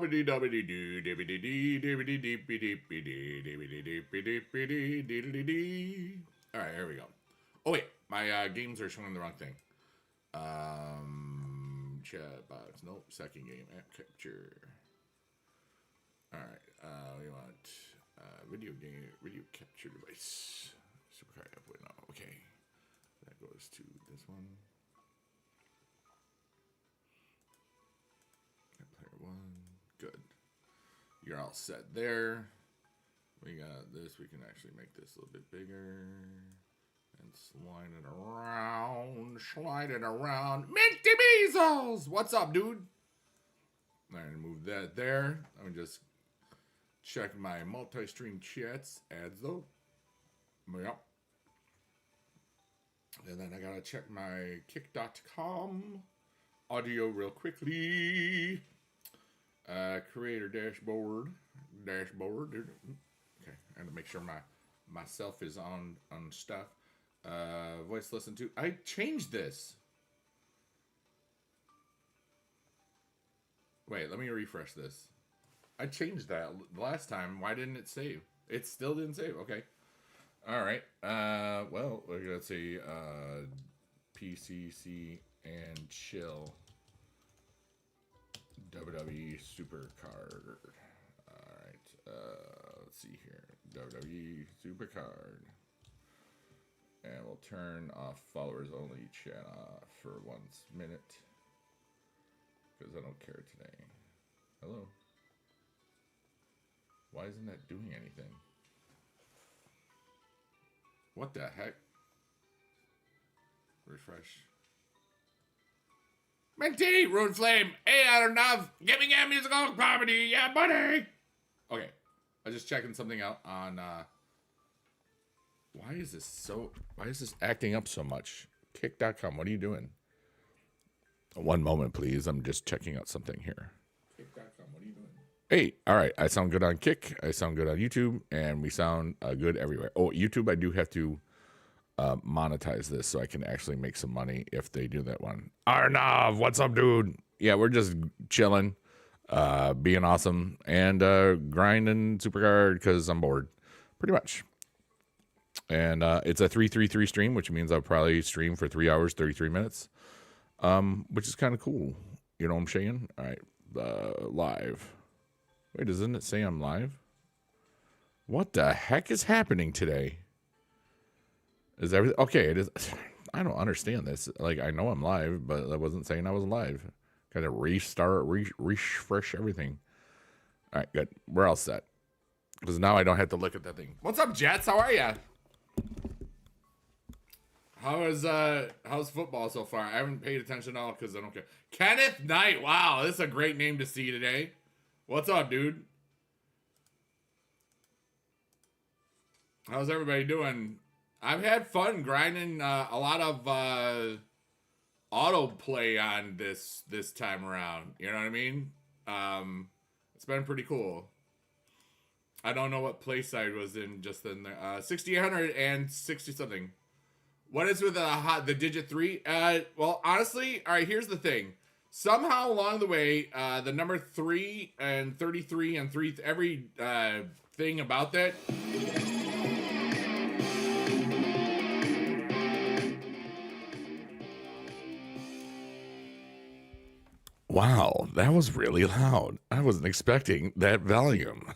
Alright, here we go. Oh wait, my games are showing the wrong thing. Chat box. Nope, second game. App capture. Alright, we want video game, video capture device. Supercard output. No, okay. That goes to this one. Player one. Good. You're all set there. We got this. We can actually make this a little bit bigger. And slide it around. Slide it around. Minty measles! What's up, dude? Alright, move that there. Let me just check my multi-stream chats. Ads, though. Yep. And then I gotta check my kick.com audio real quickly. Creator dashboard. Okay, I gotta make sure myself is on stuff. Voice listen to. I changed this. Wait, let me refresh this. I changed that last time. Why didn't it save? It still didn't save. Okay. All right. Well, let's see. PCC and CHILL. WWE Supercard. All right. Let's see here. WWE Supercard. And we'll turn off followers only chat off for 1 minute. Because I don't care today. Hello. Why isn't that doing anything? What the heck? Refresh. Minty, Rude Flame. Hey, I don't know. Give me a musical comedy. Yeah, buddy. Okay. I'm just checking something out on, why is this acting up so much? Kick.com, what are you doing? 1 moment, please. I'm just checking out something here. Kick.com, what are you doing? Hey, all right. I sound good on Kick. I sound good on YouTube. And we sound good everywhere. Oh, YouTube, I do have to monetize this so I can actually make some money if they do that one. Arnav, what's up, dude? Yeah, we're just chilling, being awesome, and grinding Supercard because I'm bored, pretty much. And it's a 3-3-3 stream, which means I'll probably stream for 3 hours, 33 minutes, which is kind of cool. You know what I'm saying? All right, live. Wait, doesn't it say I'm live? What the heck is happening today? Is everything okay? It is. I don't understand this. Like, I know I'm live, but that wasn't saying I was live. Got to restart, refresh everything. All right, good. We're all set. Because now I don't have to look at that thing. What's up, Jets? How are ya? How's football so far? I haven't paid attention at all because I don't care. Kenneth Knight. Wow, this is a great name to see today. What's up, dude? How's everybody doing? I've had fun grinding a lot of autoplay on this time around. You know what I mean? It's been pretty cool. I don't know what place I was in just in there. 6,860 something. What is with the digit 3? Well, honestly, all right, here's the thing. Somehow along the way, the number 3 and 33 and 3, every thing about that. Wow, that was really loud. I wasn't expecting that volume.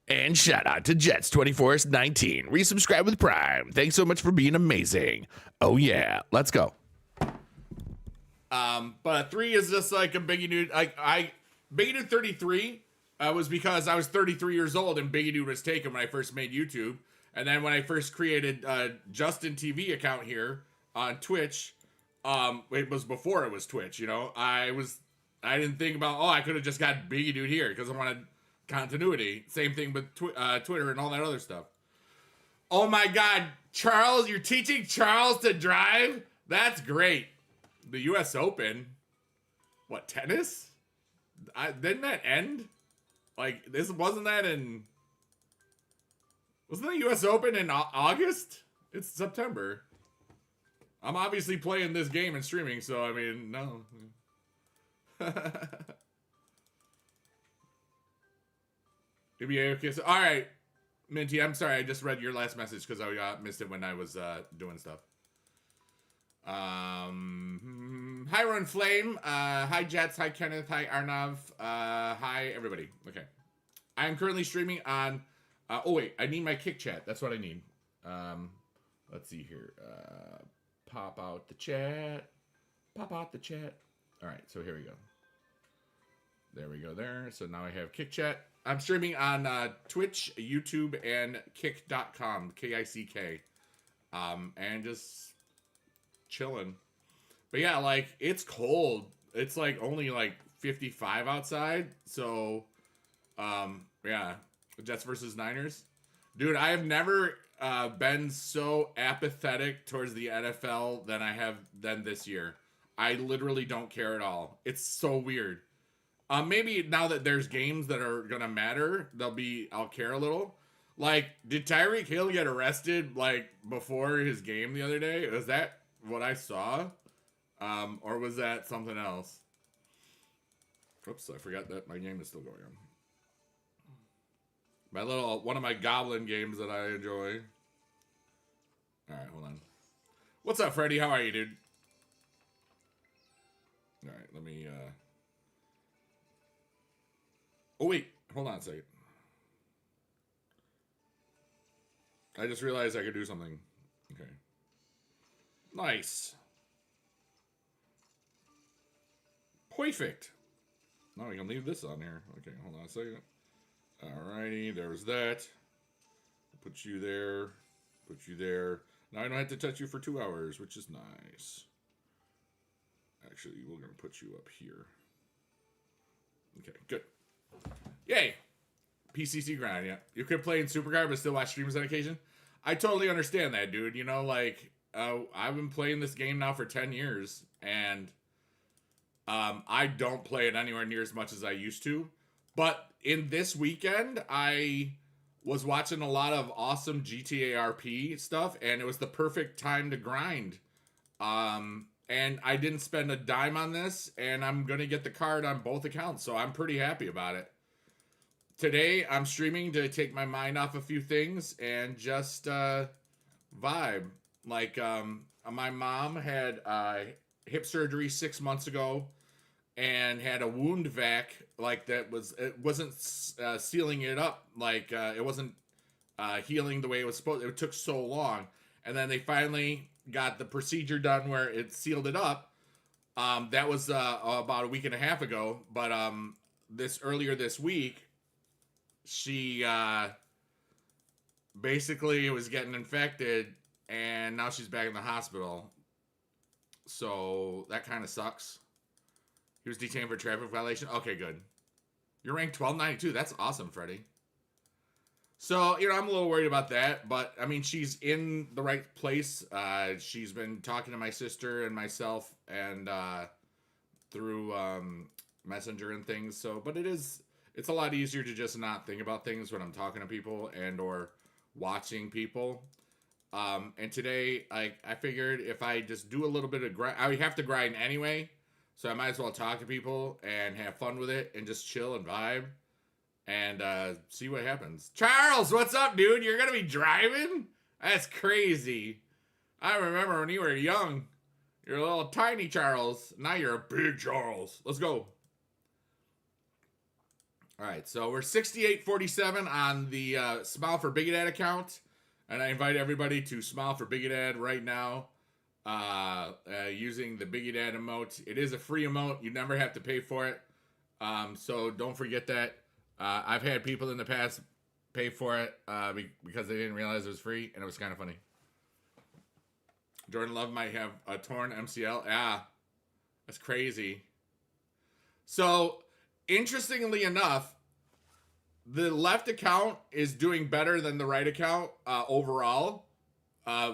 And shout out to Jets2419. Resubscribe with Prime. Thanks so much for being amazing. Oh yeah, let's go. But 3 is just like a biggie dude. Biggie dude 33 was because I was 33 years old and biggie dude was taken when I first made YouTube. And then when I first created Justin TV account here on Twitch, it was before it was Twitch. You know, I didn't think about, I could have just got biggie dude here because I wanted continuity. Same thing with Twitter and all that other stuff. Oh my God, Charles, you're teaching Charles to drive? That's great. The U.S. Open? What, tennis? Didn't that end? Like, wasn't the U.S. Open in August? It's September. I'm obviously playing this game and streaming, so I mean, no. Okay. So, all right, Minty. I'm sorry. I just read your last message because I missed it when I was doing stuff. Hi, Run Flame. Hi, Jets. Hi, Kenneth. Hi, Arnav. Hi, everybody. Okay. I am currently streaming on. Oh wait, I need my kick chat. That's what I need. Let's see here. Pop out the chat. Pop out the chat. All right. So here we go. There we go there. So now I have Kick Chat. I'm streaming on Twitch, YouTube, and kick.com, K-I-C-K. And just chilling. But yeah, like, it's cold. It's like only like 55 outside. So, yeah. Jets versus Niners. Dude, I have never been so apathetic towards the NFL than this year. I literally don't care at all. It's so weird. Maybe now that there's games that are gonna matter, I'll care a little. Like, did Tyreek Hill get arrested like before his game the other day? Was that what I saw? Or was that something else? Oops, I forgot that my game is still going on. One of my goblin games that I enjoy. Alright, hold on. What's up, Freddy? How are you, dude? Alright, let me Oh, wait. Hold on a second. I just realized I could do something. Okay. Nice. Perfect. Now we can leave this on here. Okay, hold on a second. Alrighty, there's that. Put you there. Put you there. Now I don't have to touch you for 2 hours, which is nice. Actually, we're going to put you up here. Okay, good. Yay! PCC grind, yeah. You could play in supercard but still watch streams on occasion. I totally understand that, dude. You know, like, I've been playing this game now for 10 years, and I don't play it anywhere near as much as I used to. But in this weekend, I was watching a lot of awesome GTA RP stuff, and it was the perfect time to grind. And I didn't spend a dime on this, and I'm going to get the card on both accounts, so I'm pretty happy about it. Today, I'm streaming to take my mind off a few things and just vibe. Like, my mom had hip surgery 6 months ago and had a wound vac, like, it wasn't sealing it up, like, it wasn't healing the way it was supposed to. It took so long. And then they finally got the procedure done where it sealed it up. That was about a week and a half ago. But earlier this week, she basically was getting infected, and now she's back in the hospital. So that kind of sucks. He was detained for traffic violation. Okay, good. You're ranked 1292. That's awesome, Freddie. So, you know, I'm a little worried about that, but, I mean, she's in the right place. She's been talking to my sister and myself and through Messenger and things. So, but it's a lot easier to just not think about things when I'm talking to people and or watching people. And today, I figured if I just do a little bit of grind, I have to grind anyway. So I might as well talk to people and have fun with it and just chill and vibe. And see what happens. Charles, what's up, dude? You're going to be driving? That's crazy. I remember when you were young. You're a little tiny Charles. Now you're a big Charles. Let's go. All right, so we're 6847 on the Smile for Bigetad account. And I invite everybody to Smile for Bigetad right now using the Bigetad emote. It is a free emote. You never have to pay for it. So don't forget that. I've had people in the past pay for it because they didn't realize it was free, and it was kind of funny. Jordan Love might have a torn MCL. Yeah, that's crazy. So, interestingly enough, the left account is doing better than the right account overall,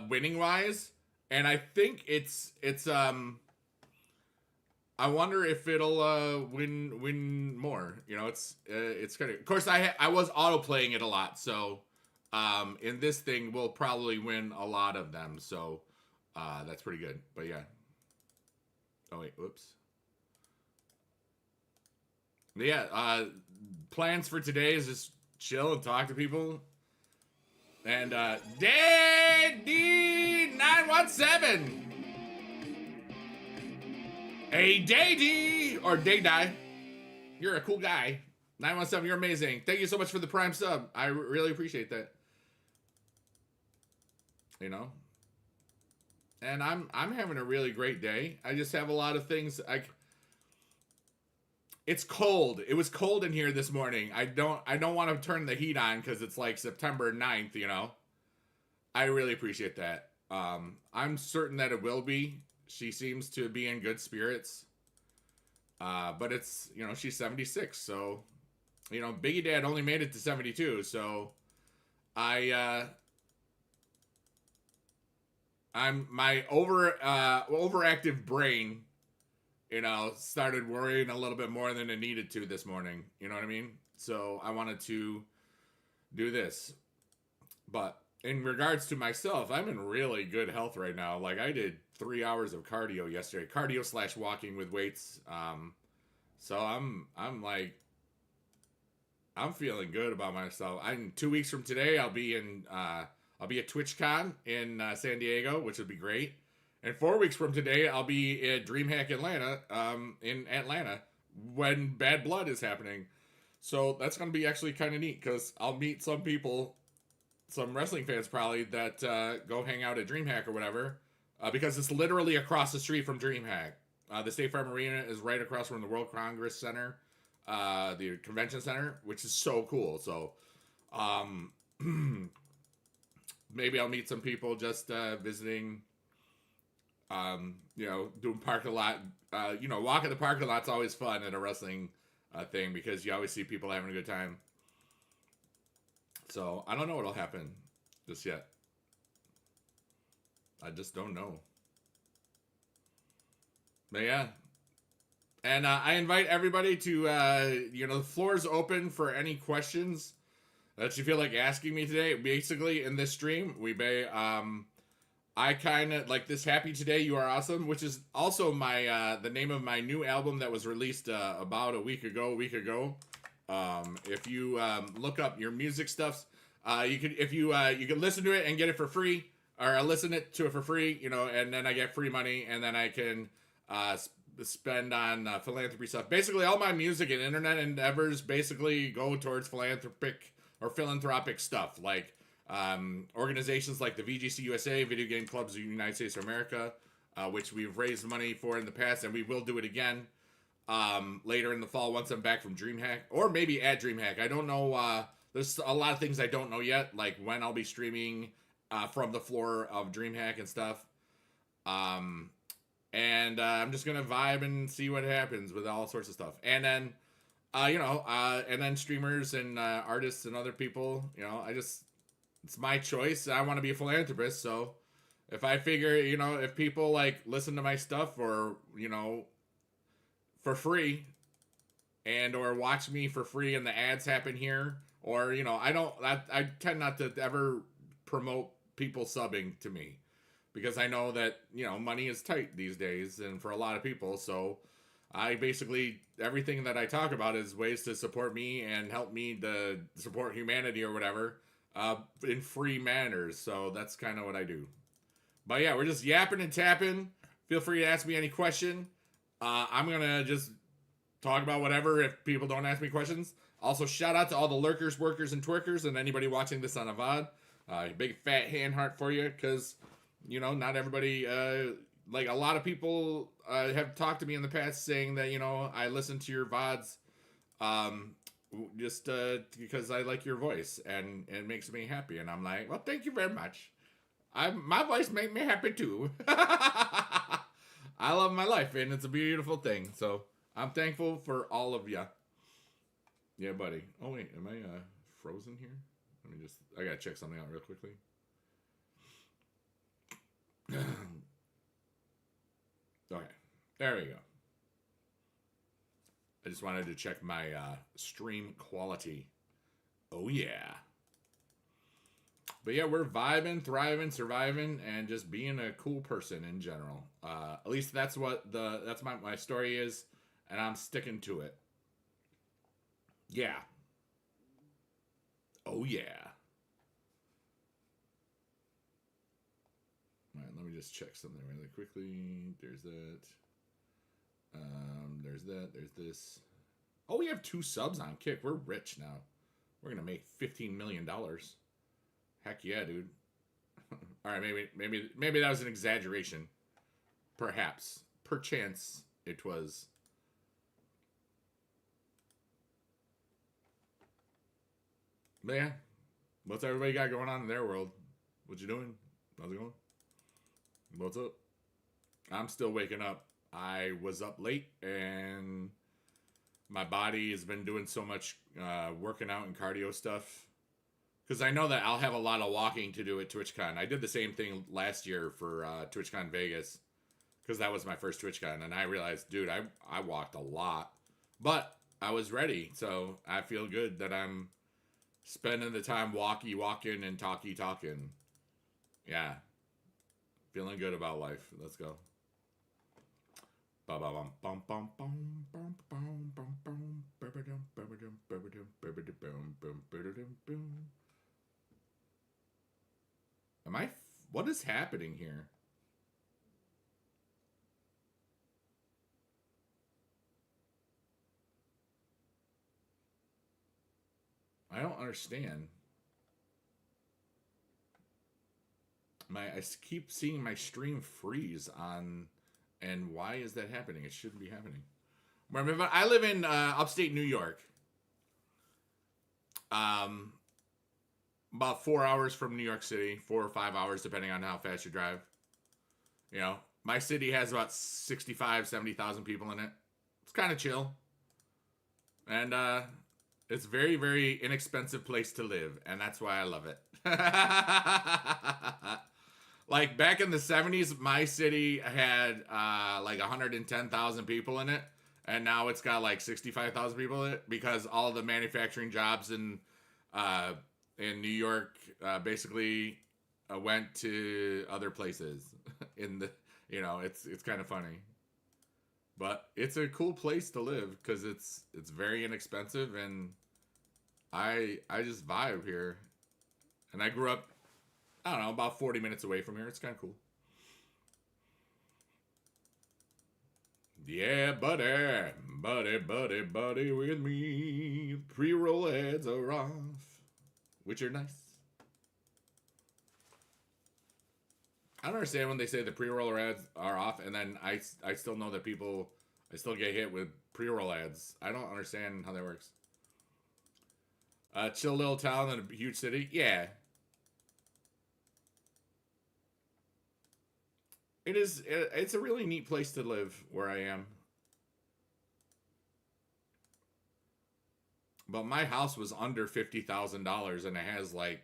winning-wise. And I think it's I wonder if it'll win more. You know, it's kind of course I was auto playing it a lot, so in this thing we'll probably win a lot of them. So that's pretty good. But yeah. Oh wait, whoops. Yeah, plans for today is just chill and talk to people. And Daddy917. Hey, Daddy or Day-Die. You're a cool guy. 917, you're amazing. Thank you so much for the Prime sub. I really appreciate that. You know? And I'm having a really great day. I just have a lot of things. It's cold. It was cold in here this morning. I don't want to turn the heat on because it's like September 9th, you know? I really appreciate that. I'm certain that it will be. She seems to be in good spirits. But it's, you know, she's 76, so, you know, Biggie Dad only made it to 72, so my overactive brain, you know, started worrying a little bit more than it needed to this morning. You know what I mean? So I wanted to do this. But in regards to myself, I'm in really good health right now. Like, I did 3 hours of cardio yesterday. Cardio / walking with weights. So I'm feeling good about myself. 2 weeks from today, I'll be at TwitchCon in San Diego, which would be great. And 4 weeks from today, I'll be at DreamHack Atlanta, in Atlanta, when Bad Blood is happening. So that's going to be actually kind of neat, because I'll meet some people, some wrestling fans probably, that go hang out at DreamHack or whatever, because it's literally across the street from DreamHack. The State Farm Arena is right across from the World Congress Center, the Convention Center, which is so cool. So maybe I'll meet some people just visiting. You know, doing parking lot, you know, walking the parking lot's always fun at a wrestling thing, because you always see people having a good time. So I don't know what'll happen just yet. I just don't know. But yeah. And I invite everybody to, you know, the floor's open for any questions that you feel like asking me today. Basically, in this stream, we may, I kind of like this Happy Today You Are Awesome, which is also my the name of my new album that was released about a week ago. If you look up your music stuffs, you can listen to it and get it for free, or listen to it for free, you know, and then I get free money, and then I can spend on philanthropy stuff. Basically, all my music and internet endeavors basically go towards philanthropic stuff, like organizations like the VGC USA, Video Game Clubs of the United States of America, which we've raised money for in the past, and we will do it again later in the fall once I'm back from DreamHack, or maybe at DreamHack. I don't know. There's a lot of things I don't know yet, like when I'll be streaming from the floor of DreamHack and stuff. And I'm just gonna vibe and see what happens with all sorts of stuff, and then you know, and then streamers and artists and other people, you know, it's my choice. I want to be a philanthropist, so if I figure, you know, if people like listen to my stuff, or, you know, for free, and or watch me for free and the ads happen here, or, you know, I tend not to ever promote people subbing to me, because I know that, you know, money is tight these days, and for a lot of people, so I basically, everything that I talk about is ways to support me and help me to support humanity or whatever, in free manners. So that's kind of what I do. But yeah, we're just yapping and tapping. Feel free to ask me any question. I'm gonna just talk about whatever if people don't ask me questions. Also, shout out to all the lurkers, workers, and twerkers, and anybody watching this on a VOD. Big fat hand heart for you, because, you know, not everybody, like a lot of people have talked to me in the past saying that, you know, I listen to your VODs just because I like your voice, and it makes me happy. And I'm like, well, thank you very much. My voice makes me happy too. I love my life, and it's a beautiful thing. So I'm thankful for all of ya. Yeah, buddy. Oh wait, am I frozen here? I gotta check something out real quickly. Okay, there we go. I just wanted to check my stream quality. Oh yeah. But yeah, we're vibing, thriving, surviving, and just being a cool person in general. At least that's what that's my story is, and I'm sticking to it. Yeah. Oh, yeah. All right, let me just check something really quickly. There's that. There's that. There's this. Oh, we have 2 subs on Kick. We're rich now. We're going to make $15 million. Heck yeah, dude. All right, maybe that was an exaggeration. Perhaps. Perchance it was. But yeah. What's everybody got going on in their world? What you doing? How's it going? What's up? I'm still waking up. I was up late and my body has been doing so much working out and cardio stuff. Because I know that I'll have a lot of walking to do at TwitchCon. I did the same thing last year for TwitchCon Vegas. Because that was my first TwitchCon. And I realized, dude, I walked a lot. But I was ready. So I feel good that I'm spending the time walking and talking. Yeah. Feeling good about life. Let's go. What is happening here? I don't understand. I keep seeing my stream freeze on, and why is that happening? It shouldn't be happening. Remember, I live in upstate New York. About 4 hours from New York City, 4 or 5 hours, depending on how fast you drive. You know, my city has about 65, 70,000 people in it. It's kind of chill. And it's a very, very inexpensive place to live, and that's why I love it. Like, back in the 70s, my city had like 110,000 people in it, and now it's got like 65,000 people in it because all the manufacturing jobs in New York basically went to other places. You know, it's kind of funny. But it's a cool place to live because it's very inexpensive, and I just vibe here. And I grew up, I don't know, about 40 minutes away from here. It's kind of cool. Yeah, buddy with me. Pre-roll ads are off, which are nice. I don't understand when they say the pre-roller ads are off, and then I still know that I still get hit with pre-roll ads. I don't understand how that works. Chill little town in a huge city? Yeah. It's a really neat place to live where I am. But my house was under $50,000, and it has like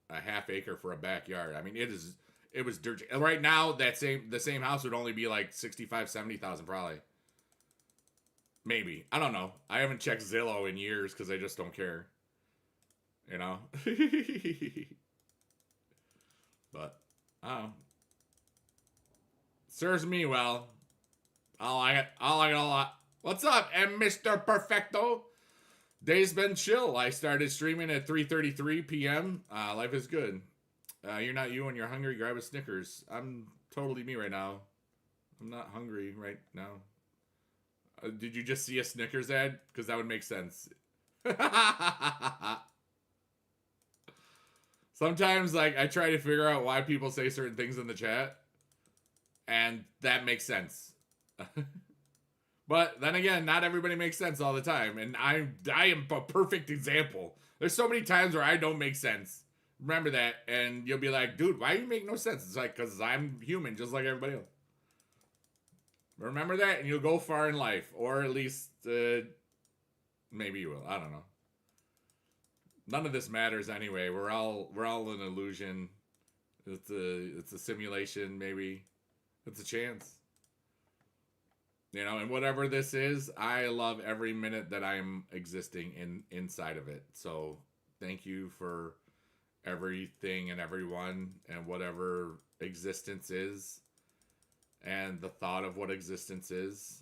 a half acre for a backyard. I mean, it was dirt. Right now, the same house would only be like 65, 70,000 probably. Maybe. I don't know. I haven't checked Zillow in years because I just don't care. You know? But, I don't know. Serves me well. I like it a lot. What's up, Mr. Perfecto? Day's been chill. I started streaming at 3:33 p.m. Life is good. You're not you when you're hungry. Grab a Snickers. I'm totally me right now. I'm not hungry right now. Did you just see a Snickers ad? Because that would make sense. Sometimes, like, I try to figure out why people say certain things in the chat. And that makes sense. But then again, not everybody makes sense all the time. And I am a perfect example. There's so many times where I don't make sense. Remember that. And you'll be like, dude, why do you make no sense? It's like, because I'm human just like everybody else. Remember that and you'll go far in life. Or at least, maybe you will. I don't know. None of this matters anyway. We're all an illusion. It's a simulation, maybe. It's a chance. You know, and whatever this is, I love every minute that I'm existing inside of it. So thank you for everything and everyone and whatever existence is and the thought of what existence is.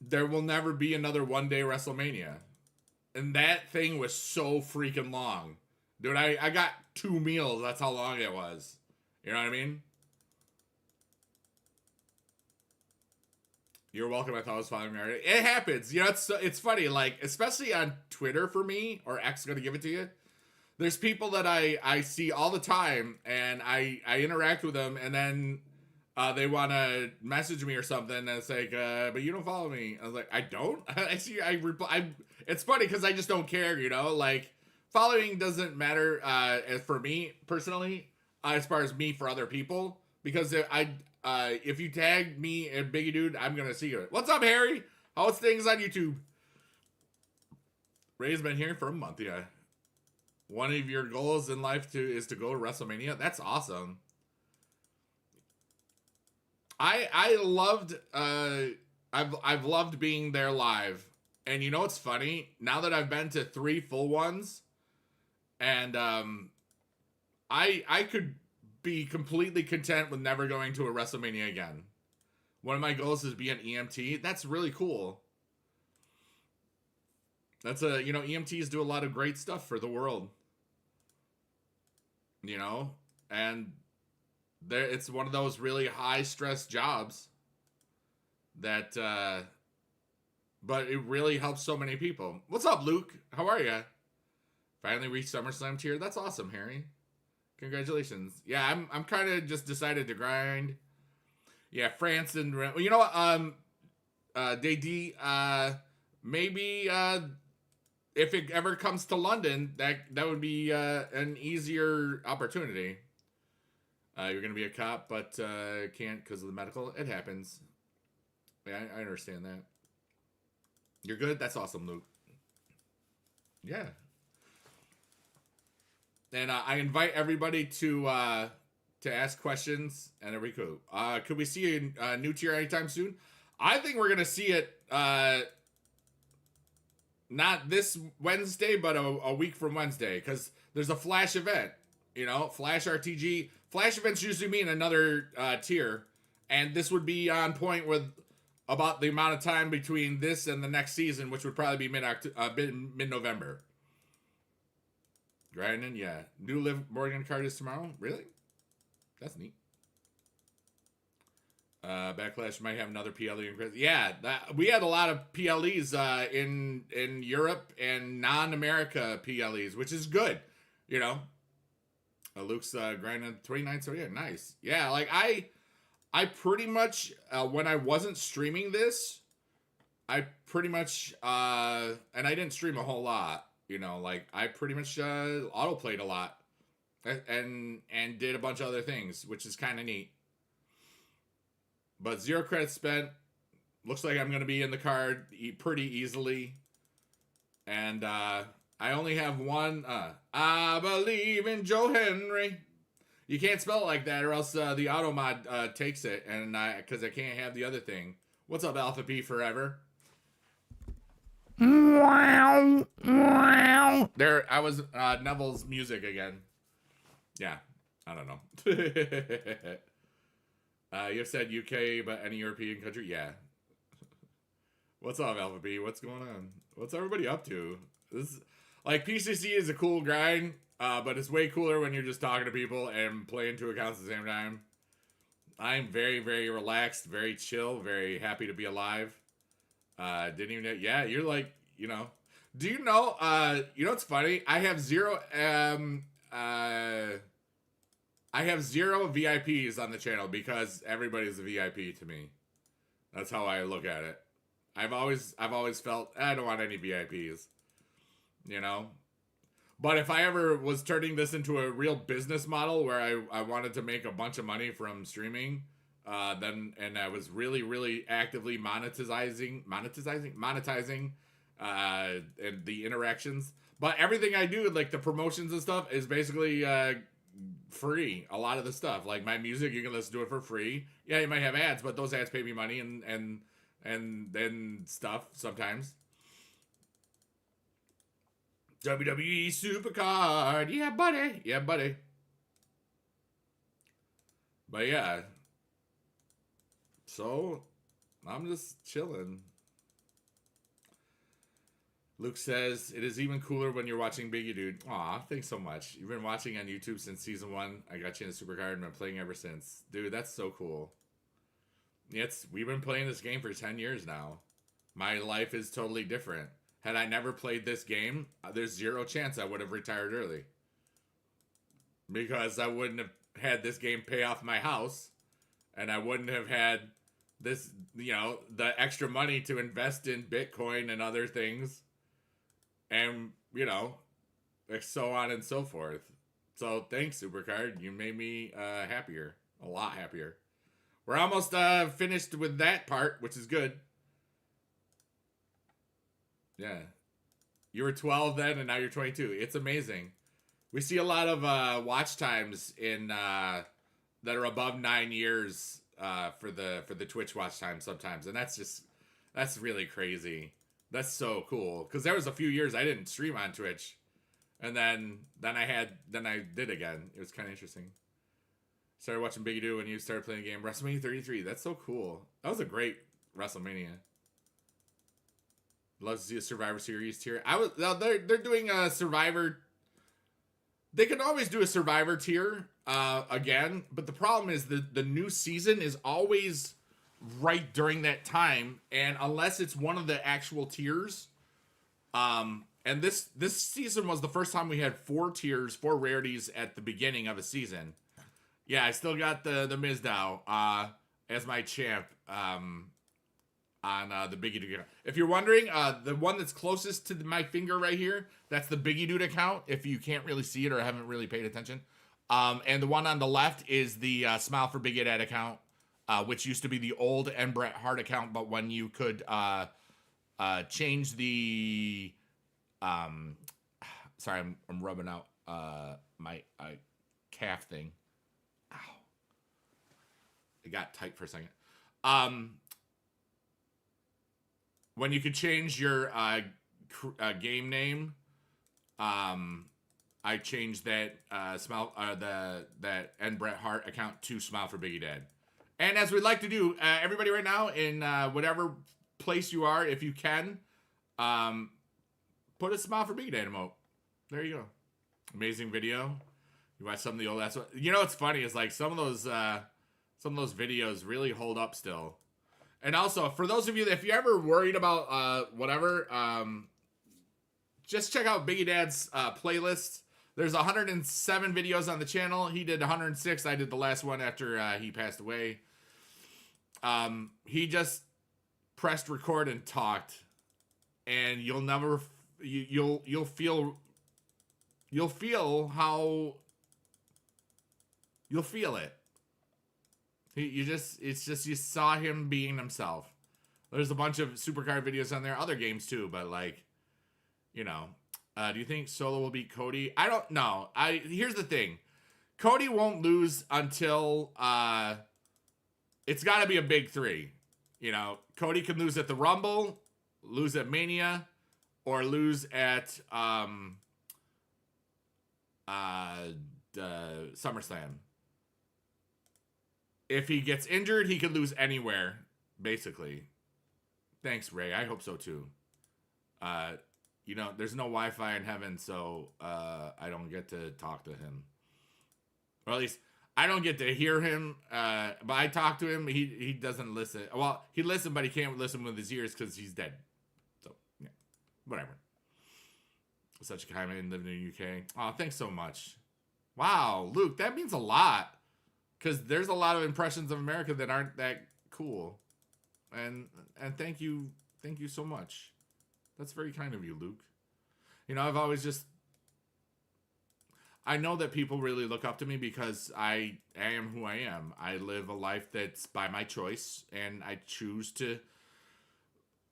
there will never be another one-day WrestleMania. And that thing was so freaking long. Dude, I got 2 meals. That's how long it was. You know what I mean? You're welcome. I thought I was following me already. It happens. You know, it's funny. Like, especially on Twitter for me, or X going to give it to you. There's people that I see all the time, and I interact with them, and then they want to message me or something, and it's like, but you don't follow me. I was like, I don't? I reply. It's funny because I just don't care, you know? Like, following doesn't matter for me, personally, as far as me for other people, because if you tag me and Biggie Dude, I'm gonna see it. What's up, Harry? How's things on YouTube? Ray's been here for a month, yeah. One of your goals in life is to go to WrestleMania. That's awesome. I loved I've loved being there live. And you know what's funny? Now that I've been to 3 full ones, and I could be completely content with never going to a WrestleMania again. One of my goals is be an EMT. That's really cool. That's you know, EMTs do a lot of great stuff for the world. You know, and it's one of those really high stress jobs that but it really helps so many people. What's up, Luke? How are you? Finally reached SummerSlam tier. That's awesome, Harry. Congratulations. Yeah, I'm kind of just decided to grind. Yeah, France and well, you know what? Maybe if it ever comes to London, that would be an easier opportunity. You're gonna be a cop, but can't because of the medical. It happens. Yeah, I understand that. You're good. That's awesome, Luke. Yeah. And I invite everybody to ask questions, and there we go. Could we see a new tier anytime soon? I think we're gonna see it not this Wednesday, but a week from Wednesday, because there's a Flash event. You know, Flash RTG. Flash events usually mean another tier, and this would be on point with about the amount of time between this and the next season, which would probably be mid-November. Grinding, yeah. New Liv Morgan card is tomorrow? Really? That's neat. Backlash might have another PLE. Yeah, we had a lot of PLEs in Europe and non-America PLEs, which is good, you know. Luke's grinding 29, so yeah, nice. Yeah, like I pretty much, when I wasn't streaming this, I pretty much, and I didn't stream a whole lot, you know, like I pretty much auto-played a lot and did a bunch of other things, which is kind of neat. But 0 credits spent. Looks like I'm going to be in the card pretty easily. And I only have one. I believe in Joe Henry. You can't spell it like that, or else the auto mod takes it, and because I can't have the other thing. What's up, Alpha P Forever? There, I was Neville's music again. Yeah, I don't know. You said UK, but any European country? Yeah. What's up, Alpha B? What's going on? What's everybody up to? This like PCC is a cool grind, but it's way cooler when you're just talking to people and playing 2 accounts at the same time. I'm very, very relaxed, very chill, very happy to be alive. Didn't even know. Yeah, you're like, you know. Do you know? You know what's funny? I have zero VIPs on the channel because everybody's a VIP to me. That's how I look at it. I've always felt I don't want any VIPs, you know. But if I ever was turning this into a real business model where I wanted to make a bunch of money from streaming, then and I was really, really actively monetizing and the interactions. But everything I do, like the promotions and stuff, is basically free. A lot of the stuff, like my music, you can listen to it for free. Yeah, you might have ads, but those ads pay me money and stuff sometimes. WWE Supercard, yeah, buddy, yeah, buddy. But yeah, so I'm just chilling. Luke says, it is even cooler when you're watching Biggie Dude. Aw, thanks so much. You've been watching on YouTube since season 1. I got you in the supercard and been playing ever since. Dude, that's so cool. We've been playing this game for 10 years now. My life is totally different. Had I never played this game, there's zero chance I would have retired early. Because I wouldn't have had this game pay off my house. And I wouldn't have had this, you know, the extra money to invest in Bitcoin and other things. And, you know, so on and so forth. So thanks, Supercard. You made me happier. A lot happier. We're almost finished with that part, which is good. Yeah. You were 12 then, and now you're 22. It's amazing. We see a lot of watch times in that are above 9 years for the Twitch watch time sometimes, and that's really crazy. That's so cool, because there was a few years I didn't stream on Twitch, and then I did again. It was kind of interesting. Started watching Biggie Do when you started playing the game. WrestleMania 33. That's so cool. That was a great WrestleMania. Love to see a Survivor Series tier. They're doing a Survivor. They can always do a Survivor tier again, but the problem is the new season is always right during that time, and unless it's one of the actual tiers, and this season was the first time we had 4 tiers, 4 rarities at the beginning of a season. Yeah, I still got the Mizdow as my champ on the Biggie Dude account. If you're wondering, the one that's closest to my finger right here, that's the Biggie Dude account, if you can't really see it or haven't really paid attention. And the one on the left is the Smile for Big Dad account, which used to be the old and Bret Hart account, but when you could change the... sorry, I'm rubbing out my calf thing. Ow. It got tight for a second. When you could change your game name, I changed that that and Bret Hart account to Smile for Biggie Dad. And as we'd like to do, everybody right now in whatever place you are, if you can, put a Smile for Biggie Dad emote. There you go. Amazing video. You watch some of the old ass. You know what's funny is like some of those videos really hold up still. And also, for those of you that if you're ever worried about whatever, just check out Biggie Dad's playlist. There's 107 videos on the channel. He did 106. I did the last one after he passed away. He just pressed record and talked, and you'll never you'll feel how you'll feel it. It's just you saw him being himself. There's a bunch of supercard videos on there, other games too, but like, you know, do you think Solo will beat Cody? I don't know. Here's the thing. Cody won't lose until it's got to be a big 3. You know, Cody can lose at the Rumble, lose at Mania, or lose at SummerSlam. If he gets injured, he could lose anywhere, basically. Thanks, Ray. I hope so, too. You know, there's no Wi-Fi in heaven, so I don't get to talk to him. Or at least, I don't get to hear him, but I talk to him. He doesn't listen. Well, he listens, but he can't listen with his ears because he's dead. So, yeah. Whatever. Such a kind man living in the UK. Oh, thanks so much. Wow, Luke, that means a lot. Because there's a lot of impressions of America that aren't that cool. And thank you so much. That's very kind of you, Luke. You know, I've always just... I know that people really look up to me because I am who I am. I live a life that's by my choice, and I choose to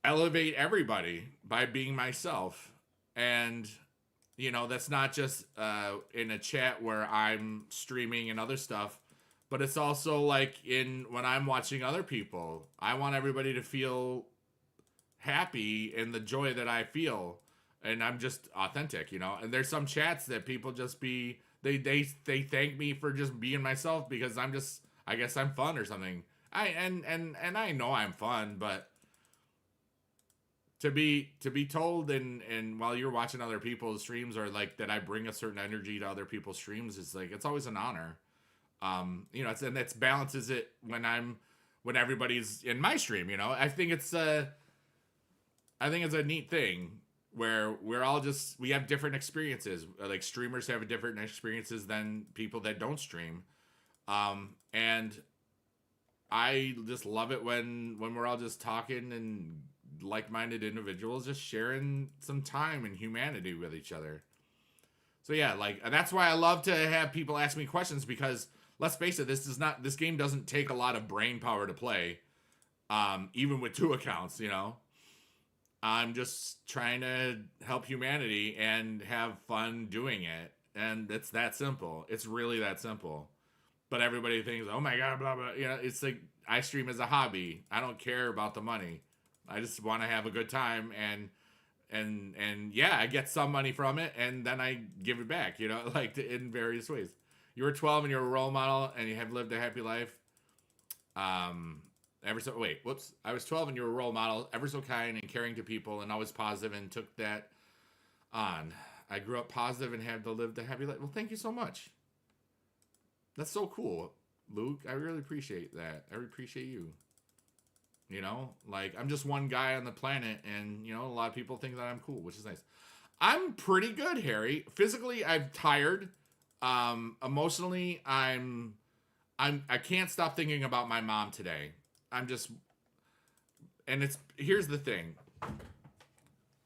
elevate everybody by being myself. And, you know, that's not just in a chat where I'm streaming and other stuff. But it's also like when I'm watching other people, I want everybody to feel happy in the joy that I feel. And I'm just authentic, you know. And there's some chats that people just they thank me for just being myself because I guess I'm fun or something. And I know I'm fun, but to be told and while you're watching other people's streams, or like that I bring a certain energy to other people's streams, is like, it's always an honor. You know, and it balances it when everybody's in my stream, you know. I think it's a neat thing where we have different experiences. Like, streamers have different experiences than people that don't stream. And I just love it when we're all just talking and like-minded individuals just sharing some time and humanity with each other. So yeah, like, that's why I love to have people ask me questions, because let's face it, this game doesn't take a lot of brain power to play. Even with 2 accounts, you know. I'm just trying to help humanity and have fun doing it. And it's that simple. It's really that simple. But everybody thinks, oh my God, blah, blah. You know, it's like, I stream as a hobby. I don't care about the money. I just want to have a good time. And yeah, I get some money from it, and then I give it back, you know, like, in various ways. You were 12 and you're a role model and you have lived a happy life. I was 12 and you were a role model, ever so kind and caring to people, and always positive, and took that on. I grew up positive and have lived a happy life. Well, thank you so much. That's so cool, Luke. I really appreciate that. I appreciate you. You know, like, I'm just one guy on the planet, and, you know, a lot of people think that I'm cool, which is nice. I'm pretty good, Harry. Physically, I'm tired. Emotionally, I can't stop thinking about my mom today. Here's the thing.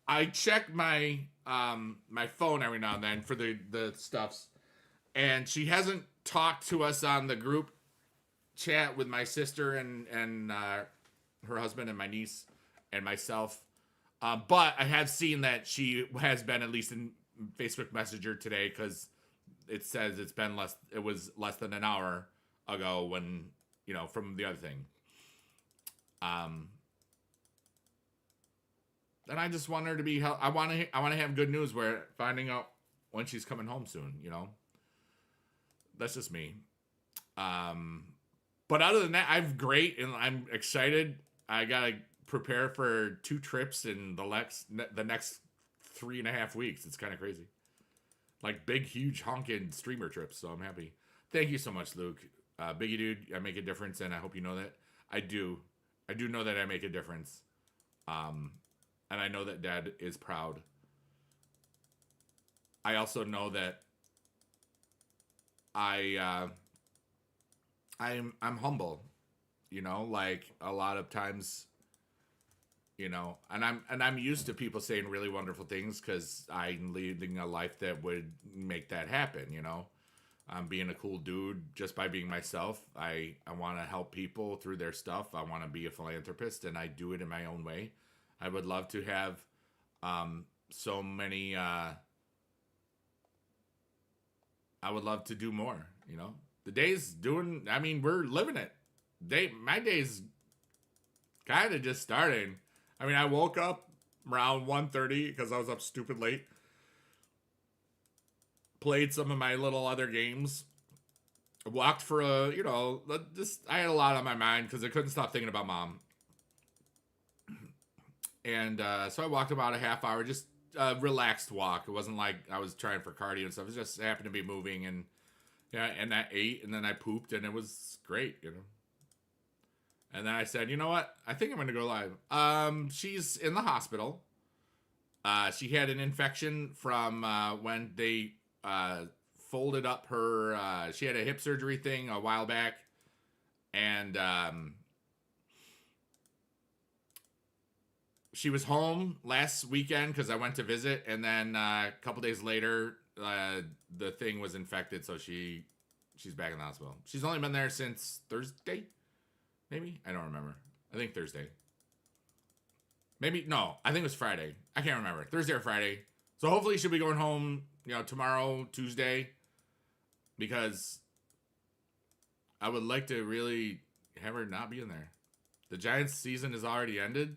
I check my my phone every now and then for the stuffs, and she hasn't talked to us on the group chat with my sister and her husband and my niece and myself. But I have seen that she has been at least in Facebook Messenger today, because it says it was less than an hour ago when, you know, from the other thing. And I just want her to be, I want to have good news where finding out when she's coming home soon, you know. That's just me. But other than that, I'm great and I'm excited. I gotta prepare for 2 trips in the next 3.5 weeks. It's kind of crazy. Like, big, huge, honking streamer trips, so I'm happy. Thank you so much, Luke. Biggie dude, I make a difference, and I hope you know that. I do know that I make a difference. And I know that Dad is proud. I also know that I'm humble, you know, like, a lot of times, you know, and I'm used to people saying really wonderful things, because I'm leading a life that would make that happen, you know. I'm being a cool dude just by being myself. I want to help people through their stuff. I want to be a philanthropist, and I do it in my own way. I would love to have so many. I would love to do more, you know. The day's doing. I mean, we're living it. My day's kind of just starting. I mean, I woke up around 1:30 because I was up stupid late. Played some of my little other games. Walked for I had a lot on my mind because I couldn't stop thinking about Mom. And so I walked about a half hour, just a relaxed walk. It wasn't like I was trying for cardio and stuff. It just happened to be moving, and yeah, and I ate, and then I pooped, and it was great, you know. And then I said, you know what? I think I'm going to go live. She's in the hospital. She had an infection from when they folded up her. She had a hip surgery thing a while back, and she was home last weekend because I went to visit, and then a couple days later, the thing was infected, so she's back in the hospital. She's only been there since Thursday, maybe? I don't remember. I think Thursday. Maybe, no, I think it was Friday. I can't remember. Thursday or Friday. So hopefully she'll be going home, you know, tomorrow, Tuesday, because I would like to really have her not be in there. The Giants season is already ended.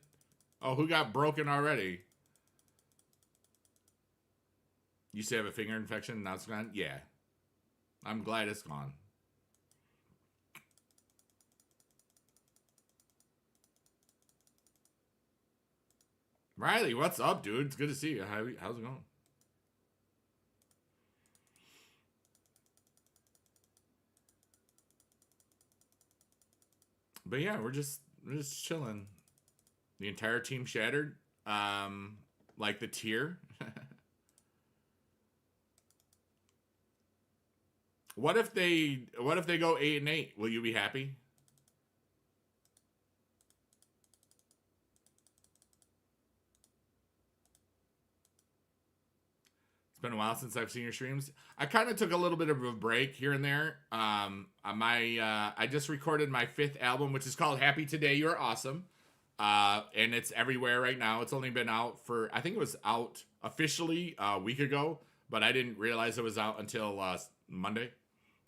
Oh, who got broken already? You used to have a finger infection, now it's gone? Yeah. I'm glad it's gone. Riley, what's up, dude? It's good to see you. How's it going? But yeah, we're just chilling. The entire team shattered. Like the tier. What if they go 8-8? Will you be happy? It's been a while since I've seen your streams. I kind of took a little bit of a break here and there. I just recorded my 5th album, which is called Happy Today You're Awesome. And it's everywhere right now. It's only been out for, I think it was out officially a week ago, but I didn't realize it was out until Monday.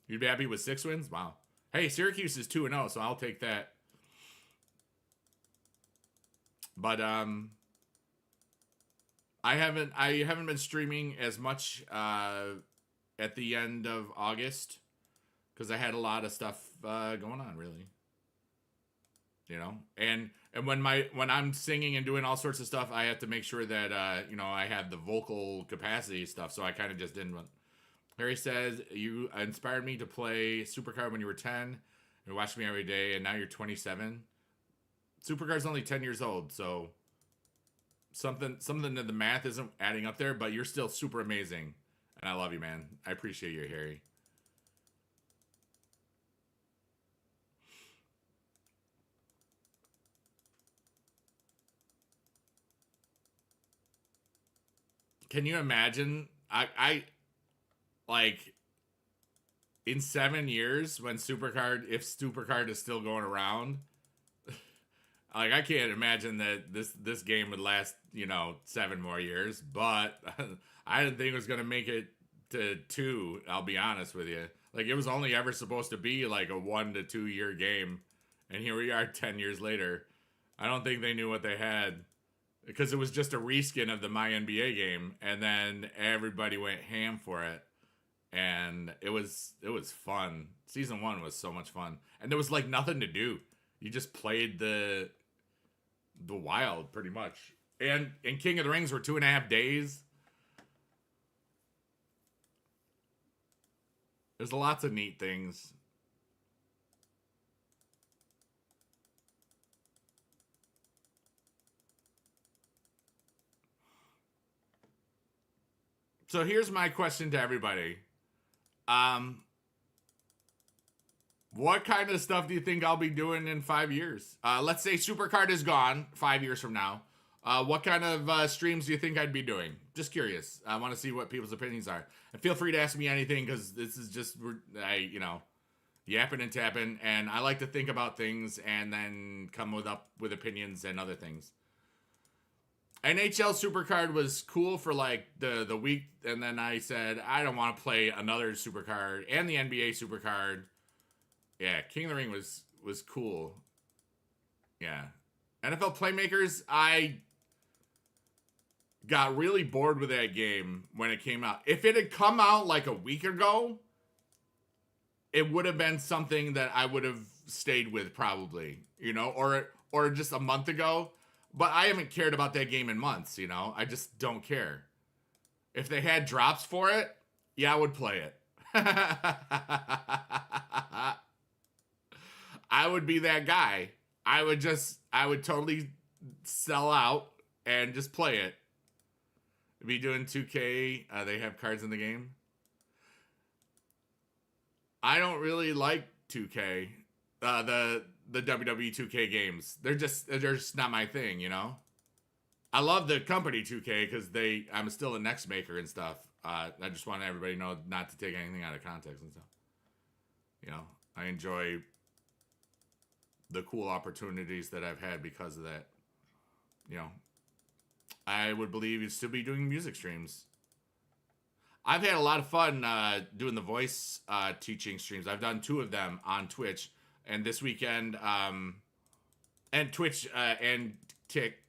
You'd be happy with 6 wins? Wow. Hey, Syracuse is 2-0, so I'll take that. But I haven't been streaming as much at the end of August because I had a lot of stuff going on, really. You know, and when I'm singing and doing all sorts of stuff, I have to make sure that you know, I have the vocal capacity stuff. So I kind of just didn't. Harry says, you inspired me to play Supercard when you were 10. You watched me every day, and now you're 27. Supercard's only 10 years old, so something that the math isn't adding up there, but you're still super amazing. And I love you, man. I appreciate you, Harry. Can you imagine? I like in 7 years when if Supercard is still going around, like I can't imagine that this game would last, you know, 7 more years. But I didn't think it was gonna make it to 2. I'll be honest with you. Like it was only ever supposed to be like a 1 to 2 year game, and here we are 10 years later. I don't think they knew what they had. Because it was just a reskin of the My NBA game, and then everybody went ham for it, and it was fun. Season 1 was so much fun, and there was like nothing to do. You just played the wild pretty much. And King of the Rings were 2.5 days. There's lots of neat things. So here's my question to everybody. What kind of stuff do you think I'll be doing in 5 years? Let's say Supercard is gone 5 years from now. What kind of streams do you think I'd be doing? Just curious. I want to see what people's opinions are. And feel free to ask me anything because this is just, you know, yapping and tapping. And I like to think about things and then come up with opinions and other things. NHL Supercard was cool for like the week, and then I said I don't want to play another Supercard and the NBA Supercard. Yeah, King of the Ring was cool. Yeah, NFL Playmakers, I got really bored with that game when it came out. If it had come out like a week ago, it would have been something that I would have stayed with probably, you know, or just a month ago. But I haven't cared about that game in months, you know? I just don't care. If they had drops for it, yeah, I would play it. I would be that guy. I would totally sell out and just play it. Be doing 2K. They have cards in the game. I don't really like 2K. The WWE 2K games. They're just not my thing, you know? I love the company 2K because I'm still a next maker and stuff. I just want everybody to know not to take anything out of context and stuff. You know, I enjoy the cool opportunities that I've had because of that. You know, I would believe you'd still be doing music streams. I've had a lot of fun doing the voice teaching streams. I've done 2 of them on Twitch. And this weekend, and Twitch and Kick,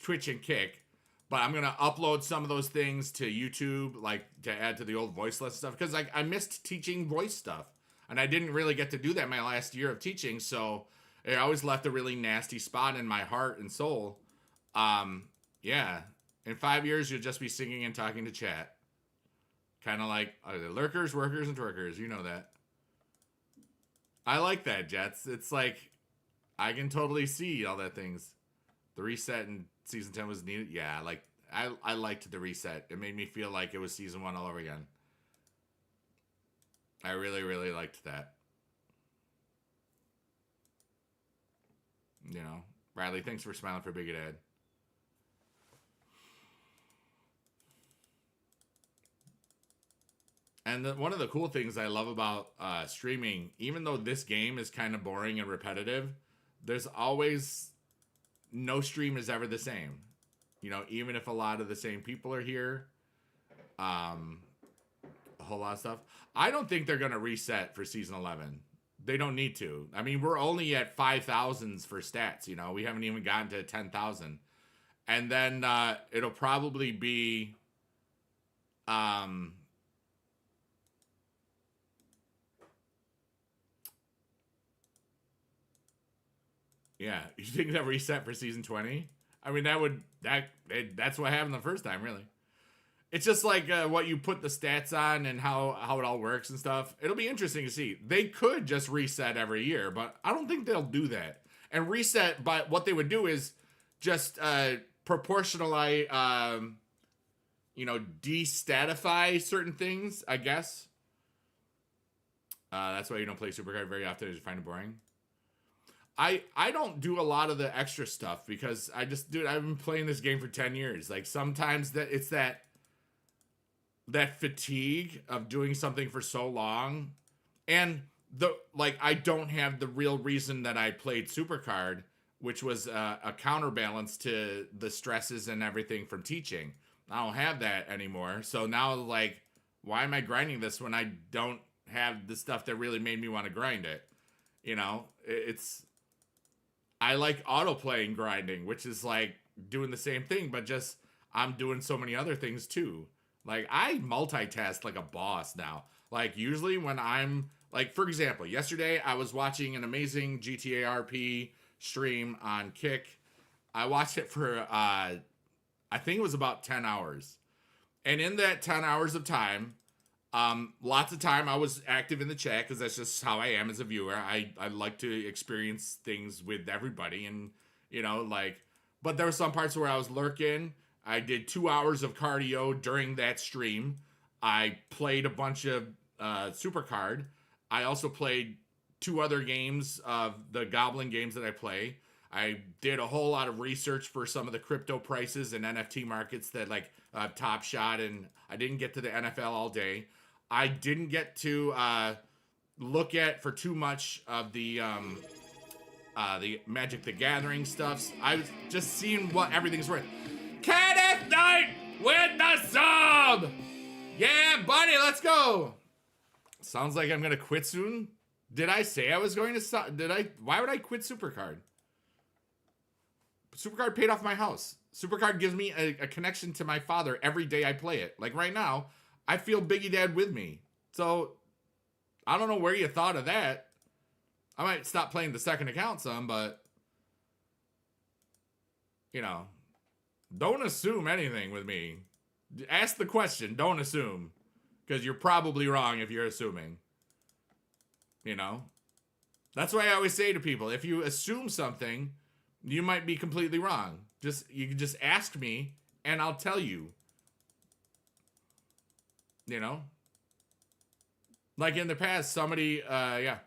Twitch and Kick, but I'm gonna upload some of those things to YouTube, like to add to the old voice lesson stuff, because I missed teaching voice stuff, and I didn't really get to do that my last year of teaching, so it always left a really nasty spot in my heart and soul. Yeah. In 5 years, you'll just be singing and talking to chat. Kind of like lurkers, workers, and twerkers. You know that. I like that, Jets. It's like, I can totally see all that things. The reset in season 10 was needed. Yeah, like, I liked the reset. It made me feel like it was season 1 all over again. I really, really liked that. You know, Riley, thanks for smiling for bigedude. And one of the cool things I love about streaming, even though this game is kind of boring and repetitive, there's always, no stream is ever the same. You know, even if a lot of the same people are here, a whole lot of stuff. I don't think they're going to reset for season 11. They don't need to. I mean, we're only at 5,000s for stats, you know. We haven't even gotten to 10,000. And then it'll probably be... yeah, you think that reset for season 20? I mean, that's what happened the first time, really. It's just like what you put the stats on and how it all works and stuff. It'll be interesting to see. They could just reset every year, but I don't think they'll do that. And reset, but what they would do is just proportionally, you know, de-statify certain things, I guess. That's why you don't play Supercard very often, is you find it boring. I don't do a lot of the extra stuff because I've been playing this game for 10 years. Like, sometimes it's that fatigue of doing something for so long. And I don't have the real reason that I played Supercard, which was a counterbalance to the stresses and everything from teaching. I don't have that anymore. So now, like, why am I grinding this when I don't have the stuff that really made me want to grind it? You know, I like auto-playing grinding, which is like doing the same thing, but just I'm doing so many other things too. Like, I multitask like a boss now. Like, usually when I'm, like, for example, yesterday I was watching an amazing GTA RP stream on Kick. I watched it for, I think it was about 10 hours. And in that 10 hours of time, lots of time I was active in the chat because that's just how I am as a viewer. I like to experience things with everybody, and, you know, like, but there were some parts where I was lurking. I did 2 hours of cardio during that stream. I played a bunch of Supercard. I also played 2 other games of the Goblin games that I play. I did a whole lot of research for some of the crypto prices and NFT markets that, like, Top Shot, and I didn't get to the NFL all day. I didn't get to look at for too much of the Magic the Gathering stuffs. I was just seeing what everything's worth. Kenneth Knight with the sub! Yeah, buddy, let's go! Sounds like I'm gonna quit soon. Did I say I was going to why would I quit Supercard? Supercard paid off my house. Supercard gives me a connection to my father every day I play it. Like, right now, I feel Biggie Dad with me. So, I don't know where you thought of that. I might stop playing the second account some, but, you know, don't assume anything with me. Ask the question, don't assume. Because you're probably wrong if you're assuming. You know? That's why I always say to people, if you assume something, you might be completely wrong. You can just ask me, and I'll tell you. You know? Like, in the past, somebody, yeah.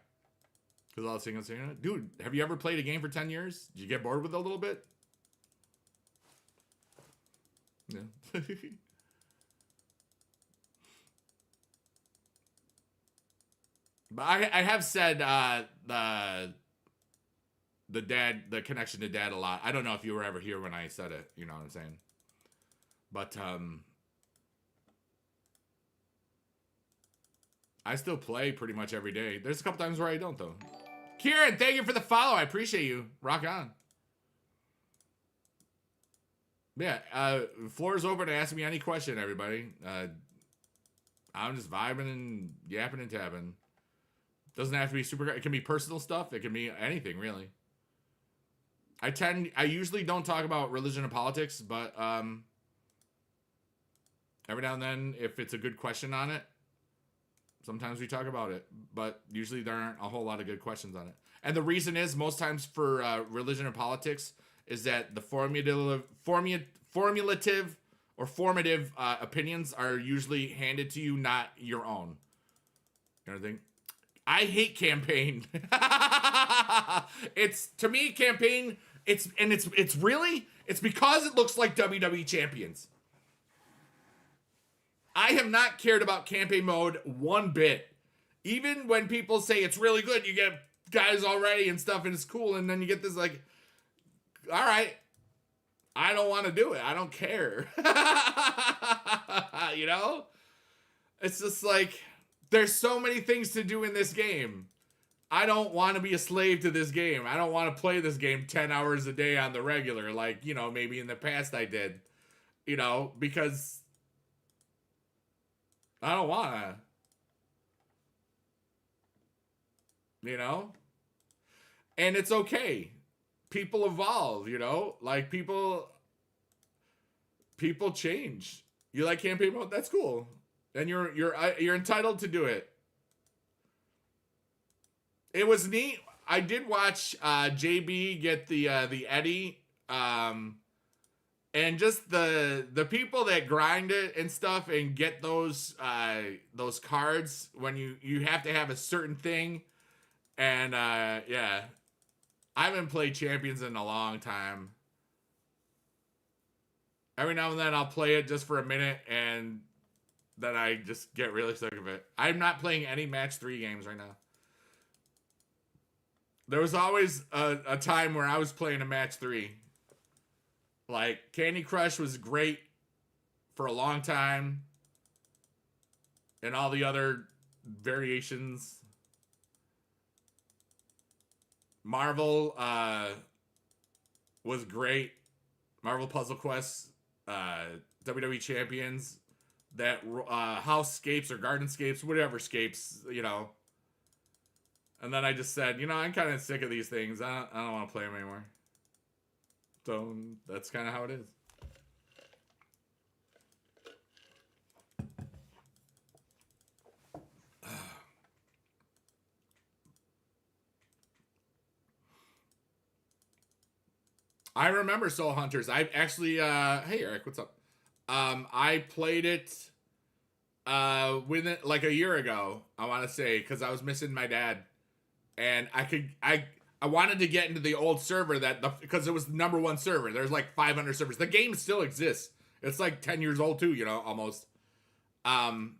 Because I was saying, dude, have you ever played a game for 10 years? Did you get bored with it a little bit? Yeah. But I have said the connection to dad a lot. I don't know if you were ever here when I said it. You know what I'm saying? But I still play pretty much every day. There's a couple times where I don't, though. Kieran, thank you for the follow. I appreciate you. Rock on. Yeah, floor is open to ask me any question, everybody. I'm just vibing and yapping and tapping. Doesn't have to be super. It can be personal stuff. It can be anything, really. I usually don't talk about religion and politics, but every now and then, if it's a good question on it, sometimes we talk about it. But usually there aren't a whole lot of good questions on it. And the reason is, most times for religion and politics, is that the formative or formative opinions are usually handed to you, not your own. You know what I think? I hate campaign. It's, to me, campaign, it's because it looks like WWE champions. I have not cared about campaign mode one bit. Even when people say it's really good, you get guys already and stuff, and it's cool, and then you get this like, all right, I don't want to do it. I don't care. You know? It's just like, there's so many things to do in this game. I don't want to be a slave to this game. I don't want to play this game 10 hours a day on the regular, like, you know, maybe in the past I did. You know, because I don't want to. You know? And it's okay. People evolve, you know? Like, people change. You like campaign mode? That's cool. And you're entitled to do it. It was neat. I did watch JB get the Eddie, and just the people that grind it and stuff and get those cards when you have to have a certain thing, and yeah, I haven't played Champions in a long time. Every now and then I'll play it just for a minute, and then I just get really sick of it. I'm not playing any match 3 games right now. There was always a time where I was playing a match 3. Like, Candy Crush was great for a long time. And all the other variations. Marvel was great. Marvel Puzzle Quest, WWE Champions, that Housescapes or Gardenscapes, whatever scapes, you know. And then I just said, you know, I'm kind of sick of these things. I don't want to play them anymore. So that's kind of how it is. I remember Soul Hunters. I actually, hey Eric, what's up? I played it with it like a year ago, I want to say, because I was missing my dad. And I wanted to get into the old server because it was the #1 server. There's like 500 servers. The game still exists. It's like 10 years old too, you know, almost. And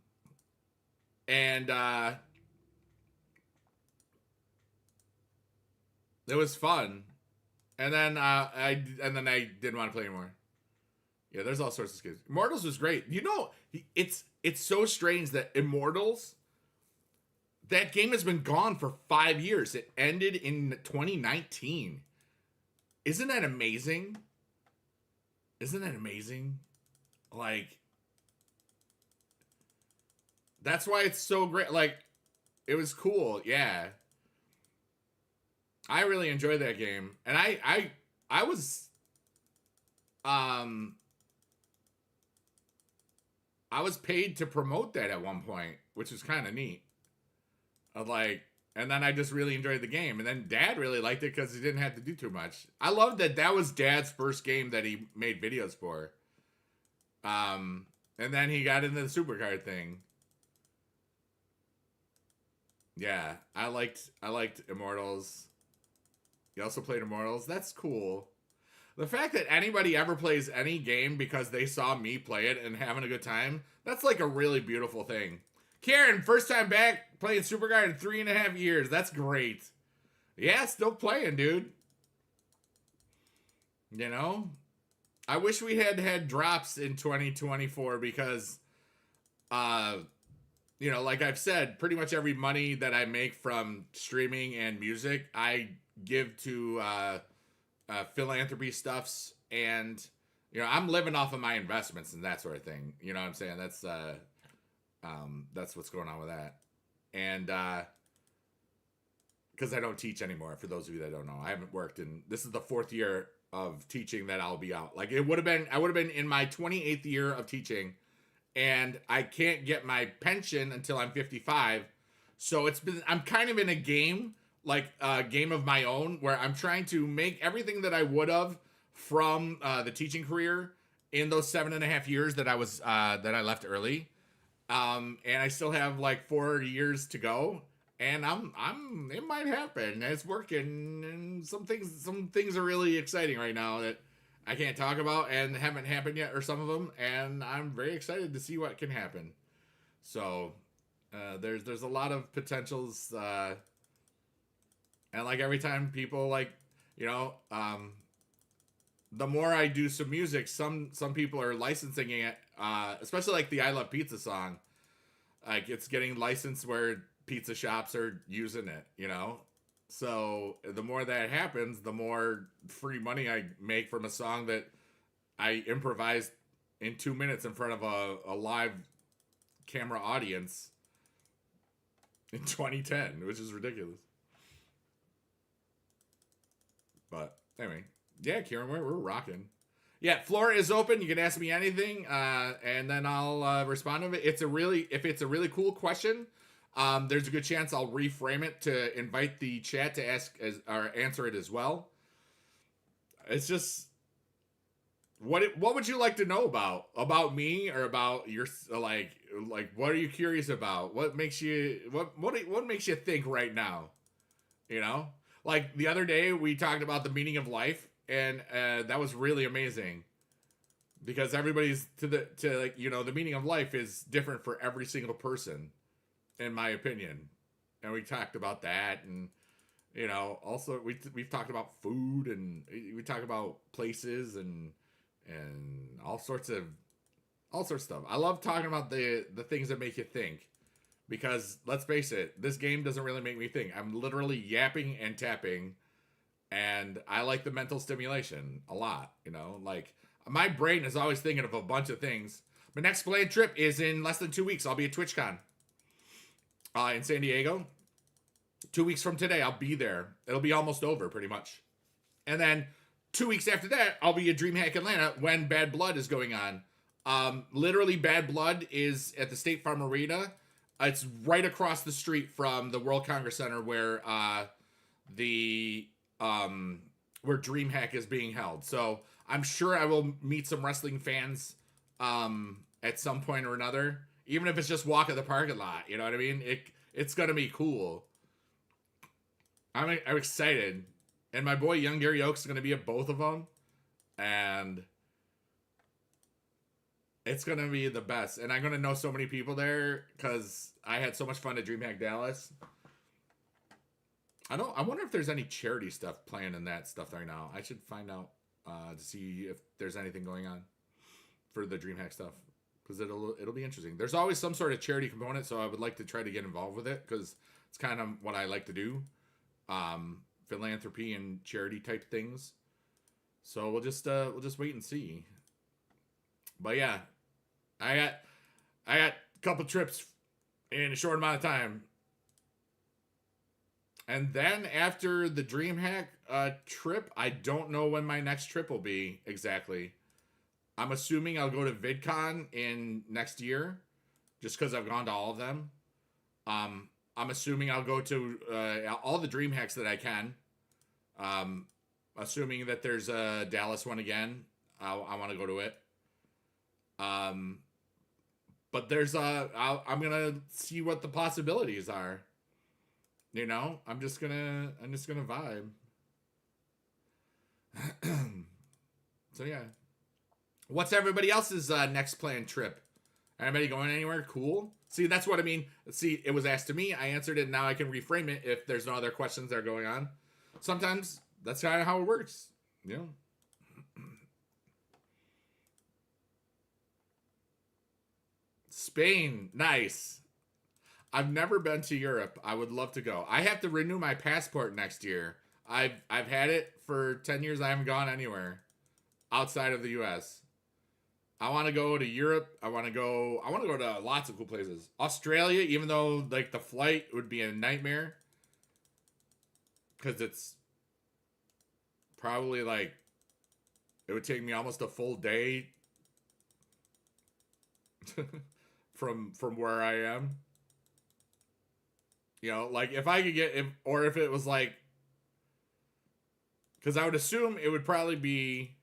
it was fun. And then I didn't want to play anymore. Yeah, there's all sorts of skins. Immortals was great. You know, it's so strange that Immortals, that game has been gone for 5 years. It ended in 2019. Isn't that amazing? Isn't that amazing? Like, that's why it's so great. Like, it was cool. Yeah. I really enjoyed that game. And I was paid to promote that at one point, which was kind of neat. And then I just really enjoyed the game. And then Dad really liked it because he didn't have to do too much. I love that was Dad's first game that he made videos for. And then he got into the supercard thing. Yeah, I liked Immortals. You also played Immortals. That's cool. The fact that anybody ever plays any game because they saw me play it and having a good time, that's like a really beautiful thing. Karen, first time back playing Supercard in 3.5 years. That's great. Yeah, still playing, dude. You know? I wish we had drops in 2024 because, you know, like I've said, pretty much every money that I make from streaming and music, I give to philanthropy stuffs. And, you know, I'm living off of my investments and that sort of thing. You know what I'm saying? That's what's going on with that. And, because I don't teach anymore. For those of you that don't know, I haven't worked in. This is the 4th year of teaching that I'll be out. Like I would have been in my 28th year of teaching, and I can't get my pension until I'm 55. So I'm kind of in a game, like a game of my own, where I'm trying to make everything that I would have from the teaching career in those 7.5 years that I was that I left early. And I still have like 4 years to go, and it might happen. It's working, and some things are really exciting right now that I can't talk about and haven't happened yet, or some of them, and I'm very excited to see what can happen. So there's a lot of potentials, and like every time people like, you know, the more I do some music, some people are licensing it, especially like the I Love Pizza song. Like it's getting licensed where pizza shops are using it, you know? So the more that happens, the more free money I make from a song that I improvised in 2 minutes in front of a live camera audience in 2010, which is ridiculous. But anyway, yeah, Kieran, we're rocking. Yeah, floor is open. You can ask me anything, and then I'll respond to it. If it's a really cool question, there's a good chance I'll reframe it to invite the chat to ask or answer it as well. It's just what would you like to know about me, or about your like what are you curious about? What makes you what makes you think right now? You know, like the other day we talked about the meaning of life. And that was really amazing, because everybody's to like, you know, the meaning of life is different for every single person, in my opinion. And we talked about that, and you know, also we've talked about food, and we talk about places and all sorts of stuff. I love talking about the things that make you think, because let's face it, this game doesn't really make me think. I'm literally yapping and tapping. And I like the mental stimulation a lot, you know, like my brain is always thinking of a bunch of things. My next planned trip is in less than 2 weeks. I'll be at TwitchCon in San Diego. 2 weeks from today, I'll be there. It'll be almost over pretty much. And then 2 weeks after that, I'll be at DreamHack Atlanta when Bad Blood is going on. Literally, Bad Blood is at the State Farm Arena. It's right across the street from the World Congress Center where where DreamHack is being held. So I'm sure I will meet some wrestling fans at some point or another, even if it's just walk at the parking lot. You know what I mean? It's gonna be cool. I'm excited, and my boy Young Gary Oaks is gonna be at both of them, and it's gonna be the best. And I'm gonna know so many people there because I had so much fun at DreamHack Dallas. I wonder if there's any charity stuff planned in that stuff right now. I should find out to see if there's anything going on for the DreamHack stuff, because it'll be interesting. There's always some sort of charity component, so I would like to try to get involved with it, because it's kind of what I like to do, philanthropy and charity type things. So we'll just wait and see. But yeah, I got a couple trips in a short amount of time. And then after the DreamHack trip, I don't know when my next trip will be exactly. I'm assuming I'll go to VidCon in next year, just because I've gone to all of them. I'm assuming I'll go to all the DreamHacks that I can. Assuming that there's a Dallas one again, I want to go to it. But there's I'm gonna see what the possibilities are. You know, I'm just gonna vibe. So yeah, what's everybody else's next planned trip? Anybody going anywhere cool? See, that's what I mean. See, it was asked to me. I answered it. Now I can reframe it if there's no other questions that are going on. Sometimes that's kind of how it works. You know. Spain, nice. I've never been to Europe. I would love to go. I have to renew my passport next year. I've had it for 10 years. I haven't gone anywhere outside of the US. I want to go to Europe. I want to go to lots of cool places. Australia, even though like the flight would be a nightmare. because it's probably like, it would take me almost a full day from where I am. You know, like if I could get, if it was like, because I would assume it would probably be,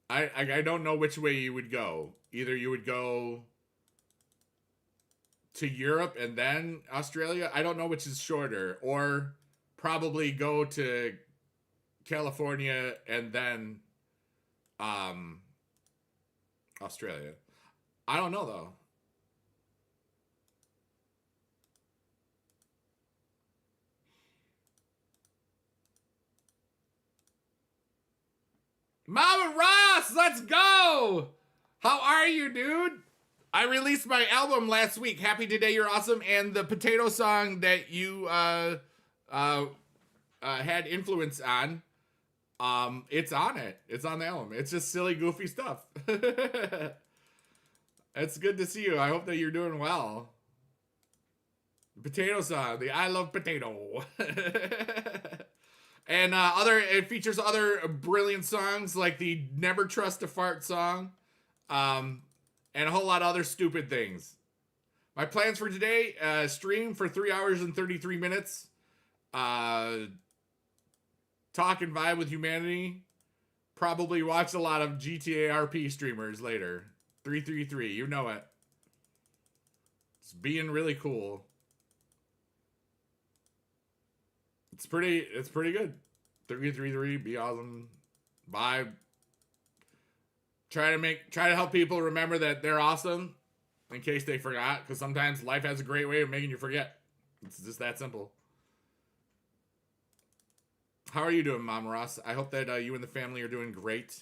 I don't know which way you would go. Either you would go to Europe and then Australia. I don't know which is shorter. Or probably go to California and then Australia. I don't know though. Mama Ross, let's go! How are you, dude? I released my album last week. Happy Today, You're Awesome. And the potato song that you had influence on, it's on it. It's on the album. It's just silly, goofy stuff. It's good to see you. I hope that you're doing well. The potato song, the I Love Potato. And it features other brilliant songs like the Never Trust a Fart song, and a whole lot of other stupid things. My plans for today, stream for 3 hours and 33 minutes, talk and vibe with humanity, probably watch a lot of GTA RP streamers later. 333, you know it. It's being really cool. It's pretty good. 333, be awesome. Vibe. Try to help people remember that they're awesome in case they forgot, because sometimes life has a great way of making you forget. It's just that simple. How are you doing, Mama Ross? I hope that you and the family are doing great.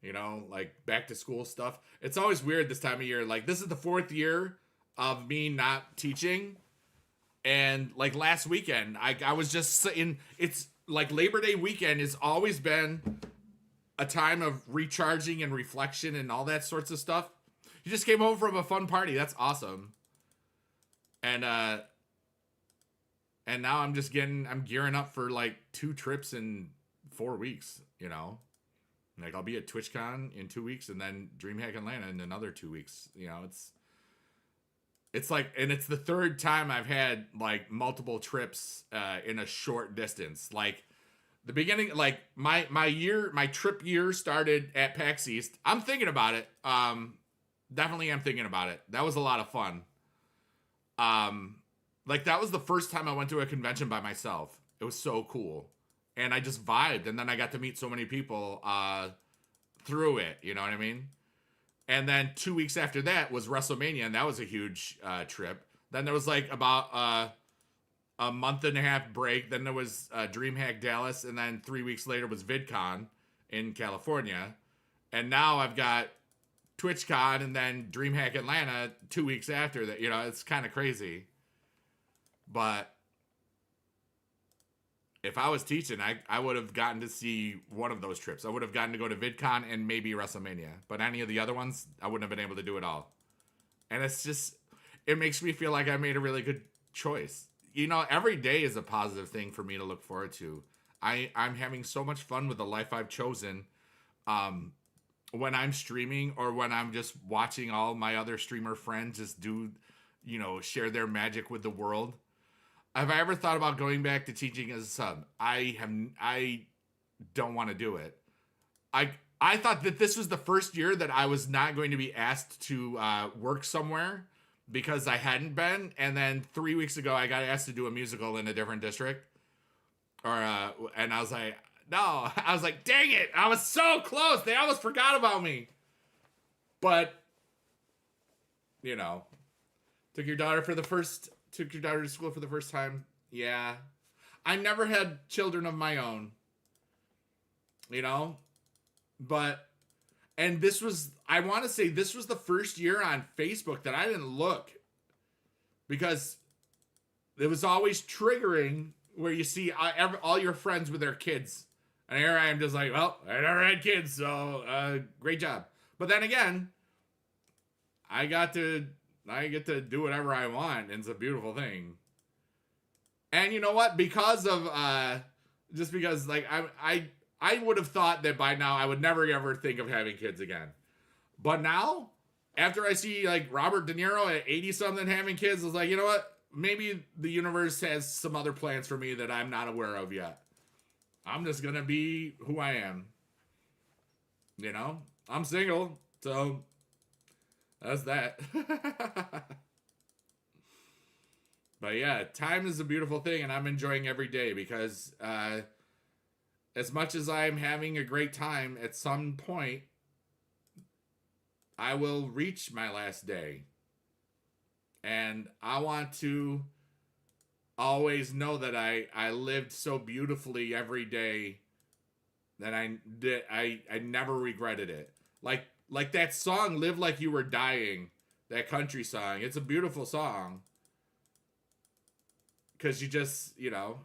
You know, like back to school stuff. It's always weird this time of year. Like, this is the 4th year of me not teaching. And like last weekend, I was just in, it's like Labor Day weekend has always been a time of recharging and reflection and all that sorts of stuff. You just came home from a fun party. That's awesome. And now I'm gearing up for like 2 trips in 4 weeks, you know? Like I'll be at TwitchCon in 2 weeks and then DreamHack Atlanta in another 2 weeks. You know, it's like, and it's the 3rd time I've had like multiple trips in a short distance. Like the beginning, like my trip year started at PAX East. I'm thinking about it. Definitely I'm thinking about it. That was a lot of fun. Like that was the first time I went to a convention by myself. It was so cool. And I just vibed. And then I got to meet so many people through it. You know what I mean? And then 2 weeks after that was WrestleMania, and that was a huge trip. Then there was like about a month and a half break. Then there was DreamHack Dallas, and then 3 weeks later was VidCon in California. And now I've got TwitchCon and then DreamHack Atlanta 2 weeks after that. You know, it's kind of crazy. But if I was teaching, I would have gotten to see one of those trips. I would have gotten to go to VidCon and maybe WrestleMania. But any of the other ones, I wouldn't have been able to do it all. And it's just, it makes me feel like I made a really good choice. You know, every day is a positive thing for me to look forward to. I'm having so much fun with the life I've chosen. When I'm streaming or when I'm just watching all my other streamer friends just do, you know, share their magic with the world. Have I ever thought about going back to teaching as a sub? I don't want to do it. I thought that this was the first year that I was not going to be asked to work somewhere because I hadn't been. And then 3 weeks ago, I got asked to do a musical in a different district. And I was like, no. I was like, dang it. I was so close. They almost forgot about me. But, you know, took your daughter to school for the first time. Yeah. I never had children of my own. You know? And this was, I want to say this was the first year on Facebook that I didn't look. Because it was always triggering where you see all your friends with their kids. And here I am just like, well, I never had kids, so great job. But then again, I got to I get to do whatever I want, and it's a beautiful thing. And you know what? Because of just because like I would have thought that by now I would never ever think of having kids again. But now, after I see like Robert De Niro at 80 something having kids, I was like, you know what? Maybe the universe has some other plans for me that I'm not aware of yet. I'm just gonna be who I am. You know? I'm single, so that's that. But yeah, time is a beautiful thing, and I'm enjoying every day because as much as I'm having a great time, at some point, I will reach my last day. And I want to always know that I lived so beautifully every day that I never regretted it. Like that song, Live Like You Were Dying, that country song. It's a beautiful song. Because you just, you know,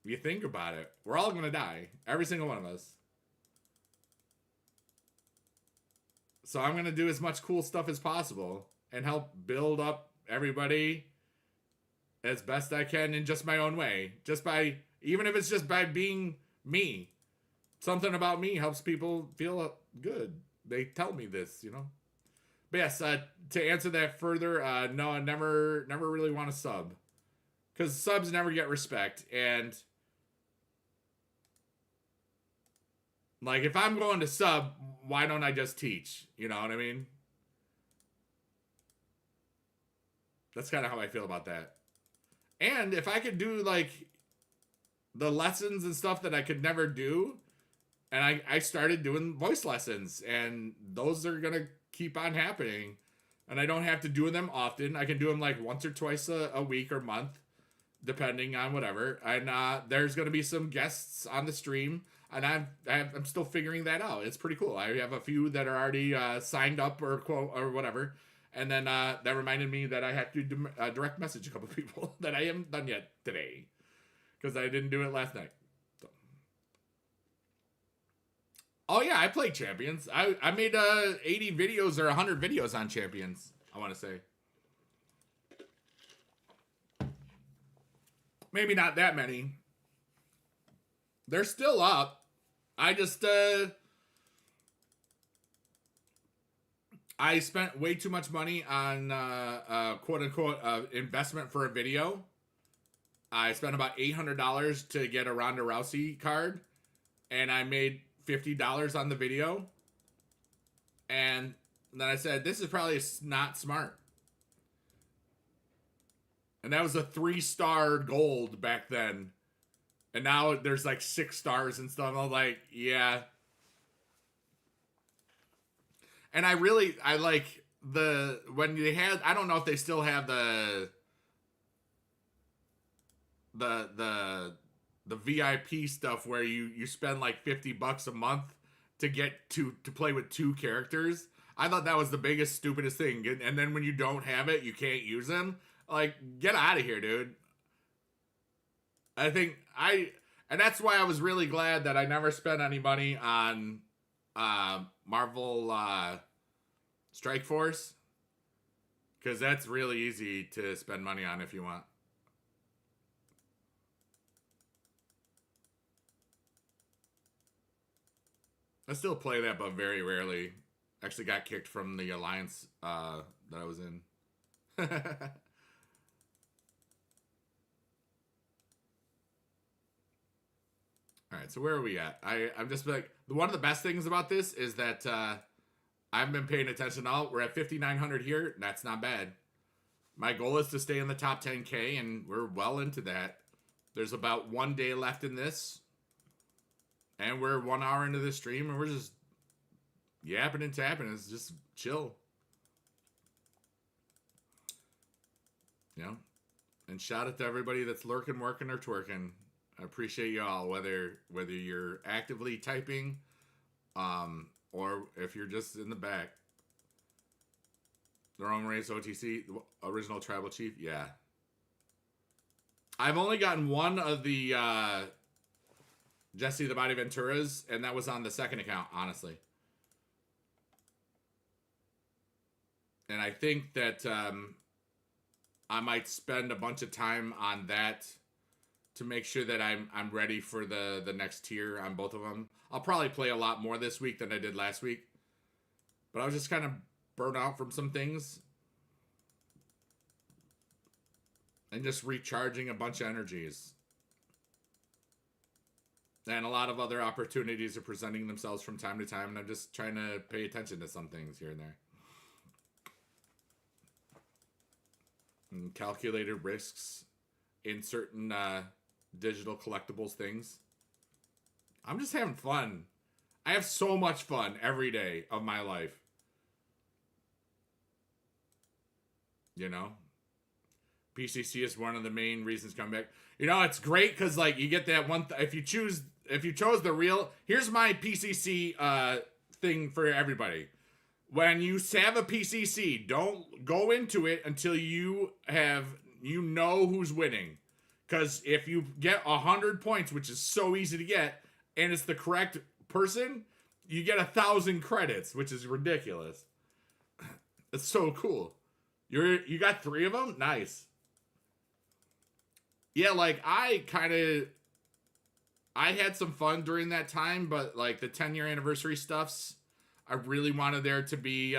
you think about it. We're all going to die. Every single one of us. So I'm going to do as much cool stuff as possible and help build up everybody as best I can in just my own way. Just by, even if it's just by being me. Something about me helps people feel good. They tell me this, you know. But yes, to answer that further, no, I never really want to sub. Because subs never get respect. And like, if I'm going to sub, why don't I just teach? You know what I mean? That's kind of how I feel about that. And if I could do, like, the lessons and stuff that I could never do, and I started doing voice lessons, and those are going to keep on happening. And I don't have to do them often. I can do them, like, once or twice a week or month, depending on whatever. And there's going to be some guests on the stream, and I'm still figuring that out. It's pretty cool. I have a few that are already signed up or whatever. And then that reminded me that I had to direct message a couple of people that I haven't done yet today. Because I didn't do it last night. So. Oh yeah, I played Champions. I made 80 videos or 100 videos on Champions, I want to say. Maybe not that many. They're still up. I just I spent way too much money on quote-unquote investment for a video. I spent about $800 to get a Ronda Rousey card, and I made $50 on the video. And then I said, this is probably not smart. And that was a 3-star gold back then. And now there's like 6 stars and stuff. I was like, yeah. And I like when they had, I don't know if they still have the VIP stuff where you spend like $50 a month to get to play with 2 characters. I thought that was the biggest, stupidest thing. And then when you don't have it, you can't use them. Like, get out of here, dude. And that's why I was really glad that I never spent any money on Marvel Strike Force, because that's really easy to spend money on if you want. I still play that, but very rarely. Actually got kicked from the alliance that I was in. All right, so where are we at? I'm just like, one of the best things about this is that I've been paying attention now. We're at 5,900 here. That's not bad. My goal is to stay in the top 10K, and we're well into that. There's about 1 day left in this. And we're 1 hour into this stream, and we're just yapping and tapping. It's just chill. You know? And shout out to everybody that's lurking, working, or twerking. I appreciate y'all, whether you're actively typing, or if you're just in the back. The Wrong Race OTC, original tribal chief, yeah. I've only gotten one of the Jesse the Body Venturas, and that was on the second account, honestly. And I think that I might spend a bunch of time on that to make sure that I'm ready for the next tier on both of them. I'll probably play a lot more this week than I did last week. But I was just kind of burnt out from some things. And just recharging a bunch of energies. And a lot of other opportunities are presenting themselves from time to time. And I'm just trying to pay attention to some things here and there. And calculated risks in certain digital collectibles things. I'm just having fun. I have so much fun every day of my life. You know? PCC is one of the main reasons to come back. You know, it's great because, like, you get that one... if you chose the real... Here's my PCC thing for everybody. When you have a PCC, don't go into it until you know who's winning. Because if you get 100 points, which is so easy to get, and it's the correct person, you get 1,000 credits, which is ridiculous. It's so cool. You got 3 of them? Nice. Yeah, like, I had some fun during that time, but, like, the 10-year anniversary stuffs, I really wanted there to be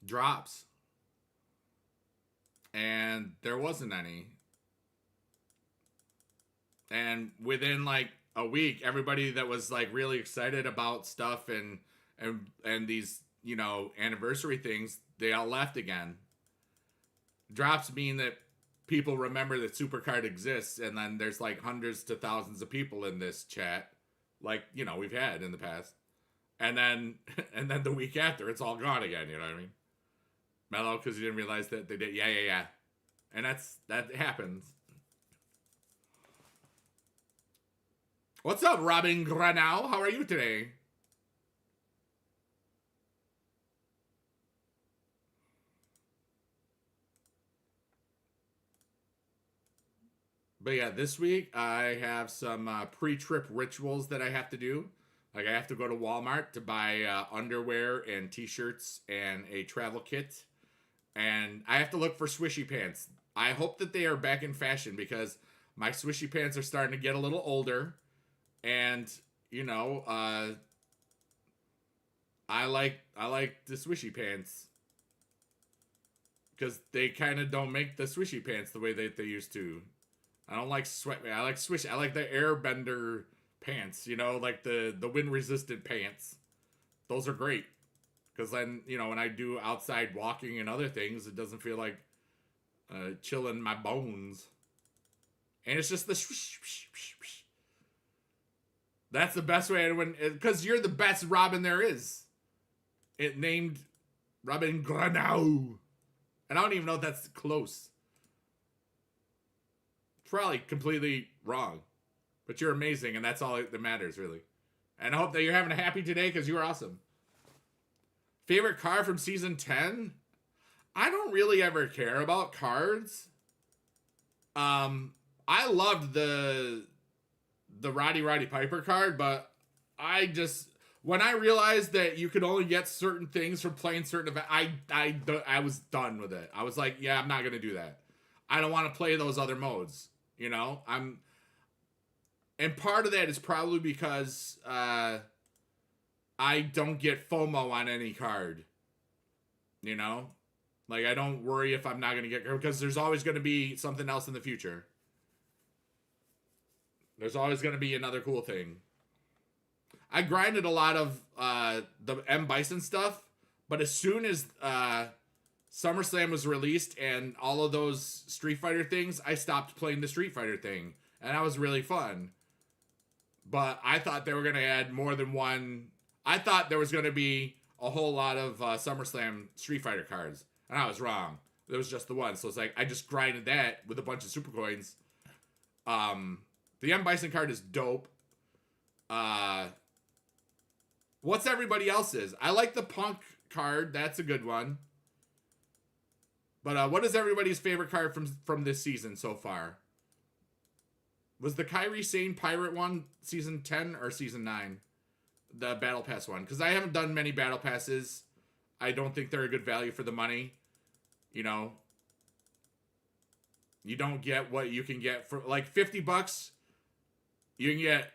drops. And there wasn't any. And within, like, a week, everybody that was, like, really excited about stuff and these, you know, anniversary things, they all left again. Drops mean that people remember that supercard exists, and then there's like hundreds to thousands of people in this chat, like, you know, we've had in the past, and then the week after it's all gone again. You know what I mean? Mellow, because you didn't realize that they did. Yeah, and that happens. What's up, Robin Granau? How are you today? But yeah, this week I have some pre-trip rituals that I have to do. Like, I have to go to Walmart to buy underwear and t-shirts and a travel kit. And I have to look for swishy pants. I hope that they are back in fashion because my swishy pants are starting to get a little older. And, you know, I like the swishy pants. Because they kind of don't make the swishy pants the way that they used to. I don't like sweat. I like swish. I like the airbender pants, you know, like the wind resistant pants. Those are great. Because then, you know, when I do outside walking and other things, it doesn't feel like chilling my bones. And it's just the swish, swish, swish, swish. That's the best way to win. Because you're the best Robin there is. It named Robin Granau. And I don't even know if that's close. Probably completely wrong, but you're amazing, and that's all that matters, really. And I hope that you're having a happy today because you were awesome. Favorite card from season 10? I don't really ever care about cards. I loved the Roddy Piper card, but when I realized that you could only get certain things from playing certain events, I was done with it. I was like, yeah, I'm not gonna do that. I don't want to play those other modes. You know, and part of that is probably because I don't get FOMO on any card. You know, like, I don't worry if I'm not going to get, because there's always going to be something else in the future. There's always going to be another cool thing. I grinded a lot of the M. Bison stuff, but as soon as SummerSlam was released and all of those Street Fighter things, I stopped playing the Street Fighter thing. And that was really fun. But I thought they were going to add more than one. I thought there was going to be a whole lot of SummerSlam Street Fighter cards. And I was wrong. There was just the one. So it's like, I just grinded that with a bunch of super coins. The M. Bison card is dope. What's everybody else's? I like the Punk card. That's a good one. But what is everybody's favorite card from this season so far? Was the Kairi Sane Pirate one season 10 or season 9? The Battle Pass one. Because I haven't done many Battle Passes. I don't think they're a good value for the money. You know, you don't get what you can get for like $50. You can get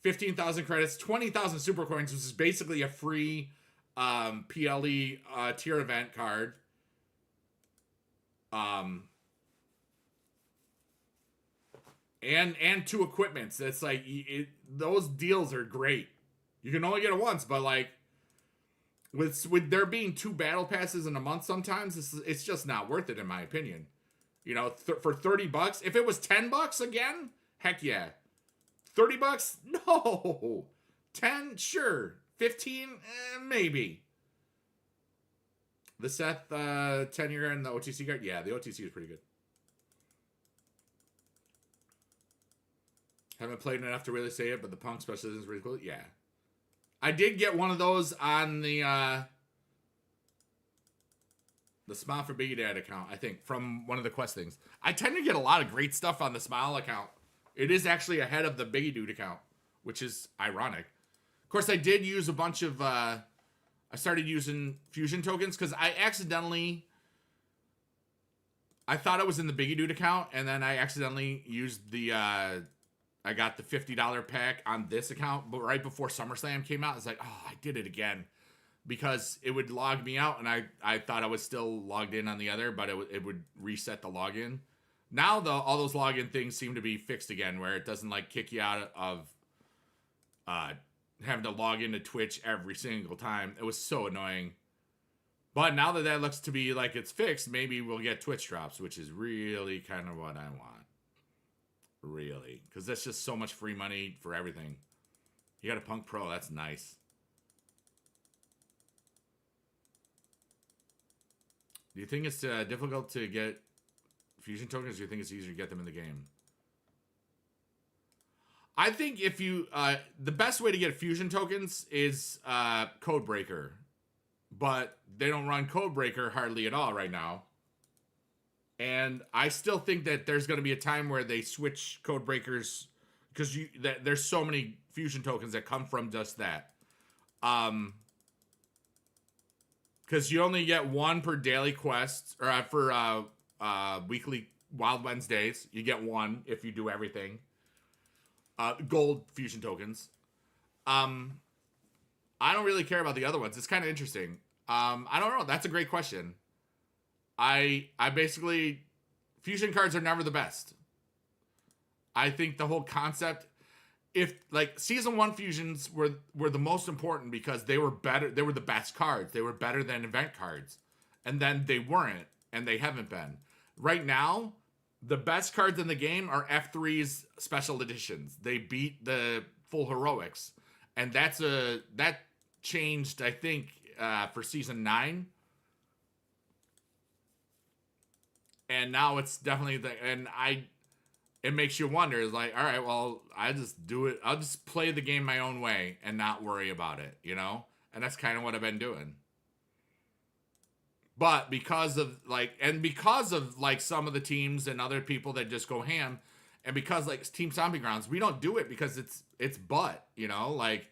15,000 credits, 20,000 super coins, which is basically a free PLE tier event card. And 2 equipments. It's like those deals are great. You can only get it once, but like with there being 2 battle passes in a month, sometimes it's just not worth it in my opinion. You know, for $30, if it was $10 again, heck yeah. $30? No. 10, sure. 15, maybe. The Seth 10-year and the OTC card, yeah, the OTC is pretty good. Haven't played enough to really say it, but the Punk special is really cool. Yeah. I did get one of those on the Smile for Biggie Dad account, I think, from one of the quest things. I tend to get a lot of great stuff on the Smile account. It is actually ahead of the Biggie Dude account, which is ironic. Of course, I did use a bunch of... I started using fusion tokens because I accidentally... I thought it was in the Biggie Dude account, and then I accidentally used the... I got the $50 pack on this account, but right before SummerSlam came out, I was like, oh, I did it again. Because it would log me out, and I thought I was still logged in on the other, but it would reset the login. Now, though, all those login things seem to be fixed again, where it doesn't, like, kick you out of having to log into Twitch every single time. It was so annoying. But now that looks to be like it's fixed, maybe we'll get Twitch drops, which is really kind of what I want. Really. Because that's just so much free money for everything. You got a Punk Pro. That's nice. Do you think it's difficult to get fusion tokens, or do you think it's easier to get them in the game? I think if you... the best way to get fusion tokens is Codebreaker. But they don't run Codebreaker hardly at all right now. And I still think that there's going to be a time where they switch Codebreakers, because there's so many fusion tokens that come from just that. Because you only get 1 per daily quest, or for weekly Wild Wednesdays. You get 1 if you do everything. Gold fusion tokens. I don't really care about the other ones. It's kind of interesting. I don't know. That's a great question. I basically... Fusion cards are never the best. I think the whole concept... If, like, Season 1 fusions were the most important because they were better. They were the best cards. They were better than event cards. And then they weren't, and they haven't been. Right now, the best cards in the game are F3's special editions. They beat the full heroics. And that changed, I think, for Season 9. And now it's definitely... It makes you wonder, it's like, all right, well, I just do it. I'll just play the game my own way and not worry about it, you know? And that's kind of what I've been doing. But because of some of the teams and other people that just go ham, and because like Team Zombie Grounds, we don't do it because it's butt, you know? Like,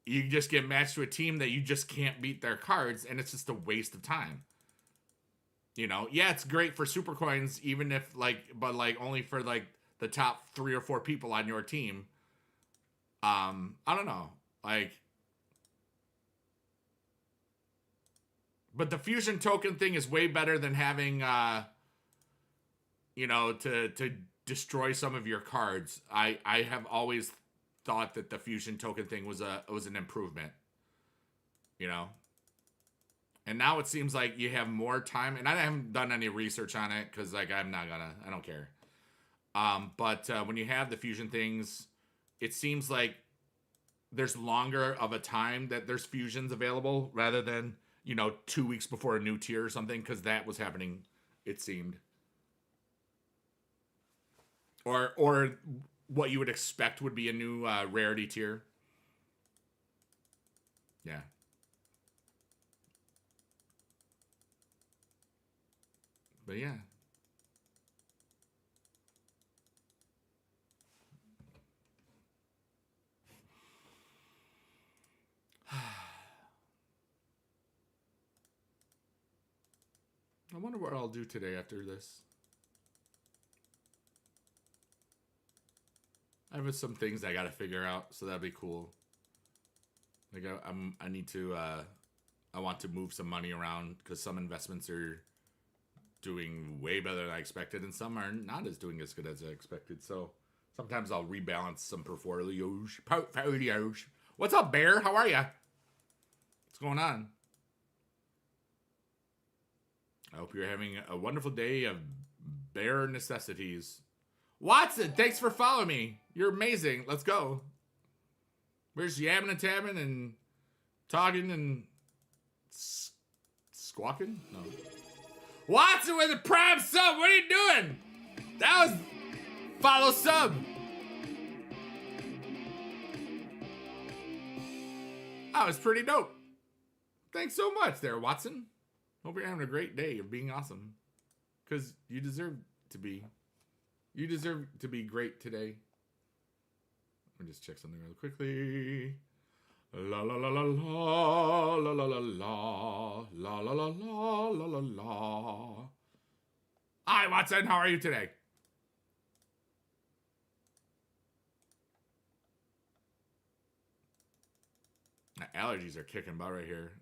you just get matched to a team that you just can't beat their cards, and it's just a waste of time. You know, yeah, it's great for super coins, even if but only for like the top 3 or 4 people on your team. I don't know, but the fusion token thing is way better than having, to destroy some of your cards. I have always thought that the fusion token thing was an improvement, you know. And now it seems like you have more time, and I haven't done any research on it because, like, I don't care. But when you have the fusion things, it seems like there's longer of a time that there's fusions available rather than, 2 weeks before a new tier or something, because that was happening, it seemed. Or what you would expect would be a new rarity tier. Yeah. But yeah. wonder what I'll do today after this. I have some things I gotta figure out, so that'd be cool. Like I need to I want to move some money around because some investments are doing way better than I expected, and some are not as doing as good as I expected. So sometimes I'll rebalance some portfolios. What's up, Bear? How are ya? What's going on? I hope you're having a wonderful day of bare necessities. Watson, thanks for following me. You're amazing. Let's go. We're just yamming and tabbing and talking and squawking? No. Watson with a prime sub. What are you doing? That was follow sub. That was pretty dope. Thanks so much there, Watson. Hope you're having a great day of being awesome. Because you deserve to be. You deserve to be great today. Let me just check something really quickly. La la la la la la la la la la la la la la la la. Hi, Watson. How are you today? My allergies are kicking butt right here.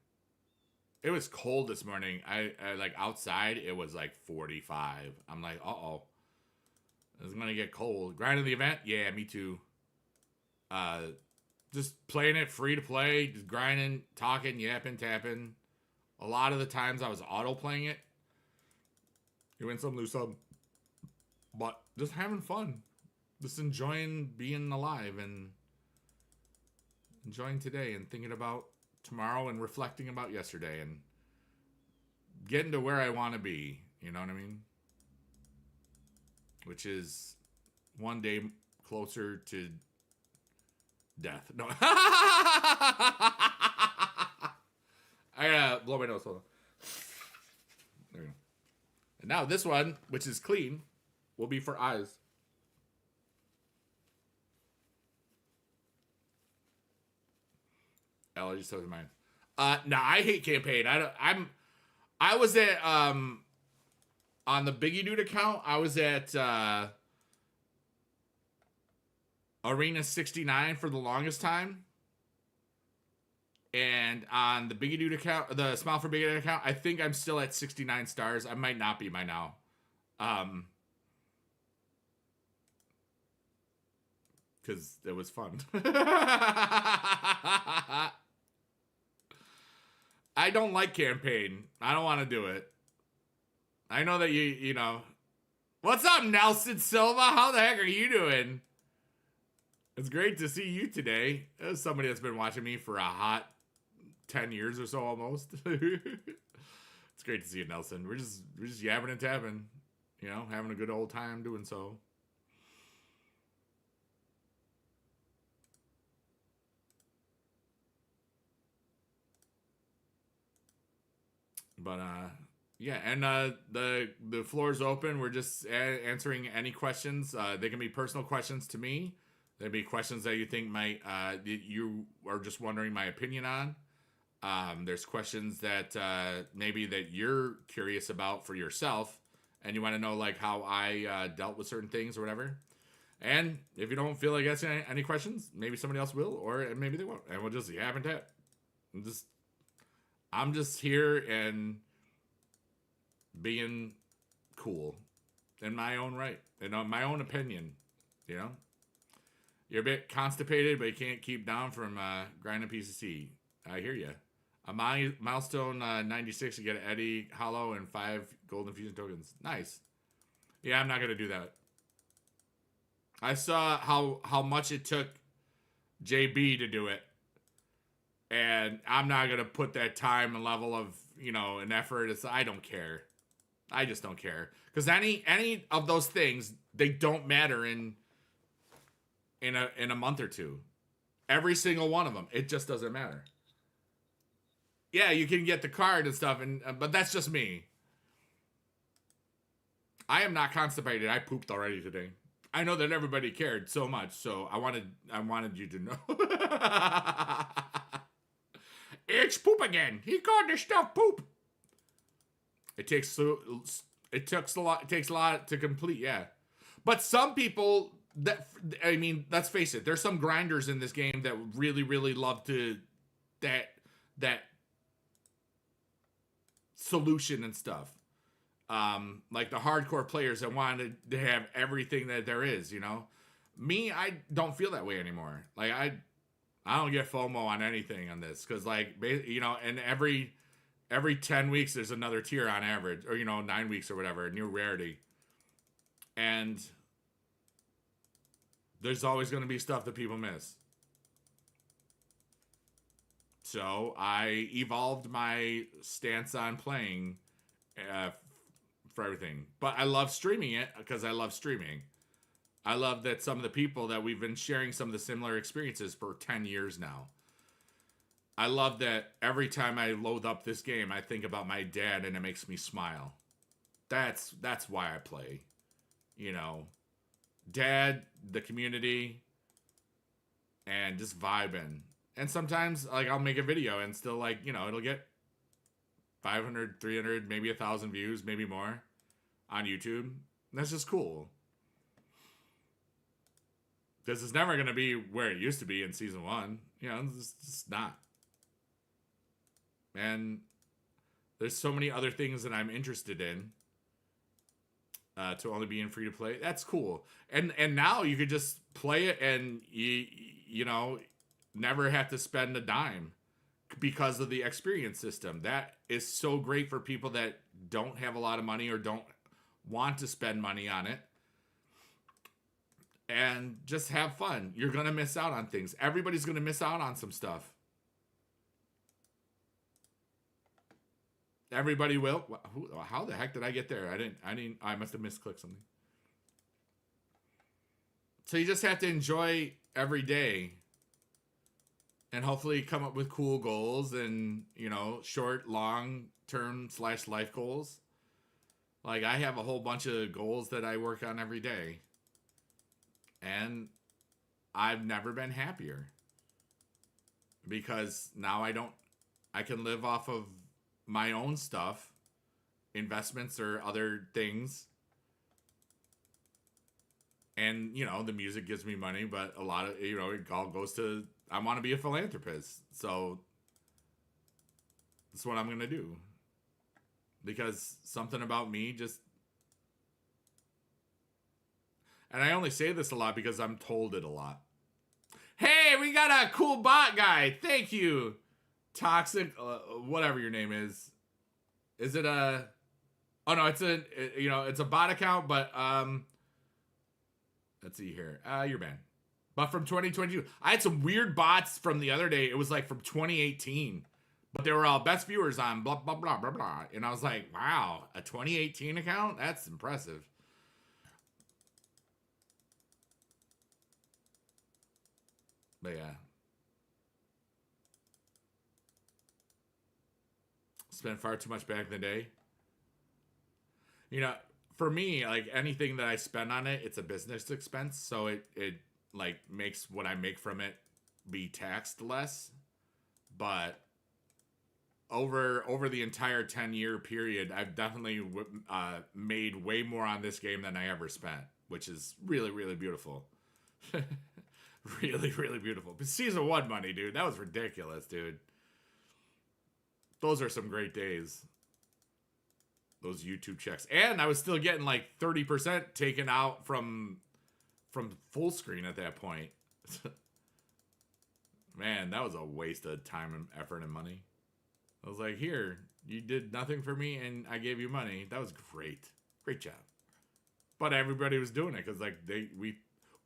It was cold this morning. I like outside. It was like 45. I'm like, uh-oh. It's gonna get cold. Grinding the event? Yeah, me too. Just playing it free to play, just grinding, talking, yapping, tapping. A lot of the times I was auto playing it. You win some, lose some. But just having fun. Just enjoying being alive and enjoying today and thinking about tomorrow and reflecting about yesterday and getting to where I want to be. You know what I mean? Which is one day closer to death. No. I gotta blow my nose. Hold on. There we go. And now this one, which is clean, will be for eyes. Allergies to mine. No, I hate campaign. I was at on the bigedude account. I was at Arena 69 for the longest time. And on the bigedude account, the Smile for Bigedude account, I think I'm still at 69 stars. I might not be by now. Because it was fun. I don't like campaign. I don't want to do it. I know that you know. What's up, Nelson Silva? How the heck are you doing? It's great to see you today. As somebody that's been watching me for a hot 10 years or so almost. It's great to see you, Nelson. We're just yapping and tapping. You know, having a good old time doing so. But yeah, and the floor is open. We're just answering any questions. They can be personal questions to me. There'd be questions that you think might you are just wondering my opinion on. There's questions that maybe that you're curious about for yourself, and you want to know like how I dealt with certain things or whatever. And if you don't feel like asking any questions, maybe somebody else will, or maybe they won't, and we'll just yap and tap. I'm just here and being cool in my own right, in my own opinion. You know, you're a bit constipated, but you can't keep down from grinding PCC. I hear you. A milestone 96, you get an Eddie Hollow and 5 golden fusion tokens. Nice. Yeah, I'm not gonna do that. I saw how much it took JB to do it. And I'm not going to put that time and level of, you know, an effort. I don't care. I just don't care. Because any of those things, they don't matter in a month or two. Every single one of them. It just doesn't matter. Yeah, you can get the card and stuff, but that's just me. I am not constipated. I pooped already today. I know that everybody cared so much, so I wanted you to know. It's poop again. He called the stuff poop. It takes it takes a lot to complete, yeah. But some people I mean, let's face it, there's some grinders in this game that really, really love to that solution and stuff. Like the hardcore players that wanted to have everything that there is, you know. Me, I don't feel that way anymore. Like I don't get FOMO on anything on this because, like, you know, and every 10 weeks there's another tier on average, or, you know, 9 weeks or whatever, new rarity, and there's always going to be stuff that people miss. So I evolved my stance on playing for everything. But I love streaming it because I love streaming. I love that some of the people that we've been sharing some of the similar experiences for 10 years now. I love that every time I load up this game, I think about my dad and it makes me smile. That's why I play. You know, dad, the community, and just vibing. And sometimes, like, I'll make a video and still, like, you know, it'll get 500, 300, maybe 1,000 views, maybe more on YouTube. And that's just cool. Because it's never going to be where it used to be in Season 1. You know, it's just not. And there's so many other things that I'm interested in to only be in free-to-play. That's cool. And now you could just play it and, you know, never have to spend a dime because of the experience system. That is so great for people that don't have a lot of money or don't want to spend money on it. And just have fun. You're going to miss out on things. Everybody's going to miss out on some stuff. Everybody will. How the heck did I get there? I must have misclicked something. So you just have to enjoy every day. And hopefully come up with cool goals and, you know, short, long term / life goals. Like, I have a whole bunch of goals that I work on every day. And I've never been happier. Because now I can live off of my own stuff, investments or other things. And, you know, the music gives me money, but a lot of, you know, it all goes to, I want to be a philanthropist. So that's what I'm going to do. Because something about me just, and I only say this a lot because I'm told it a lot. Hey, we got a cool bot guy. Thank you. Toxic, whatever your name is. Is it a, oh no, it's a, you know, it's a bot account, but, let's see here. You're banned. But from 2022. I had some weird bots from the other day. It was like from 2018. But they were all best viewers on blah, blah, blah, blah, blah. And I was like, wow, a 2018 account? That's impressive. But yeah. Spent far too much back in the day. You know, for me, like anything that I spend on it, it's a business expense. So it like makes what I make from it be taxed less. But over the entire 10-year period, I've definitely made way more on this game than I ever spent, which is really, really beautiful. Really, really beautiful. But Season 1 money, dude, that was ridiculous, dude. Those are some great days. Those YouTube checks. And I was still getting like 30% taken out from full screen at that point. Man, that was a waste of time and effort and money. I was like, here, you did nothing for me and I gave you money. That was great. Great job. But everybody was doing it because like we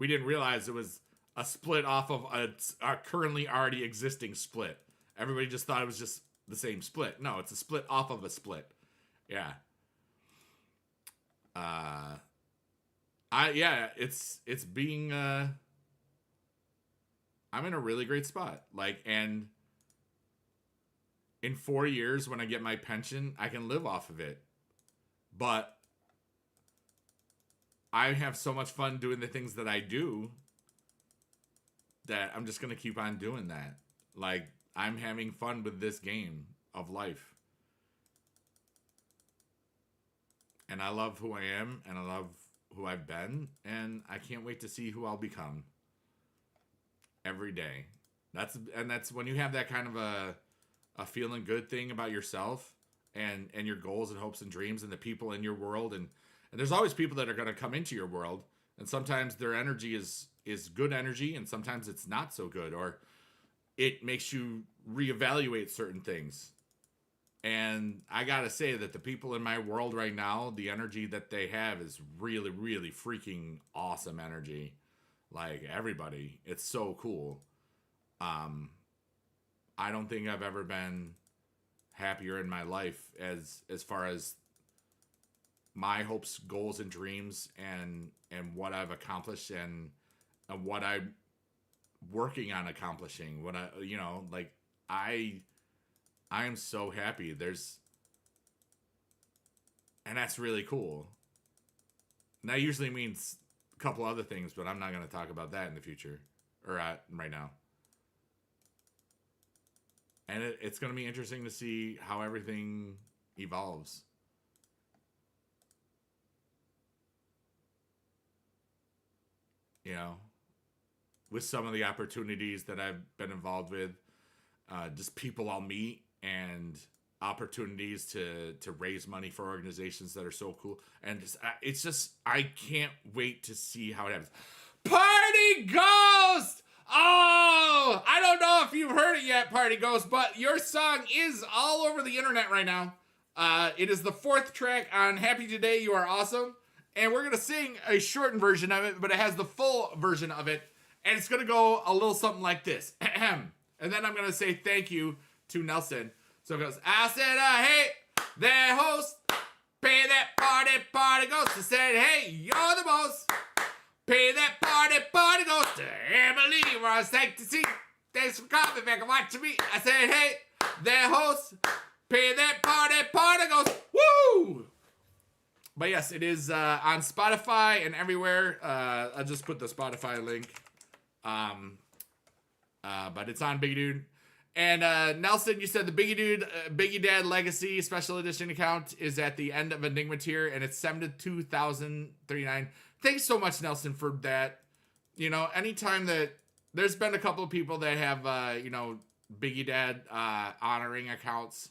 didn't realize it was a split off of a currently already existing split. Everybody just thought it was just the same split. No, it's a split off of a split. Yeah. It's being I'm in a really great spot. Like, and in 4 years when I get my pension, I can live off of it. But I have so much fun doing the things that I do that I'm just going to keep on doing that. Like, I'm having fun with this game of life. And I love who I am, and I love who I've been, and I can't wait to see who I'll become every day. That's when you have that kind of a feeling good thing about yourself and your goals and hopes and dreams and the people in your world, and there's always people that are going to come into your world, and sometimes their energy is good energy, and sometimes it's not so good, or it makes you reevaluate certain things. And I gotta say that the people in my world right now, the energy that they have is really, really freaking awesome energy. Like, everybody, it's so cool. I don't think I've ever been happier in my life as far as my hopes, goals, and dreams, and what I've accomplished, and what I'm working on accomplishing. What I, like, I am so happy. And that's really cool. And that usually means a couple other things, but I'm not going to talk about that in the future, or right now. And it's going to be interesting to see how everything evolves. With some of the opportunities that I've been involved with, just people I'll meet, and opportunities to raise money for organizations that are so cool. And it's just, I can't wait to see how it happens. Party Ghost! Oh, I don't know if you've heard it yet, Party Ghost, but your song is all over the internet right now. It is the 4th track on Happy Today, You Are Awesome. And we're going to sing a shortened version of it, but it has the full version of it. And it's going to go a little something like this. And then I'm going to say thank you to Nelson. So it goes, I said, hey, that host, pay that party ghost. I said, hey, you're the most. Pay that party ghost to Emily. We're on site to see. Thanks for coming back and watching me. I said, hey, that host, pay that party ghost. Woo! But yes, it is on Spotify and everywhere. I'll just put the Spotify link. But it's on bigedude. And Nelson, you said the Biggie Dad Legacy Special Edition account is at the end of Enigma tier, and it's 72,039. Thanks so much, Nelson, for that. Anytime that there's been a couple of people that have, Biggie Dad honoring accounts,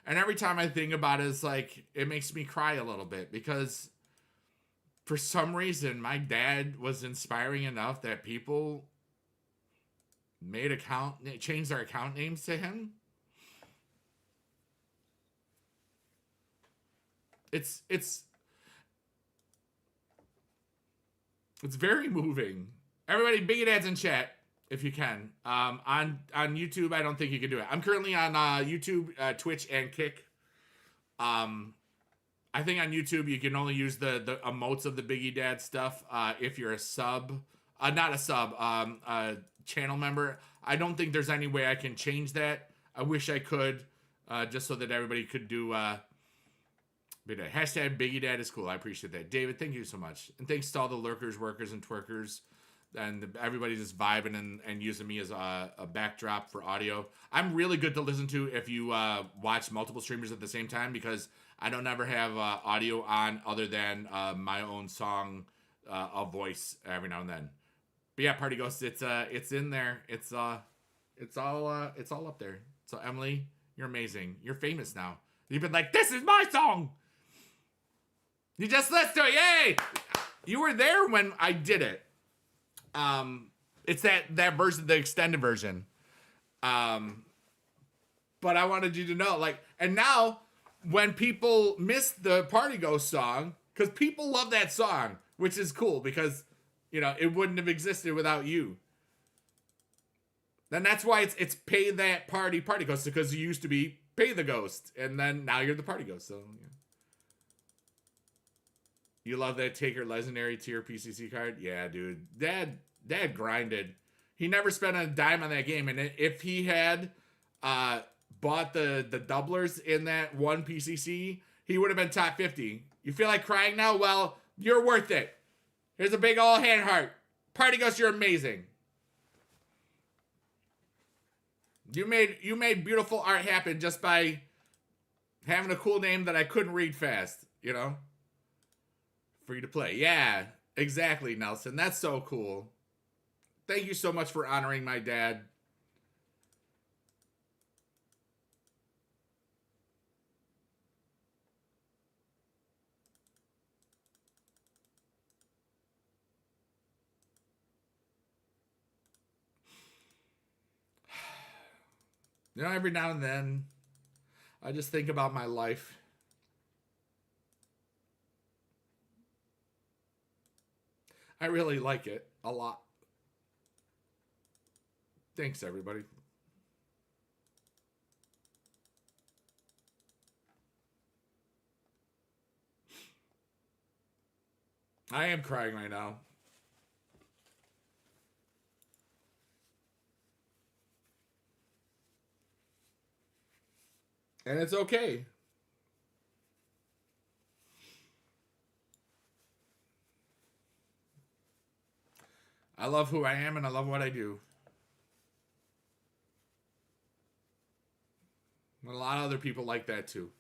and every time I think about it, it's like, it makes me cry a little bit, because for some reason, my dad was inspiring enough that people changed their account names to him. It's very moving. Everybody, Biggie Dad's in chat if you can. On YouTube, I don't think you can do it. I'm currently on YouTube, Twitch, and Kick. I think on YouTube you can only use the emotes of the Biggie Dad stuff if you're a sub. Not a sub, a channel member. I don't think there's any way I can change that. I wish I could, just so that everybody could do hashtag Biggie Dad is cool. I appreciate that. David, thank you so much. And thanks to all the lurkers, workers, and twerkers. And everybody just vibing and using me as a backdrop for audio. I'm really good to listen to if you watch multiple streamers at the same time, because I don't ever have audio on other than my own song, a voice every now and then. But yeah, Party Ghost, it's in there. It's all up there. So Emily, you're amazing. You're famous now. You've been like, this is my song. You just listened to it. Yay! You were there when I did it. It's that version, the extended version. But I wanted you to know, like, and now when people miss the Party Ghost song, because people love that song, which is cool, because it wouldn't have existed without you. Then that's why it's pay that party ghost, because you used to be pay the ghost, and then now you're the Party Ghost. So yeah. You love that Taker legendary tier PCC card? Yeah, dude. Dad grinded. He never spent a dime on that game, and if he had bought the doublers in that one PCC, he would have been top 50. You feel like crying now? Well, you're worth it. Here's a big old hand heart. Party Ghost, you're amazing. You made beautiful art happen just by having a cool name that I couldn't read fast, free to play. Yeah, exactly, Nelson. That's so cool. Thank you so much for honoring my dad. You know, every now and then, I just think about my life. I really like it a lot. Thanks, everybody. I am crying right now. And it's okay. I love who I am and I love what I do. And a lot of other people like that too.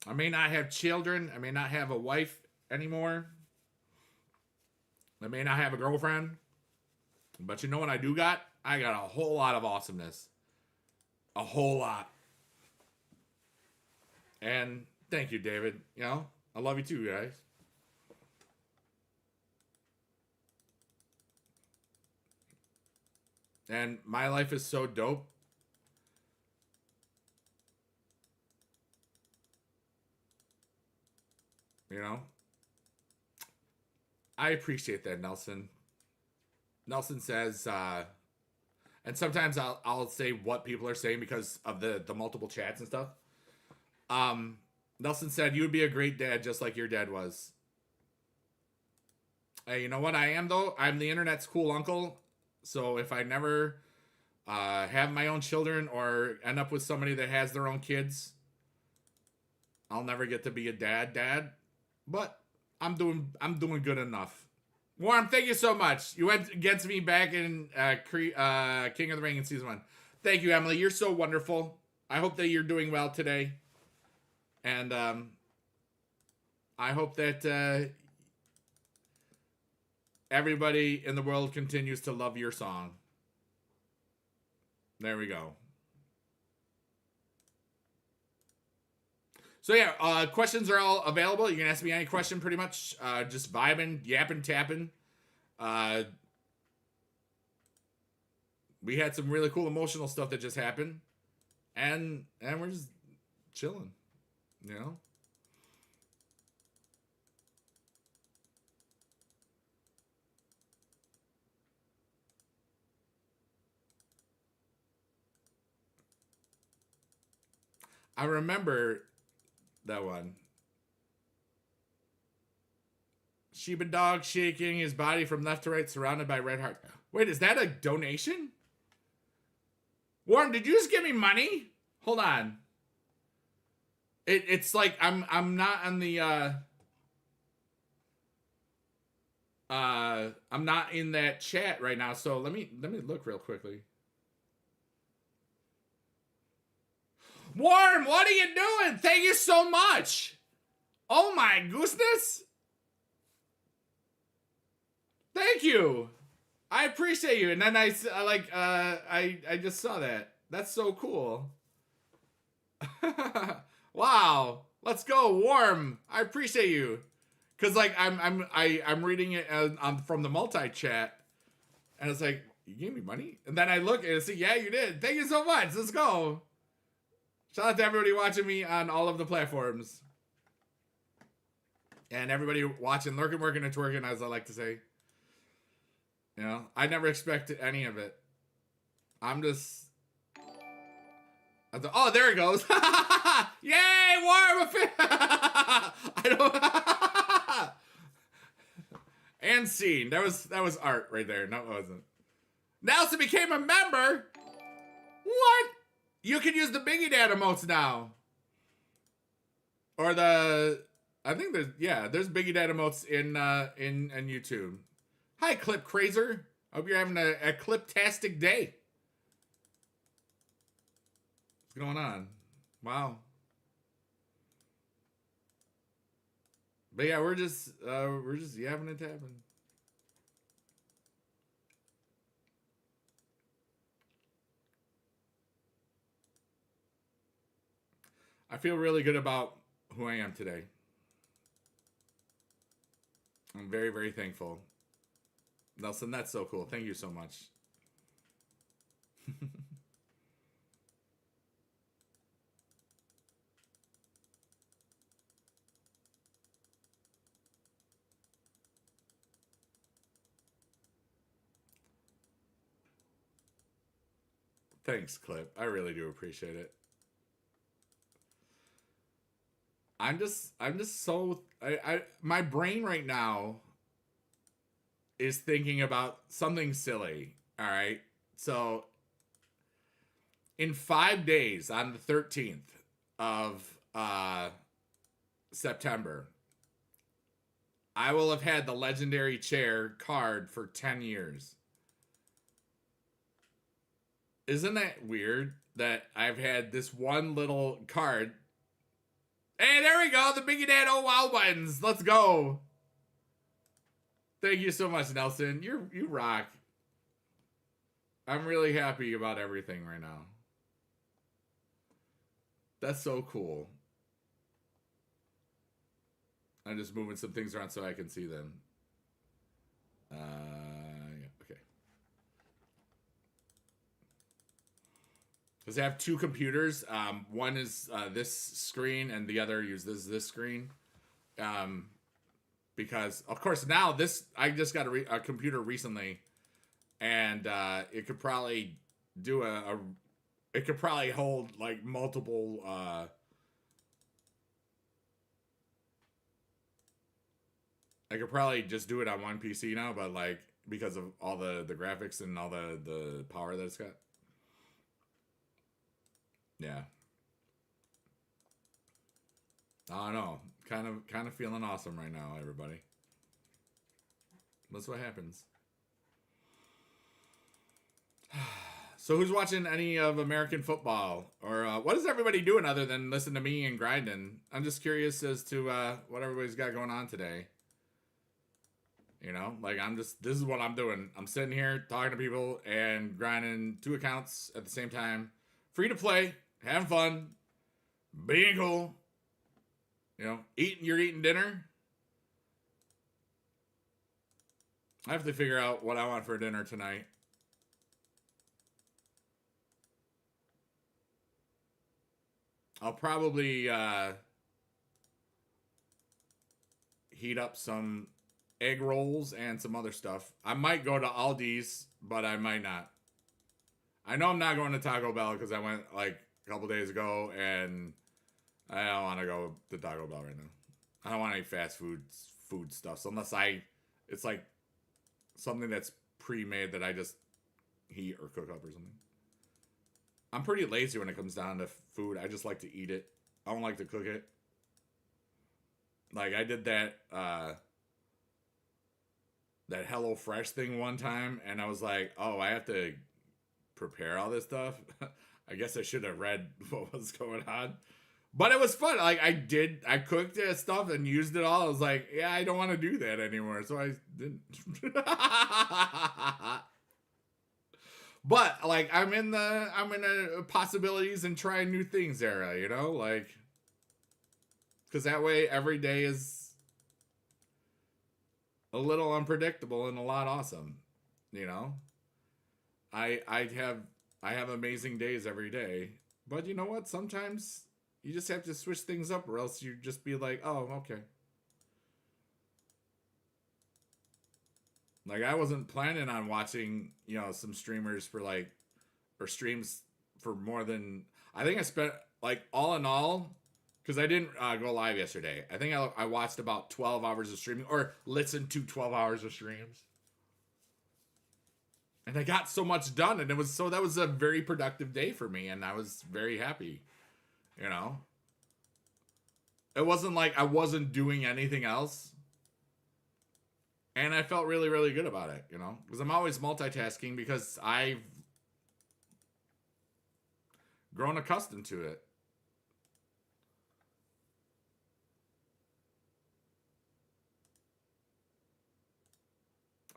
I may not have children. I may not have a wife anymore. I may not have a girlfriend. But you know what I do got? I got a whole lot of awesomeness. A whole lot. And thank you, David. You know, I love you too, guys. And my life is so dope. You know? I appreciate that, Nelson. Nelson says, and sometimes I'll say what people are saying because of the multiple chats and stuff. Nelson said, you would be a great dad just like your dad was. Hey, you know what I am, though? I'm the internet's cool uncle. So if I never have my own children or end up with somebody that has their own kids, I'll never get to be a dad. But I'm doing good enough. Warm, thank you so much. You went against me back in King of the Ring in season 1. Thank you, Emily. You're so wonderful. I hope that you're doing well today. And I hope that everybody in the world continues to love your song. There we go. So yeah, questions are all available. You can ask me any question pretty much. Just vibing, yapping, tapping. We had some really cool emotional stuff that just happened. And we're just chilling, you know? I remember that one. Sheba dog shaking his body from left to right, surrounded by red hearts. Wait, is that a donation? Warren, did you just give me money? Hold on. It's like I'm not on the I'm not in that chat right now, so let me look real quickly. Warren, what are you doing? Thank you so much. Oh my goodness. Thank you. I appreciate you. And then I just saw that. That's so cool. Wow. Let's go, Warm. I appreciate you. Cause like I'm reading it from the multi chat, and it's like, you gave me money, and then I look and I see, yeah, you did. Thank you so much. Let's go. Shout out to everybody watching me on all of the platforms. And everybody watching, lurking, working, and twerking, as I like to say. You know, I never expected any of it. I'm just... oh, there it goes. Yay, Warm! I don't... And scene. That was art right there. No, it wasn't. Nelson became a member? What? You can use the Biggie Dad emotes now. Or the... I think there's Biggie Dad emotes in YouTube. Hi, Clip Crazer. Hope you're having a clip-tastic day. What's going on? Wow. But yeah, we're just yapping and tapping. I feel really good about who I am today. I'm very, very thankful. Nelson, that's so cool. Thank you so much. Thanks, Clip. I really do appreciate it. I'm just so my brain right now is thinking about something silly. All right. So in 5 days, on the 13th of September, I will have had the legendary chair card for 10 years. Isn't that weird that I've had this one little card? Hey, there we go. The Biggie Dad Oh Wow buttons. Let's go. Thank you so much, Nelson. You rock. I'm really happy about everything right now. That's so cool. I'm just moving some things around so I can see them. Yeah, okay. Because I have two computers. One is this screen, and the other uses this screen. Because of course now I just got a computer recently, and it could probably do it could probably hold like multiple. I could probably just do it on one PC now, but like because of all the graphics and all the power that it's got. Yeah. I don't know. Kind of feeling awesome right now, everybody. That's what happens. So who's watching any of American football? Or what is everybody doing other than listen to me and grinding? I'm just curious as to what everybody's got going on today. You know, like this is what I'm doing. I'm sitting here talking to people and grinding 2 accounts at the same time. Free to play, having fun, being cool. You know, you're eating dinner. I have to figure out what I want for dinner tonight. I'll probably heat up some egg rolls and some other stuff. I might go to Aldi's, but I might not. I know I'm not going to Taco Bell because I went like a couple days ago, and I don't want to go to Taco Bell right now. I don't want any fast food stuff. So unless it's like something that's pre-made that I just heat or cook up or something. I'm pretty lazy when it comes down to food. I just like to eat it. I don't like to cook it. Like I did that that HelloFresh thing one time, and I was like, oh, I have to prepare all this stuff. I guess I should have read what was going on. But it was fun. Like I cooked stuff and used it all. I was like, yeah, I don't want to do that anymore. So I didn't. But like I'm in a possibilities and trying new things era, you know, like because that way every day is a little unpredictable and a lot awesome, you know. I have amazing days every day, but you know what? Sometimes you just have to switch things up, or else you just be like, oh, okay. Like I wasn't planning on watching, you know, some streamers for like, or streams for more than, I think I spent like all in all, because I didn't go live yesterday. I think I watched about 12 hours of streaming, or listened to 12 hours of streams. And I got so much done, and that was a very productive day for me, and I was very happy, you know? It wasn't like I wasn't doing anything else. And I felt really, really good about it, you know? Because I'm always multitasking because I've grown accustomed to it.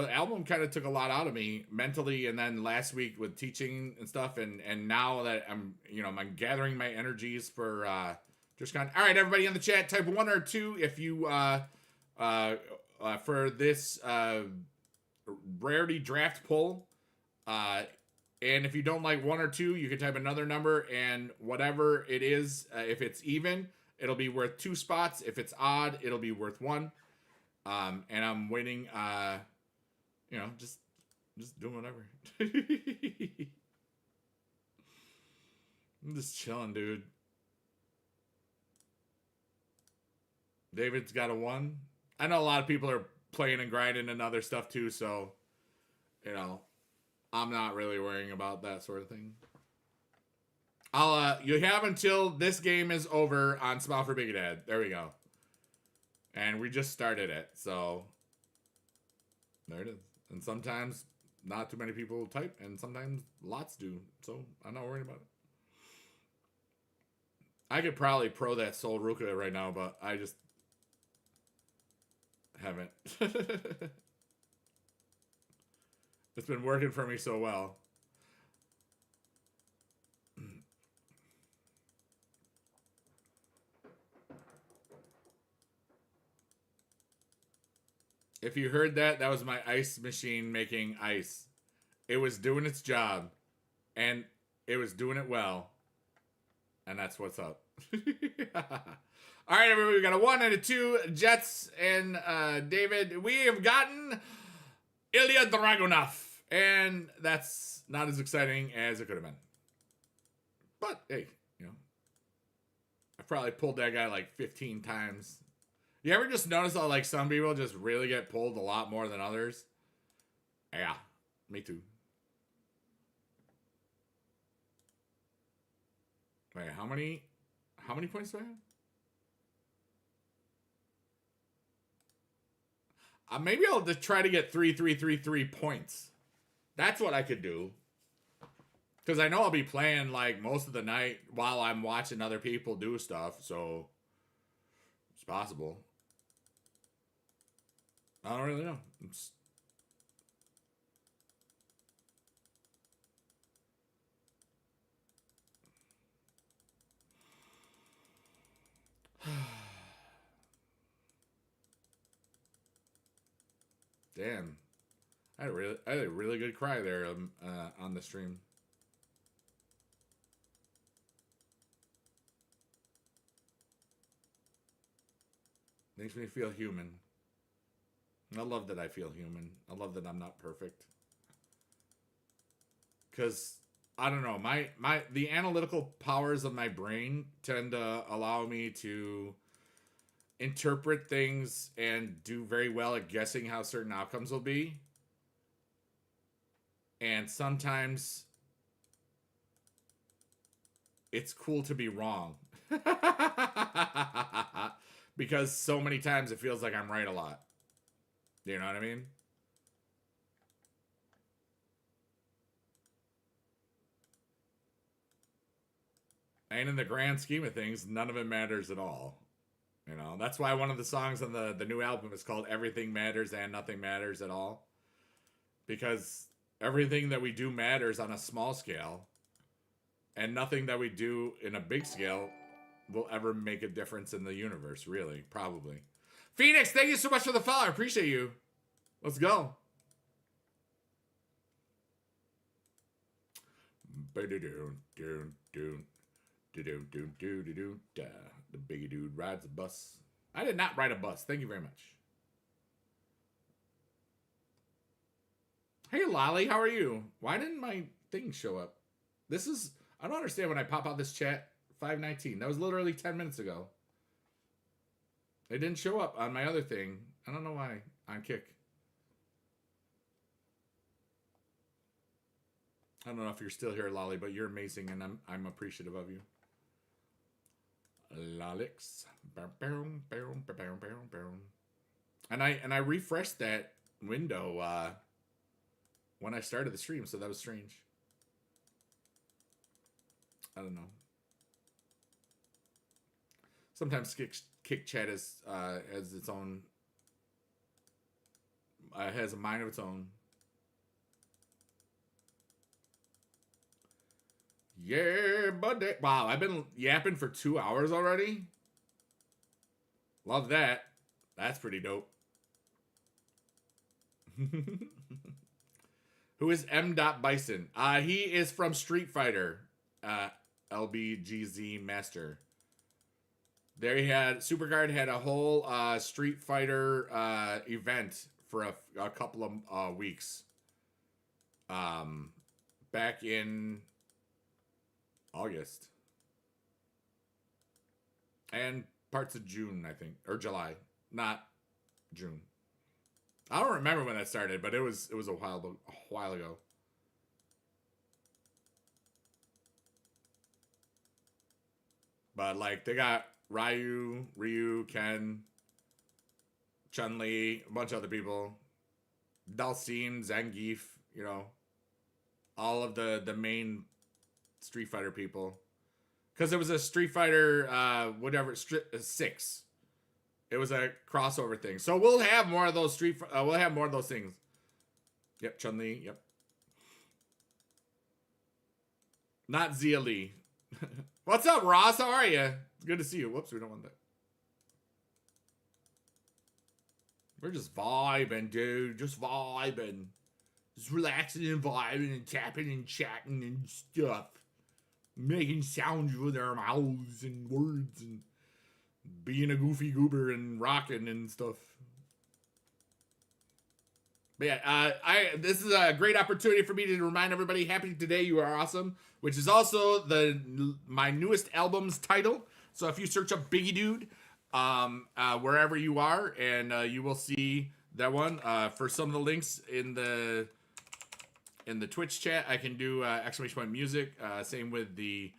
the album kind of took a lot out of me mentally, and then last week with teaching and stuff, and now that I'm, I'm gathering my energies for JustCon. All right, everybody in the chat, type 1 or 2 if you for this rarity draft poll. And if you don't like 1 or 2, you can type another number, and whatever it is, if it's even, it'll be worth 2 spots. If it's odd, it'll be worth 1. And I'm waiting, just doing whatever. I'm just chilling, dude. David's got a 1. I know a lot of people are playing and grinding and other stuff too, so, I'm not really worrying about that sort of thing. You have until this game is over on Smile for Big Dad. There we go. And we just started it, so there it is. And sometimes not too many people type, and sometimes lots do, so I'm not worried about it. I could probably pro that Soul Ruka right now, but I just haven't. It's been working for me so well. If you heard that, that was my ice machine making ice. It was doing its job, and it was doing it well. And that's what's up. All right, everybody, we got a 1 and a 2. Jets and David. We have gotten Ilya Dragunov, and that's not as exciting as it could have been. But, hey, I probably pulled that guy like 15 times. You ever just notice how, like, some people just really get pulled a lot more than others? Yeah, me too. Wait, how many points do I have? Maybe I'll just try to get 3 points. That's what I could do. Because I know I'll be playing, like, most of the night while I'm watching other people do stuff, so it's possible. I don't really know. Damn. I had a really good cry there on the stream. Makes me feel human. I love that I feel human. I love that I'm not perfect. Because, I don't know, the analytical powers of my brain tend to allow me to interpret things and do very well at guessing how certain outcomes will be. And sometimes it's cool to be wrong. Because so many times it feels like I'm right a lot. You know what I mean? And in the grand scheme of things, none of it matters at all. That's why one of the songs on the new album is called Everything Matters and Nothing Matters at All. Because everything that we do matters on a small scale. And nothing that we do in a big scale will ever make a difference in the universe, really. Probably. Phoenix, thank you so much for the follow. I appreciate you. Let's go. The biggie dude rides a bus. I did not ride a bus. Thank you very much. Hey, Lolly, how are you? Why didn't my thing show up? I don't understand when I pop out this chat. 5:19. That was literally 10 minutes ago. It didn't show up on my other thing. I don't know why. On Kick. I don't know if you're still here, Lolly, but you're amazing, and I'm appreciative of you. Lolix. And I refreshed that window when I started the stream, so that was strange. I don't know. Sometimes Kick Chat has its own has a mind of its own. Yeah, buddy. Wow, I've been yapping for 2 hours already. Love that. That's pretty dope. Who is M. Bison? He is from Street Fighter. LBGZ Master. There he had, Supercard had a whole Street Fighter event for a couple of weeks. Back in August. And parts of June, I think. Or July. Not June. I don't remember when that started, but it was a while ago. But like they got Ryu, Ken, Chun-Li, a bunch of other people. Dalsim, Zangief, you know. All of the main Street Fighter people. Because it was a Street Fighter, 6. It was a crossover thing. So we'll have more of those we'll have more of those things. Yep, Chun-Li, yep. Not Zia Lee. What's up, Ross? How are you? It's good to see you. Whoops, we don't want that. We're just vibing, dude. Just vibing. Just relaxing and vibing and tapping and chatting and stuff. Making sounds with our mouths and words and being a goofy goober and rocking and stuff. But yeah, this is a great opportunity for me to remind everybody, Happy Today, You Are Awesome, which is also my newest album's title. So if you search up bigedude, wherever you are, and you will see that one. For some of the links in the Twitch chat, I can do exclamation music. Same with the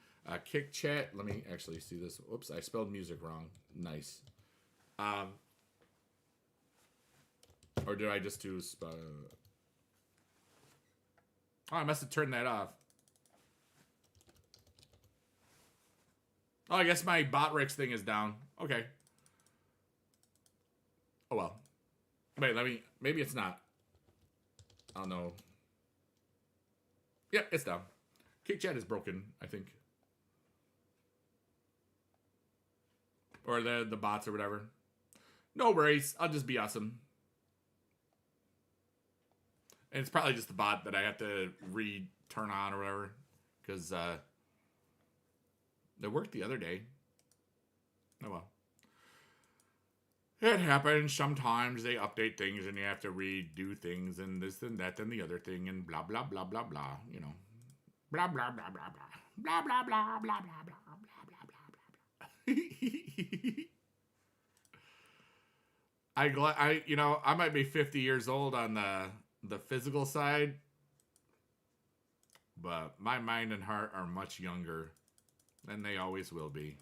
Kick chat. Let me actually see this. Whoops, I spelled music wrong. Nice. Or did I just do... Oh, I must have turned that off. Oh, I guess my BotRix thing is down. Okay. Oh, well. Wait, maybe it's not. I don't know. Yeah, it's down. Kick chat is broken, I think. Or the bots or whatever. No worries. I'll just be awesome. And it's probably just the bot that I have to turn on or whatever. Because it worked the other day. Oh well. It happens. Sometimes they update things and you have to redo things and this and that and the other thing and blah, blah, blah, blah, blah. You know. Blah, blah, blah, blah, blah. Blah, blah, blah, blah, blah, blah, blah, blah, blah, blah. I might be 50 years old on the physical side, but my mind and heart are much younger, and they always will be.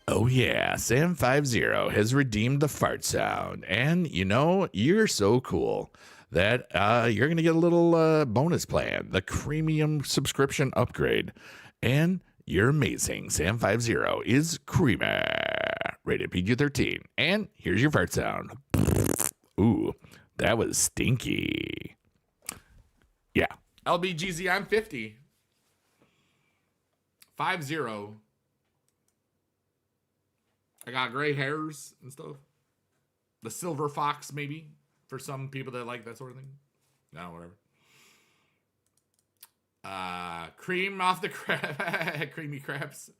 Oh yeah, Sam50 has redeemed the fart sound, and you're so cool that you're gonna get a little bonus plan, the premium subscription upgrade, and you're amazing. Sam50 is creamy, rated PG-13, and here's your fart sound. Ooh, that was stinky. Yeah. LBGZ, I'm 50. 50. I got gray hairs and stuff. The silver fox, maybe, for some people that like that sort of thing. No, whatever. Cream off the crab. Creamy crabs.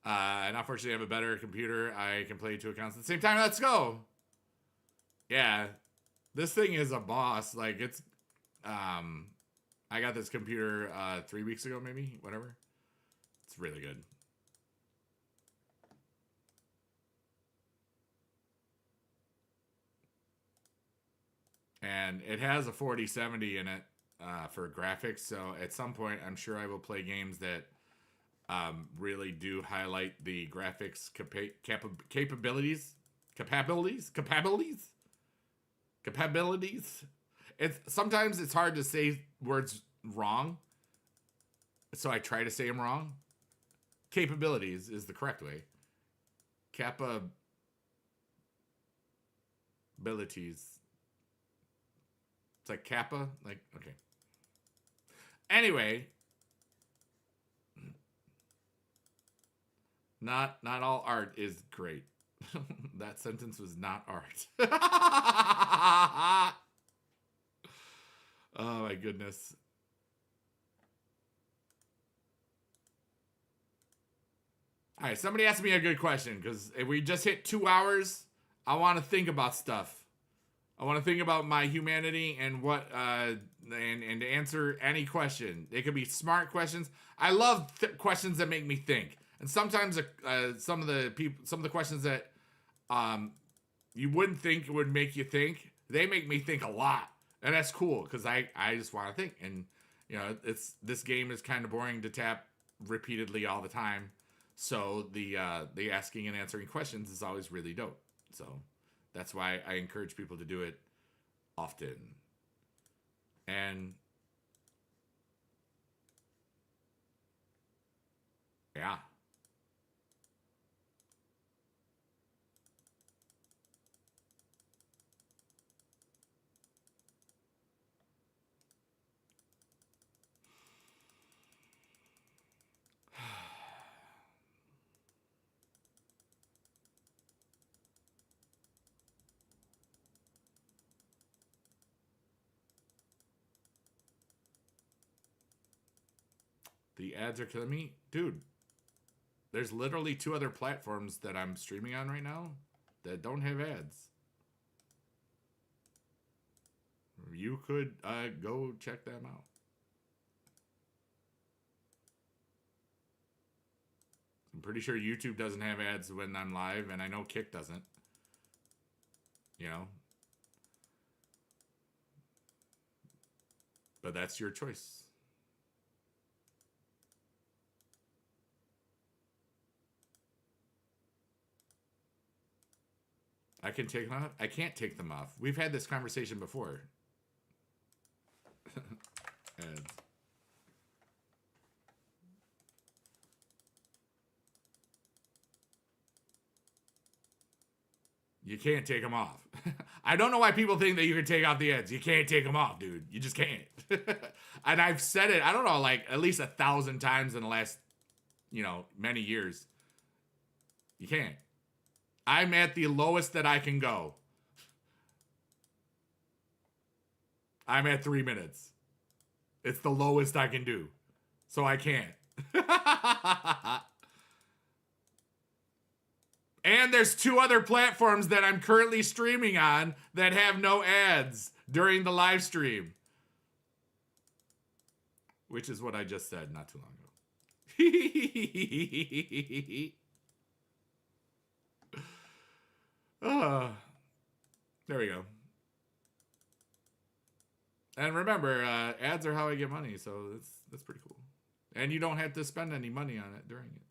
And unfortunately, I have a better computer. I can play 2 accounts at the same time. Let's go. Yeah. This thing is a boss. Like, it's... I got this computer 3 weeks ago, maybe. Whatever. It's really good. And it has a 4070 in it for graphics. So at some point, I'm sure I will play games that really do highlight the graphics capabilities. Sometimes it's hard to say words wrong. So I try to say them wrong. Capabilities is the correct way. Capabilities. It's like Kappa. Like, okay. Anyway. Not all art is great. That sentence was not art. Oh my goodness. All right, somebody asked me a good question, because if we just hit 2 hours, I want to think about stuff. I want to think about my humanity and what and to answer any question. It could be smart questions. I love questions that make me think. And sometimes some of the questions that you wouldn't think would make you think, they make me think a lot, and that's cool because I just want to think. And you know, this game is kind of boring to tap repeatedly all the time, so the asking and answering questions is always really dope. So that's why I encourage people to do it often. And yeah. The ads are killing me. Dude, there's literally 2 other platforms that I'm streaming on right now that don't have ads. You could go check them out. I'm pretty sure YouTube doesn't have ads when I'm live, and I know Kick doesn't. You know? But that's your choice. I can take them off. I can't take them off. We've had this conversation before. And you can't take them off. I don't know why people think that you can take off the ads. You can't take them off, dude. You just can't. And I've said it, I don't know, like at least 1,000 times in the last, you know, many years. You can't. I'm at the lowest that I can go. I'm at 3 minutes. It's the lowest I can do. So I can't. And there's 2 other platforms that I'm currently streaming on that have no ads during the live stream. Which is what I just said not too long ago. There we go. And remember, ads are how I get money, so that's pretty cool. And you don't have to spend any money on it during it.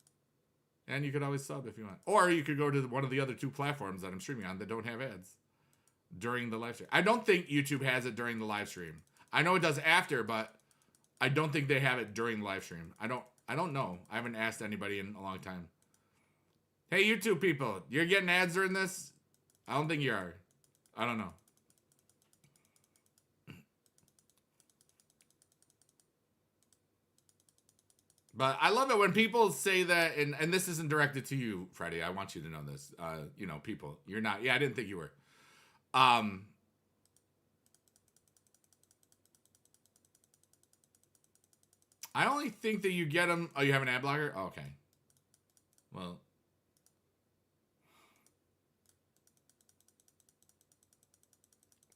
And you could always sub if you want. Or you could go to one of the other 2 platforms that I'm streaming on that don't have ads during the live stream. I don't think YouTube has it during the live stream. I know it does after, but I don't think they have it during the live stream. I don't know. I haven't asked anybody in a long time. Hey, YouTube people, you're getting ads during this? I don't think you are. I don't know. But I love it when people say that, and this isn't directed to you, Freddie. I want you to know this. You know, people, you're not. Yeah, I didn't think you were. I only think that you get them. Oh, you have an ad blocker? Oh, okay. Well.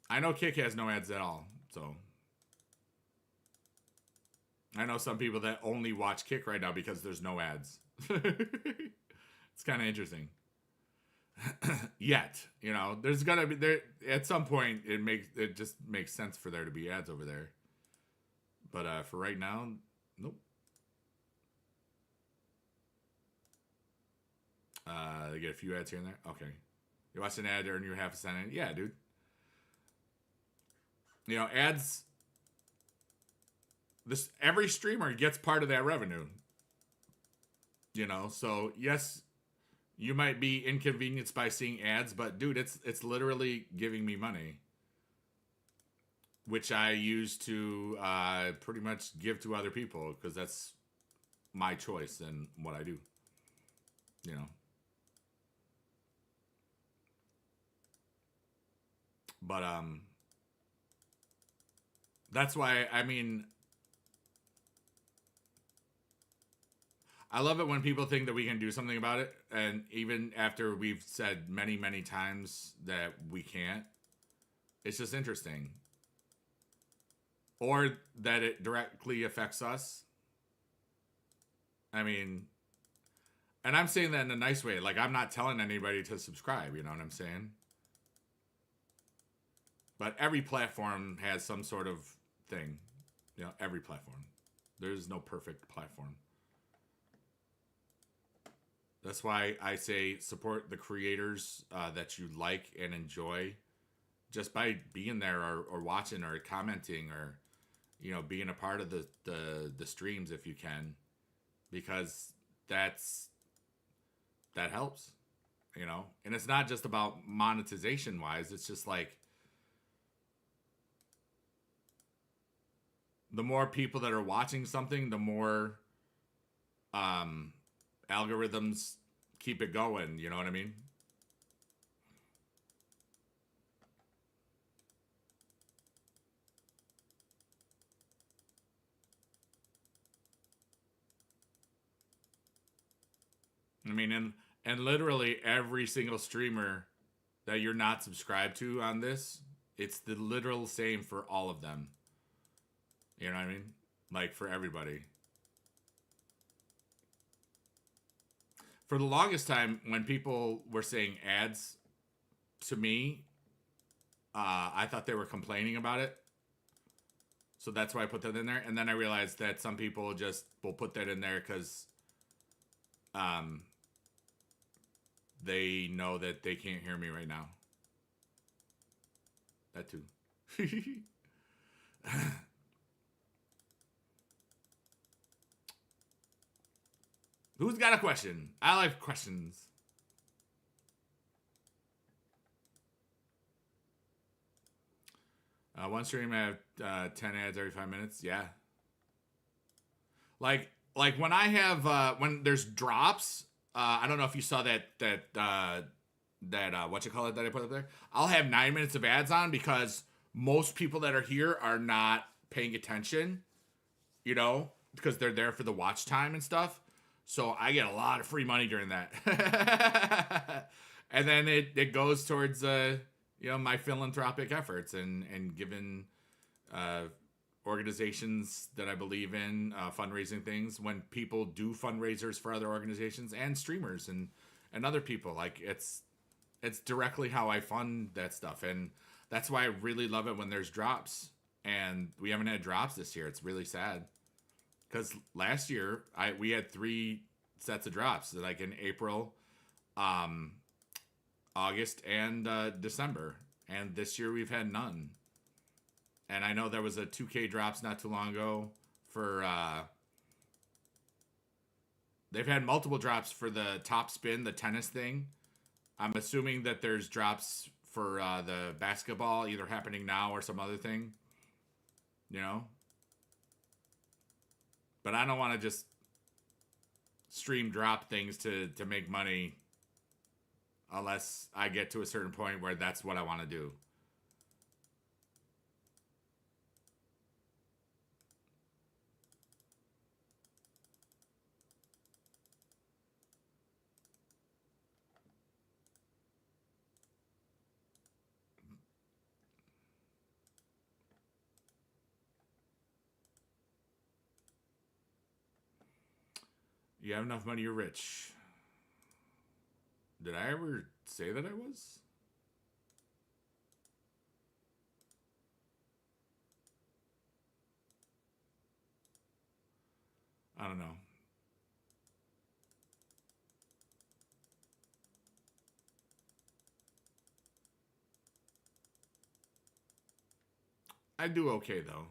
I know Kick has no ads at all, so. I know some people that only watch Kick right now because there's no ads. It's kind of interesting. Yet, you know, there's gonna be there at some point. It just makes sense for there to be ads over there. But for right now, nope. They get a few ads here and there. Okay, you watch an ad, earn your half a cent. Yeah, dude. You know, ads. Every streamer gets part of that revenue. You know, so yes, you might be inconvenienced by seeing ads, but dude, it's literally giving me money. which I use to pretty much give to other people because that's my choice and what I do. You know. But that's why, I mean, I love it when people think that we can do something about it, and even after we've said many, many times that we can't, it's just interesting. Or that it directly affects us. I mean, and I'm saying that in a nice way. Like, I'm not telling anybody to subscribe, you know what I'm saying? But every platform has some sort of thing. You know, every platform. There's no perfect platform. That's why I say support the creators that you like and enjoy just by being there or watching or commenting or, you know, being a part of the streams if you can, because that helps, you know. And it's not just about monetization wise. It's just like the more people that are watching something, the more algorithms keep it going, you know what I mean? I mean, and literally every single streamer that you're not subscribed to on this, it's the literal same for all of them. You know what I mean? Like, for everybody. For the longest time, when people were saying ads to me, I thought they were complaining about it. So that's why I put that in there. And then I realized that some people just will put that in there because they know that they can't hear me right now. That too. Who's got a question? I like questions. One stream I have 10 ads every 5 minutes. Yeah. Like when I have when there's drops, I don't know if you saw that what you call it that I put up there. I'll have 9 minutes of ads on because most people that are here are not paying attention, you know, because they're there for the watch time and stuff. So I get a lot of free money during that. And then it goes towards you know, my philanthropic efforts and giving organizations that I believe in, fundraising things. When people do fundraisers for other organizations and streamers and other people, like it's directly how I fund that stuff. And that's why I really love it when there's drops. And we haven't had drops this year. It's really sad. Because last year we had 3 sets of drops, like in April, August, and December. And this year we've had none. And I know there was a 2K drops not too long ago for they've had multiple drops for the top spin, the tennis thing. I'm assuming that there's drops for the basketball either happening now or some other thing, you know. But I don't want to just stream drop things to make money unless I get to a certain point where that's what I want to do. You have enough money, you're rich. Did I ever say that I was? I don't know. I do okay, though.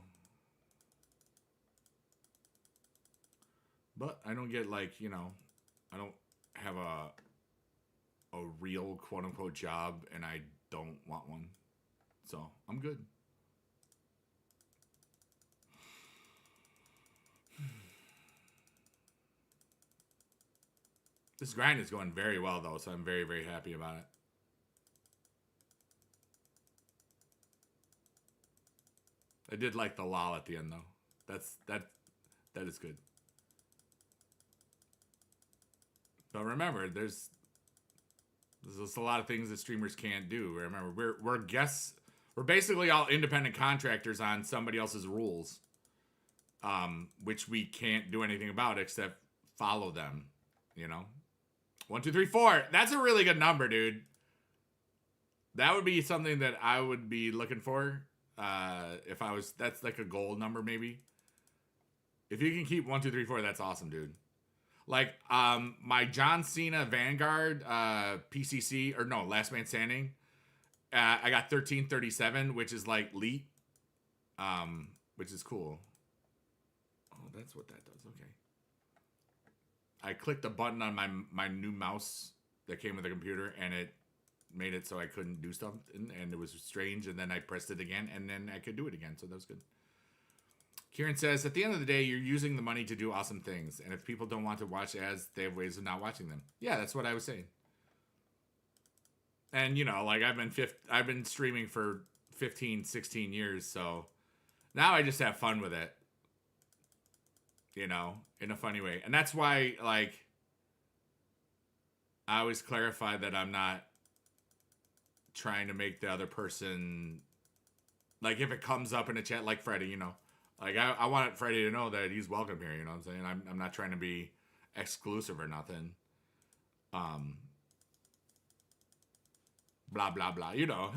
But I don't get, like, you know, I don't have a real quote-unquote job, and I don't want one. So, I'm good. This grind is going very well, though, so I'm very, very happy about it. I did like the lol at the end, though. That is good. But remember, there's just a lot of things that streamers can't do. Remember, we're guests. We're basically all independent contractors on somebody else's rules, which we can't do anything about except follow them. You know, 1, 2, 3, 4. That's a really good number, dude. That would be something that I would be looking for. If I was, that's like a goal number, maybe. If you can keep 1, 2, 3, 4, that's awesome, dude. Like, my John Cena Vanguard, PCC, or no, Last Man Standing. I got 1337, which is like elite, which is cool. Oh, that's what that does. Okay. I clicked a button on my new mouse that came with the computer, and it made it so I couldn't do stuff, and it was strange, and then I pressed it again, and then I could do it again, so that was good. Kieran says, at the end of the day, you're using the money to do awesome things, and if people don't want to watch ads, they have ways of not watching them. Yeah, that's what I was saying. And, you know, like, I've been streaming for 15, 16 years, so now I just have fun with it. You know, in a funny way. And that's why, like, I always clarify that I'm not trying to make the other person, like, if it comes up in a chat, like Freddie, you know, like, I want Freddie to know that he's welcome here, you know what I'm saying? I'm not trying to be exclusive or nothing. Blah, blah, blah, you know.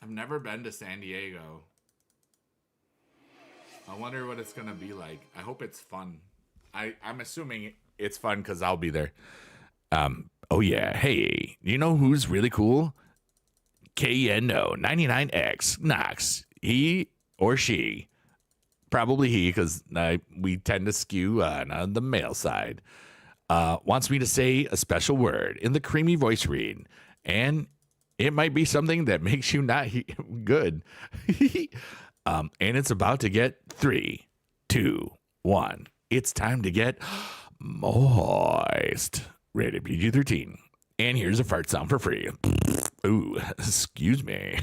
I've never been to San Diego. I wonder what it's going to be like. I hope it's fun. I'm assuming it's fun because I'll be there. Oh, yeah. Hey, you know who's really cool? KNO 99X Knox. He or she, probably he, because we tend to skew on the male side, wants me to say a special word in the creamy voice read. And it might be something that makes you not good. And it's about to get 3, 2, 1. It's time to get moist. Rated PG-13. And here's a fart sound for free. Ooh, excuse me.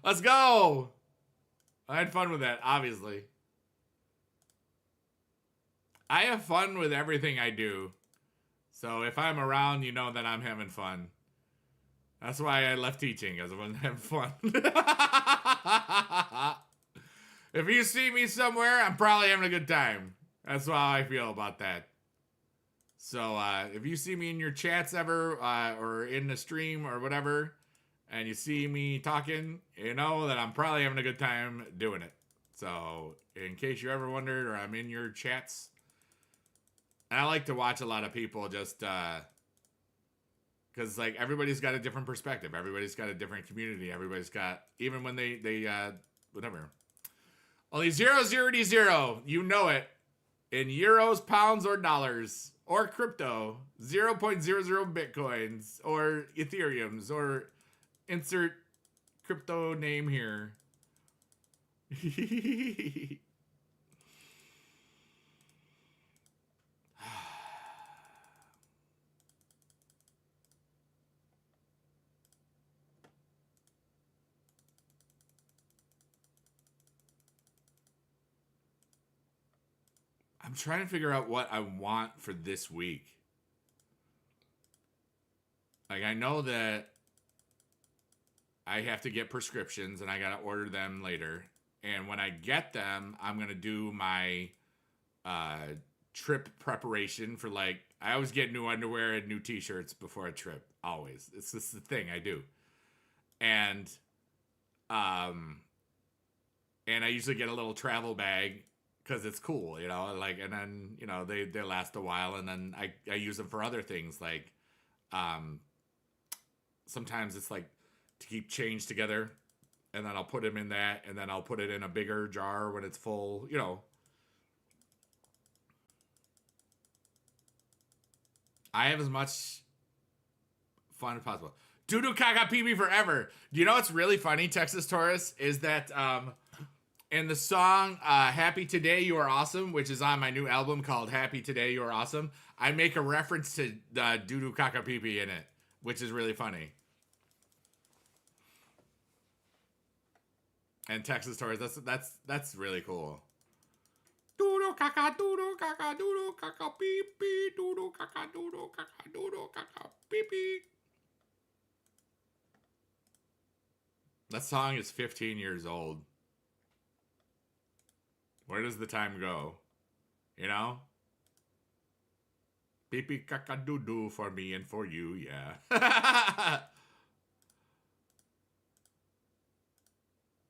Let's go. I had fun with that, obviously. I have fun with everything I do. So if I'm around, you know that I'm having fun. That's why I left teaching, because I wasn't having fun. If you see me somewhere, I'm probably having a good time. That's how I feel about that. So if you see me in your chats ever, or in the stream or whatever, and you see me talking, you know that I'm probably having a good time doing it. So in case you ever wondered, or I'm in your chats, and I like to watch a lot of people just, because, like, everybody's got a different perspective. Everybody's got a different community. Everybody's got, even when they whatever. Only 0.000, you know it. In euros, pounds, or dollars. Or crypto. 0.00 bitcoins. Or ethereums. Or insert crypto name here. I'm trying to figure out what I want for this week. Like, I know that I have to get prescriptions and I got to order them later. And when I get them, I'm going to do my trip preparation for, like, I always get new underwear and new t-shirts before a trip. Always. It's just the thing I do. And I usually get a little travel bag because it's cool, you know, like, and then, you know, they last a while, and then I use them for other things, like, sometimes it's like to keep change together, and then I'll put them in that, and then I'll put it in a bigger jar when it's full, you know. I have as much fun as possible. Doodoo Kaka PB forever. Do you know what's really funny, Texas Taurus, is that in the song Happy Today You Are Awesome, which is on my new album called Happy Today You Are Awesome, I make a reference to Doodoo Kaka PB in it, which is really funny. And Texas Taurus, that's really cool. Doodoo Kaka, Doodoo Kaka, Doodoo Kaka PB, Doodoo Kaka, Doodoo Kaka, Doodoo Kaka PB. That song is 15 years old. Where does the time go? You know? Pee pee caca doo doo for me and for you, yeah.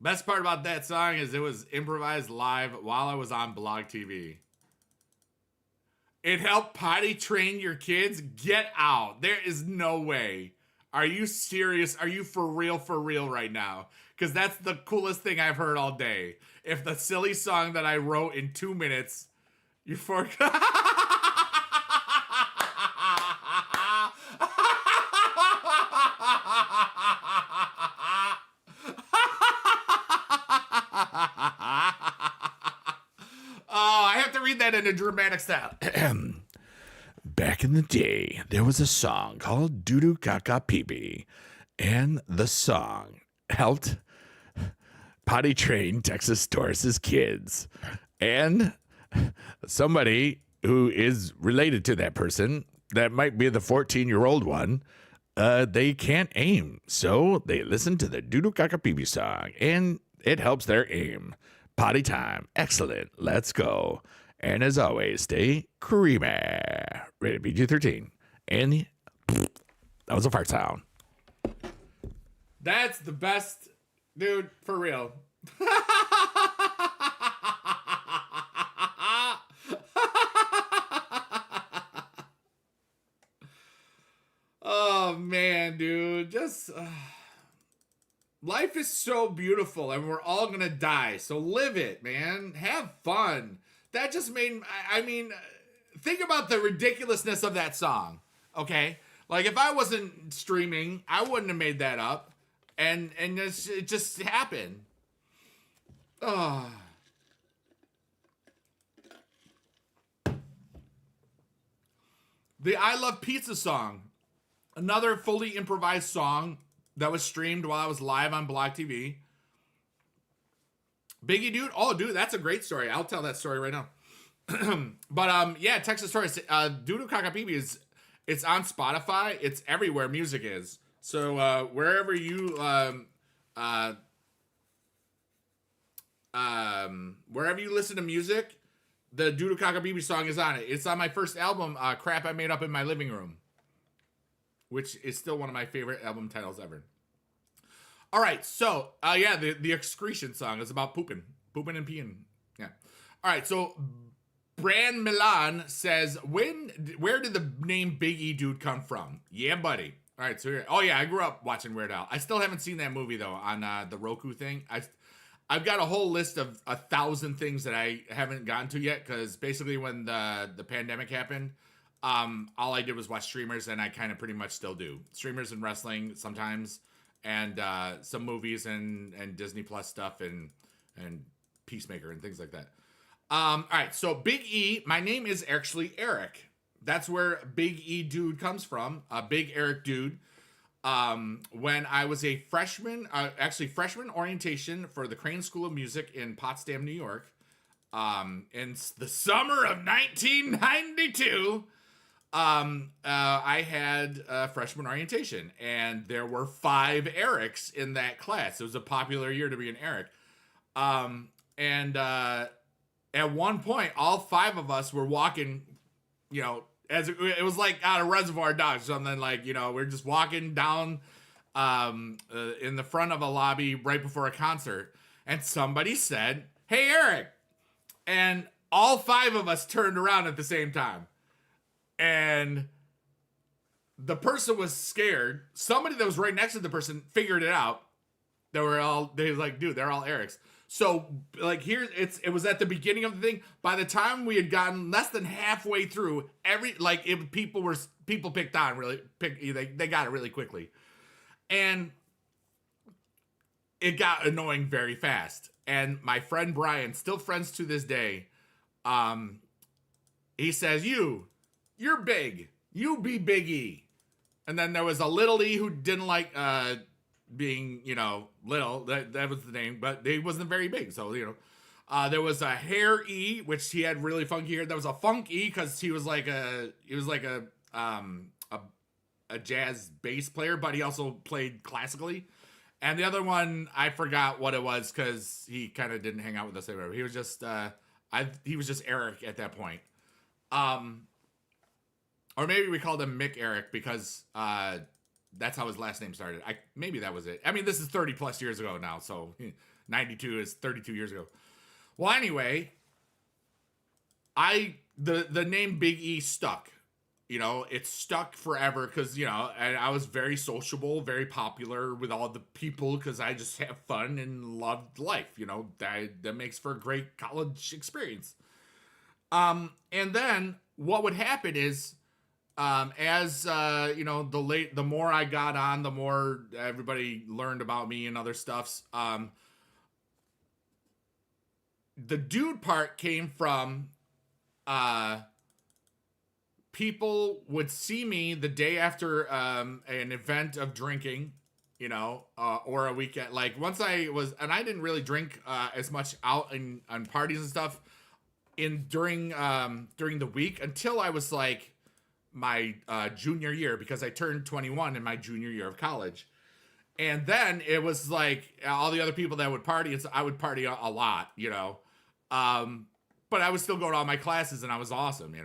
Best part about that song is it was improvised live while I was on Blog TV. It helped potty train your kids? Get out. There is no way. Are you serious? Are you for real right now? Because that's the coolest thing I've heard all day. If the silly song that I wrote in 2 minutes, you forgot. Oh, I have to read that in a dramatic style. Back in the day, there was a song called Doodoo Kaka Pee, and the song helped potty train Texas Taurus's kids. And somebody who is related to that person, that might be the 14-year-old one, they can't aim. So they listen to the Doodoo Kaka Pee song, and it helps their aim. Potty time. Excellent. Let's go. And as always, stay creamy. Rated PG-13. And that was a fart sound. That's the best, dude, for real. Oh, man, dude. Just... life is so beautiful, and we're all gonna die. So live it, man. Have fun. That just made, I mean, think about the ridiculousness of that song, okay? Like, if I wasn't streaming, I wouldn't have made that up. And it just happened. Oh. The I Love Pizza song. Another fully improvised song that was streamed while I was live on Blog TV. Biggie Dude? Oh, dude, that's a great story. I'll tell that story right now. But, yeah, Texas Taurus. Doodoo Kaka Pee it's on Spotify. It's everywhere music is. So, wherever you, wherever you listen to music, the Doodoo Kaka Pee song is on it. It's on my first album, Crap I Made Up in My Living Room, which is still one of my favorite album titles ever. All right, so, yeah, the excretion song is about pooping and peeing. Yeah. All right, so Bran Milan says, where did the name Biggie Dude come from? Yeah, buddy. All right, so here. Oh, yeah, I grew up watching Weird Al. I still haven't seen that movie, though, on the Roku thing. I've got a whole list of 1,000 things that I haven't gotten to yet, because basically when the pandemic happened, all I did was watch streamers, and I kind of pretty much still do. Streamers and wrestling sometimes, and some movies and Disney Plus stuff and Peacemaker and things like that. All right, so Big E, my name is actually Eric. That's where Big E Dude comes from, Big Eric Dude. When I was a freshman, freshman orientation for the Crane School of Music in Potsdam, New York, in the summer of 1992, I had freshman orientation, and there were 5 Erics in that class. It was a popular year to be an Eric. At one point, all 5 of us were walking, you know, as it was like out of Reservoir Dogs, something like, you know, we're just walking down in the front of a lobby right before a concert, and somebody said, "Hey, Eric," and all 5 of us turned around at the same time, and the person was scared. Somebody that was right next to the person figured it out. They were like, dude, they're all Erics. So like it was at the beginning of the thing. By the time we had gotten less than halfway through, people picked on they got it really quickly, and it got annoying very fast. And my friend Brian, still friends to this day, he says, you're big, you be biggie. And then there was a little E who didn't like being, little. That was the name, but he wasn't very big. So, there was a hair E, which he had really funky hair. There was a funk E because he was like a jazz bass player, but he also played classically. And the other one, I forgot what it was because he kind of didn't hang out with us anymore. He was just he was just Eric at that point. Or maybe we called him Mick Eric because that's how his last name started. Maybe that was it. I mean, this is 30 plus years ago now, so 92 is 32 years ago. Well, anyway, the name Big E stuck. It stuck forever because, and I was very sociable, very popular with all the people because I just have fun and loved life. That makes for a great college experience. And then what would happen is, the more I got on, the more everybody learned about me and other stuffs. The dude part came from, people would see me the day after an event of drinking, or a weekend. Like once and I didn't really drink as much out on parties and stuff during the week until I was like my junior year, because I turned 21 in my junior year of college. And then it was like all the other people that would party, I would party a lot, but I was still going to all my classes and I was awesome,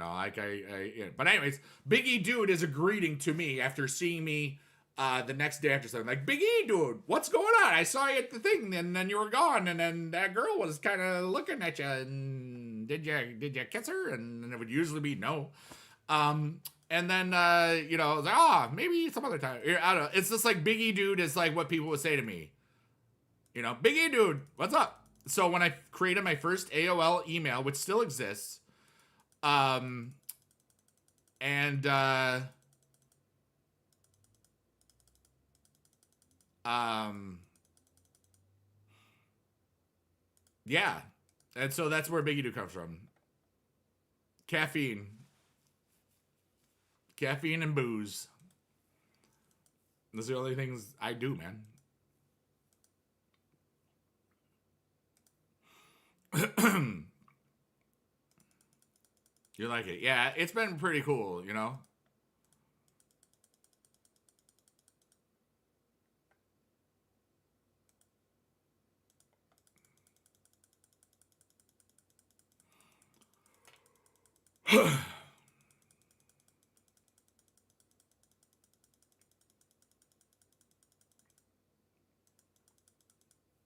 but anyways, Biggie Dude is a greeting to me after seeing me the next day after something. Like, Biggie Dude, what's going on? I saw you at the thing and then you were gone, and then that girl was kind of looking at you, and did you kiss her? And it would usually be no. And then, like, maybe some other time. I don't know. It's just like Biggie Dude is like what people would say to me. Biggie Dude, what's up? So when I created my first AOL email, which still exists, yeah, and so that's where Biggie Dude comes from. Caffeine and booze. Those are the only things I do, man. You like it? Yeah, it's been pretty cool,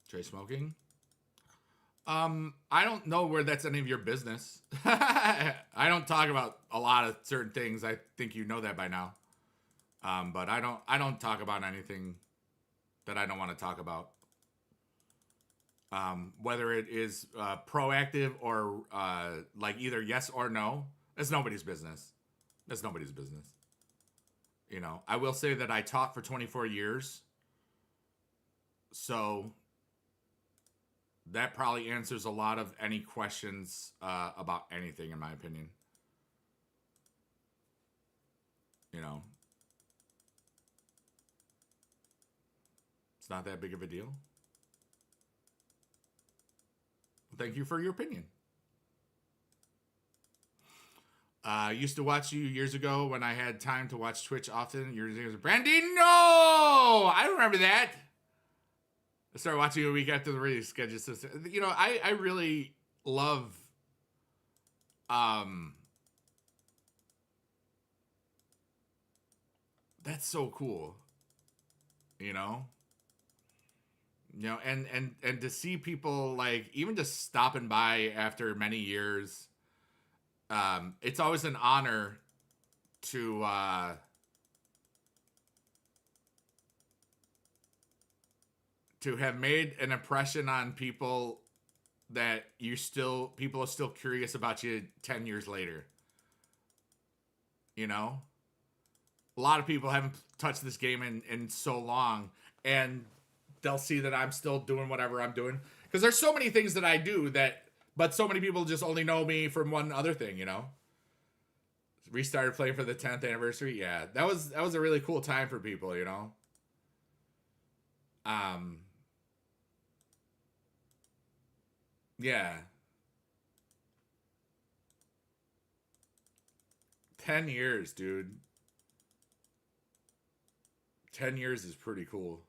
Try smoking? I don't know where that's any of your business. I don't talk about a lot of certain things. I think you know that by now. But I don't talk about anything that I don't want to talk about. Whether it is proactive or like either yes or no, it's nobody's business. That's nobody's business. I will say that I taught for 24 years. So that probably answers a lot of any questions about anything, in my opinion. It's not that big of a deal. Thank you for your opinion. I used to watch you years ago when I had time to watch Twitch often. Your name was Brandino! I remember that. I started watching a week after the release. I really love that's so cool. And to see people like even just stopping by after many years, it's always an honor to have made an impression on people that people are still curious about you 10 years later. You know? A lot of people haven't touched this game in so long, and they'll see that I'm still doing whatever I'm doing. Because there's so many things that I do but so many people just only know me from one other thing, you know? Restarted playing for the 10th anniversary. Yeah, that was a really cool time for people, you know? Yeah. 10 years, dude. 10 years is pretty cool.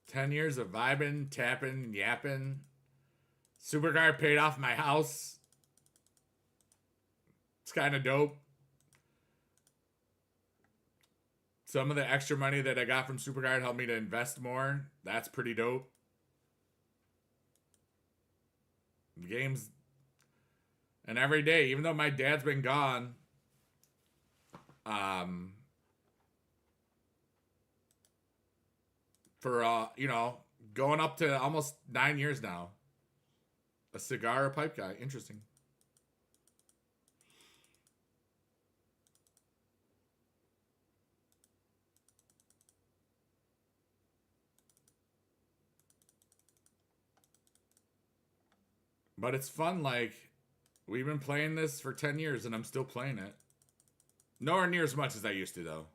Ten years of vibing, tapping, yapping. Supercard paid off my house. It's kind of dope. Some of the extra money that I got from Supercard helped me to invest more. That's pretty dope. The game's... And every day, even though my dad's been gone, for, you know, going up to almost 9 years now. A cigar or pipe guy. Interesting. But it's fun, like, we've been playing this for 10 years and I'm still playing it. Nowhere near as much as I used to, though.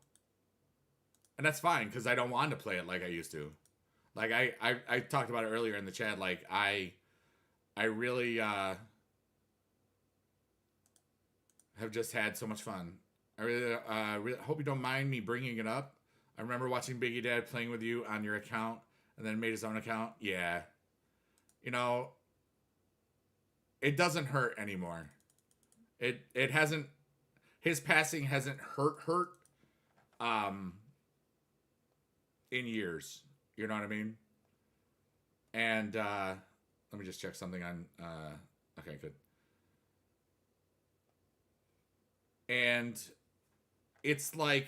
And that's fine, because I don't want to play it like I used to. Like, I talked about it earlier in the chat, like, I really, have just had so much fun. I really hope you don't mind me bringing it up. I remember watching Biggie Dad playing with you on your account, and then made his own account. Yeah. You know, it doesn't hurt anymore. It hasn't, his passing hasn't hurt, in years. You know what I mean? And, let me just check something on, okay, good. And it's like,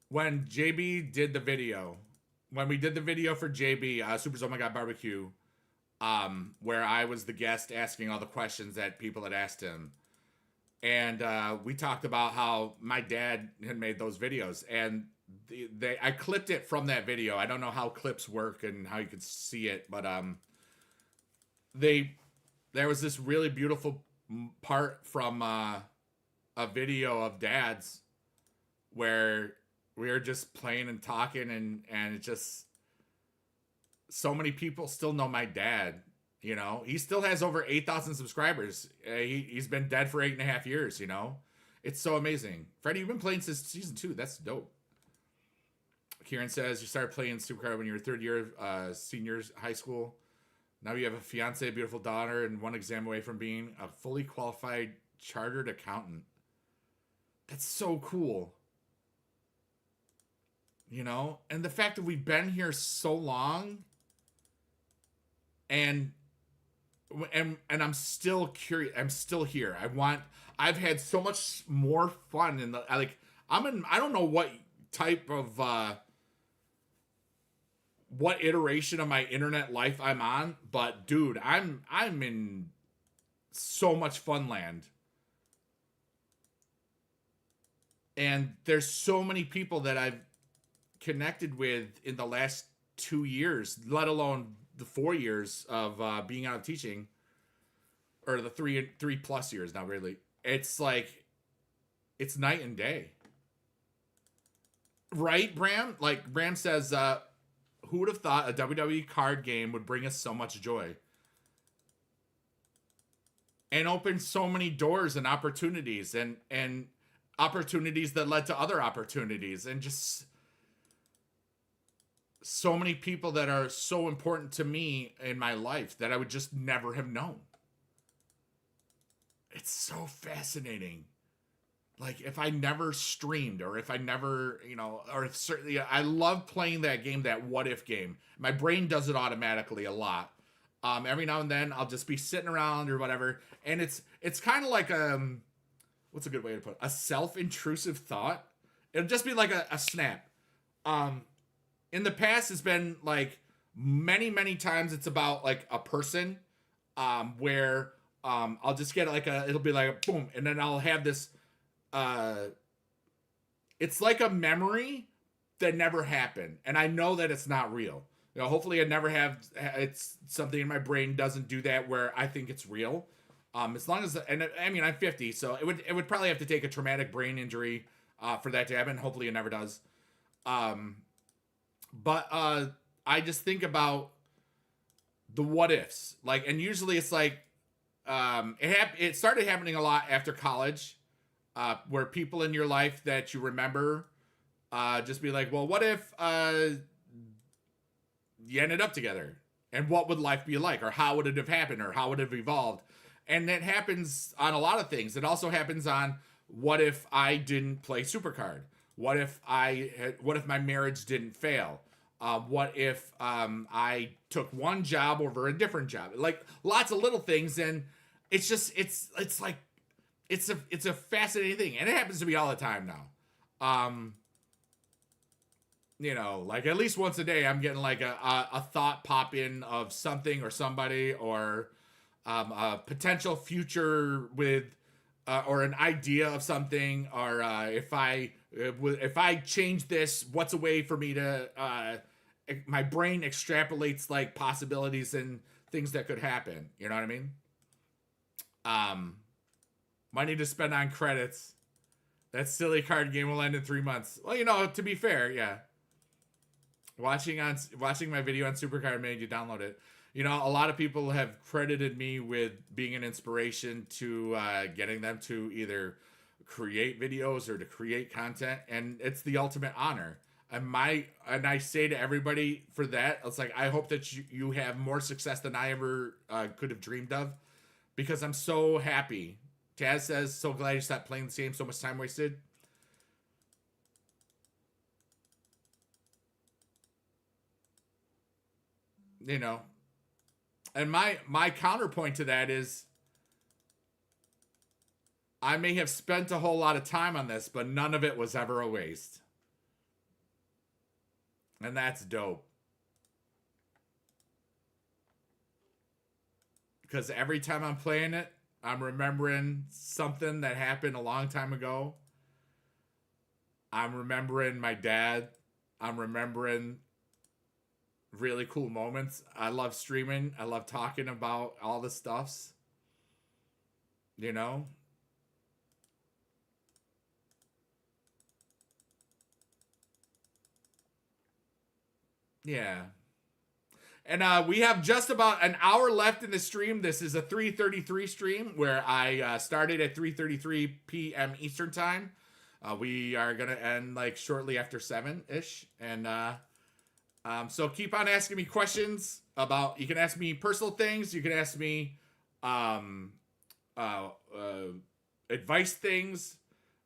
when JB did the video, when we did the video for JB, Super's Oh My God Barbecue, where I was the guest asking all the questions that people had asked him. And we talked about how my dad had made those videos. And I clipped it from that video. I don't know how clips work and how you could see it. But there was this really beautiful part from a video of Dad's where we were just playing and talking. And it just... So many people still know my dad. You know, he still has over 8,000 subscribers. He's been dead for 8.5 years, you know? It's so amazing. Freddie, you've been playing since season 2. That's dope. Kieran says you started playing Supercard when you were third year of seniors high school. Now you have a fiance, a beautiful daughter, and one exam away from being a fully qualified chartered accountant. That's so cool. You know? And the fact that we've been here so long... And I'm still curious. I'm still here. I've had so much more fun in the, like, I don't know what type of, what iteration of my internet life I'm on, but dude, I'm in so much fun land. And there's so many people that I've connected with in the last 2 years, let alone the 4 years of being out of teaching, or the three plus years now, really. It's like, it's night and day. Right, Bram? Like, Bram says, who would have thought a WWE card game would bring us so much joy? And open so many doors and opportunities, and opportunities that led to other opportunities, and just... so many people that are so important to me in my life that I would just never have known. it's so fascinating. Like, if I never streamed, or if I never, you know, or if certainly, I love playing that game, that what if game. My brain does it automatically a lot. Every now and then I'll just be sitting around or whatever, and it's kind of like what's a good way to put it? A self-intrusive thought. It'll just be like a snap. In the past, it's been like many times it's about like a person, where I'll just get like it'll be like a boom, and then I'll have this. It's like a memory that never happened, and I know that it's not real. You know, hopefully I never have. It's something in my brain doesn't do that where I think it's real. As long as, and I mean, I'm 50, so it would probably have to take a traumatic brain injury for that to happen. Hopefully it never does. But I just think about the what ifs, like, and usually it's like it started happening a lot after college, where people in your life that you remember just be like, well, what if you ended up together, and what would life be like, or how would it have happened, or how would it have evolved? And that happens on a lot of things. It also happens on what if I didn't play supercard? What if my marriage didn't fail? What if I took one job over a different job? Like, lots of little things, and it's just it's like it's a fascinating thing, and it happens to me all the time now. You know, like at least once a day, I'm getting like a thought pop in of something or somebody, or a potential future with, or an idea of something, or if I change this, what's a way for me to, my brain extrapolates like possibilities and things that could happen. You know what I mean? Money to spend on credits. That silly card game will end in 3 months. Well, you know, to be fair, yeah. Watching my video on Supercard made you download it. You know, a lot of people have credited me with being an inspiration to getting them to either create videos or to create content, and it's the ultimate honor. And I say to everybody for that, it's like, I hope that you have more success than I ever could have dreamed of, because I'm so happy. Taz says, so glad you stopped playing the game, so much time wasted. You know, and my counterpoint to that is, I may have spent a whole lot of time on this, but none of it was ever a waste. And that's dope. Because every time I'm playing it, I'm remembering something that happened a long time ago. I'm remembering my dad. I'm remembering really cool moments. I love streaming. I love talking about all the stuffs. You know? Yeah. And we have just about an hour left in the stream. This is a 3:33 stream where I started at 3:33 p.m. Eastern time. We are going to end like shortly after 7-ish. And so keep on asking me questions about, you can ask me personal things. You can ask me advice things.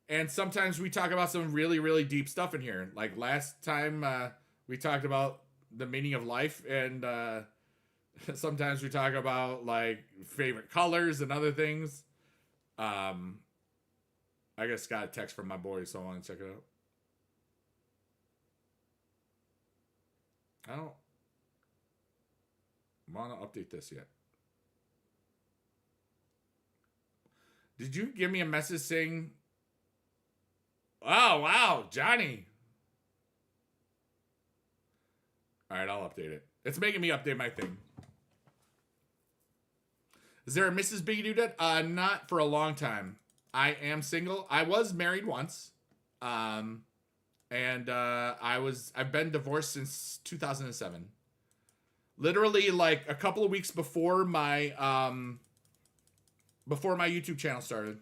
And sometimes we talk about some really, really deep stuff in here. Like last time we talked about the meaning of life, and sometimes we talk about like favorite colors and other things. I just got a text from my boy, so I want to check it out. I don't want to update this yet. Did you give me a message saying, oh wow, Johnny? All right, I'll update it. It's making me update my thing. Is there a Mrs. Bigedude? Not for a long time. I am single. I was married once. And I've been divorced since 2007. Literally like a couple of weeks before my YouTube channel started.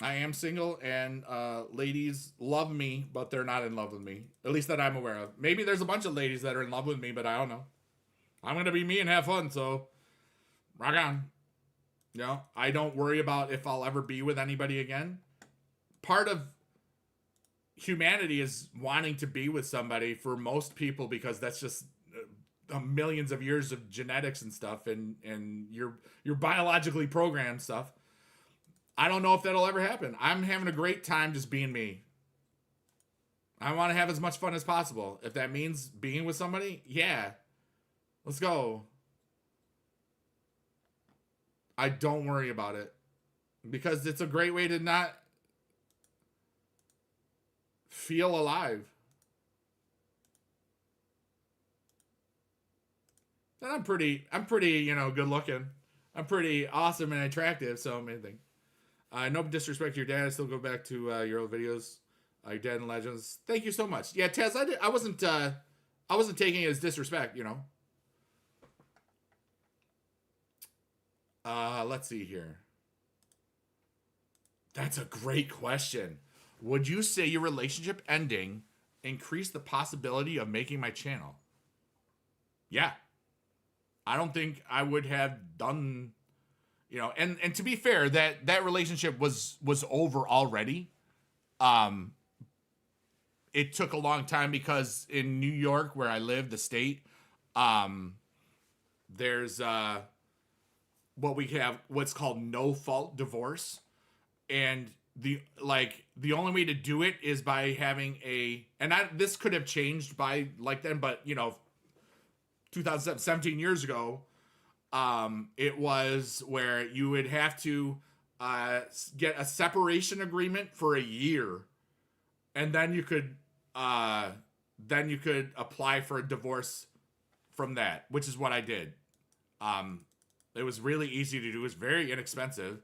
I am single, and ladies love me, but they're not in love with me. At least that I'm aware of. Maybe there's a bunch of ladies that are in love with me, but I don't know. I'm going to be me and have fun, so Rock on. You know, I don't worry about if I'll ever be with anybody again. Part of humanity is wanting to be with somebody for most people because that's just millions of years of genetics and stuff, and you're biologically programmed stuff. I don't know if that'll ever happen. I'm having a great time just being me. I want to have as much fun as possible. If that means being with somebody, yeah, let's go. I don't worry about it because it's a great way to not feel alive. And I'm pretty, you know, good looking. I'm pretty awesome and attractive, so anything. No disrespect to your dad. I still go back to your old videos, your dad and legends. Thank you so much. Yeah, Tez, I wasn't taking it as disrespect, you know. Let's see here. That's a great question. Would you say your relationship ending increased the possibility of making my channel? Yeah. I don't think I would have done, you know, and to be fair, that relationship was over already. It took a long time because in New York, where I live, the state, there's what's called no fault divorce, and the only way to do it is by having this could have changed by like then, but you know, 2007, 17 years ago, it was where you would have to get a separation agreement for a year, and then you could apply for a divorce from that, which is what I did. It was really easy to do. It was very inexpensive,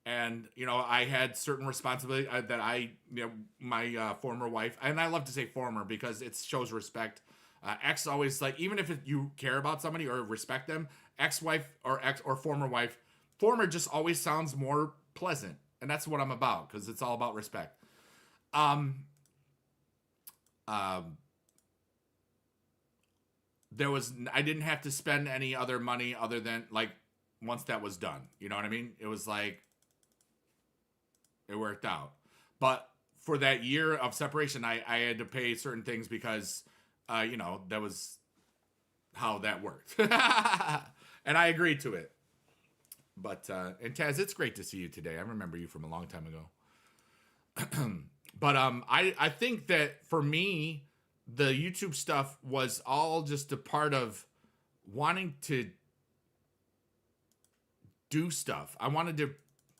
and you know, I had certain responsibility that my former wife, and I love to say former because it shows respect. Ex always, like, even if you care about somebody or respect them, ex-wife or former wife, former just always sounds more pleasant, and that's what I'm about because it's all about respect. I didn't have to spend any other money other than like once that was done. You know what I mean? It was like it worked out, but for that year of separation, I had to pay certain things because. You know, that was how that worked. And I agreed to it. But, and Taz, it's great to see you today. I remember you from a long time ago. But I think that for me, the YouTube stuff was all just a part of wanting to do stuff. I wanted to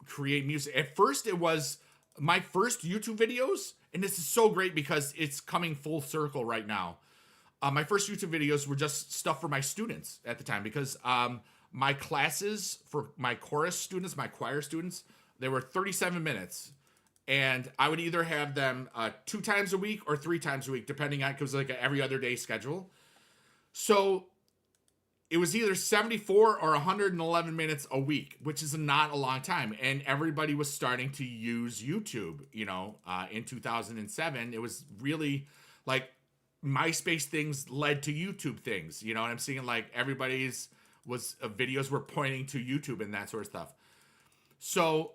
create music. At first, it was my first YouTube videos, and this is so great because it's coming full circle right now. My first YouTube videos were just stuff for my students at the time because my classes for my chorus students, my choir students, they were 37 minutes. And I would either have them 2 times a week or 3 times a week, depending on, because like an every other day schedule. So it was either 74 or 111 minutes a week, which is not a long time. And everybody was starting to use YouTube, you know, in 2007. It was really like, MySpace things led to YouTube things, you know what I'm saying? Like everybody's videos were pointing to YouTube and that sort of stuff. So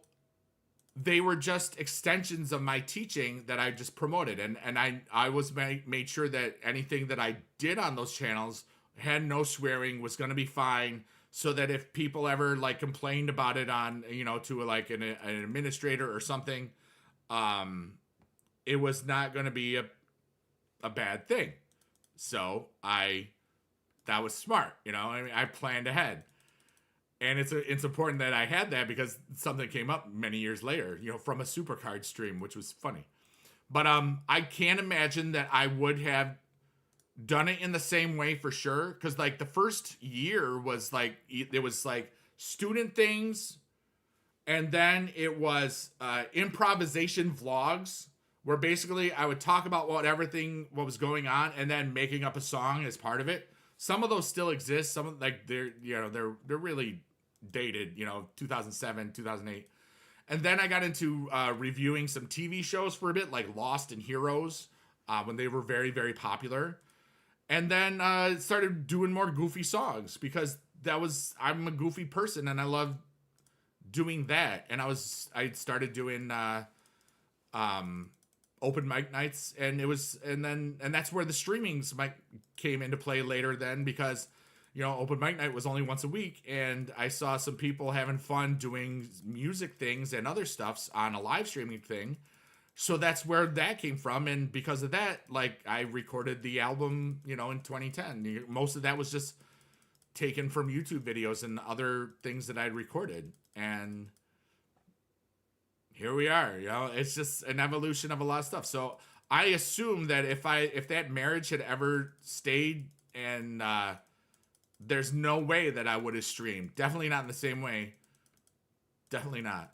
they were just extensions of my teaching that I just promoted. And I was made sure that anything that I did on those channels had no swearing, was going to be fine. So that if people ever like complained about it on, you know, to like an administrator or something, it was not going to be a bad thing. So that was smart, you know. I mean, I planned ahead, and it's important that I had that because something came up many years later, you know, from a supercard stream, which was funny. But I can't imagine that I would have done it in the same way for sure, because like the first year was like it was like student things, and then it was improvisation vlogs. Where basically I would talk about what was going on, and then making up a song as part of it. Some of those still exist. Some of like they're really dated, you know, 2007, 2008. And then I got into reviewing some TV shows for a bit, like Lost and Heroes, when they were very, very popular. And then started doing more goofy songs because I'm a goofy person and I love doing that. And I started doing open mic nights, and that's where the streamings came into play later then, because open mic night was only once a week, and I saw some people having fun doing music things and other stuffs on a live streaming thing. So that's where that came from, and because of that, I recorded the album, in 2010. Most of that was just taken from YouTube videos and other things that I'd recorded, and here we are. It's just an evolution of a lot of stuff. So I assume that if that marriage had ever stayed, and there's no way that I would have streamed. Definitely not in the same way. Definitely not.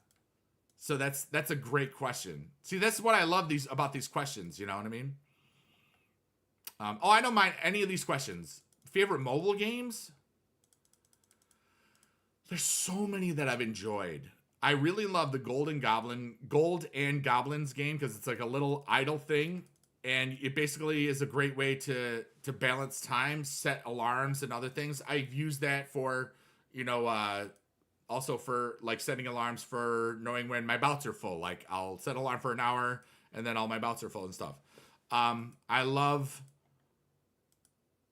So that's a great question. See, that's what I love about these questions. You know what I mean? I don't mind any of these questions. Favorite mobile games? There's so many that I've enjoyed. I really love the Gold and Goblins game, because it's like a little idle thing, and it basically is a great way to balance time, set alarms and other things. I've used that for, also for setting alarms for knowing when my bouts are full. I'll set an alarm for an hour, and then all my bouts are full and stuff. I love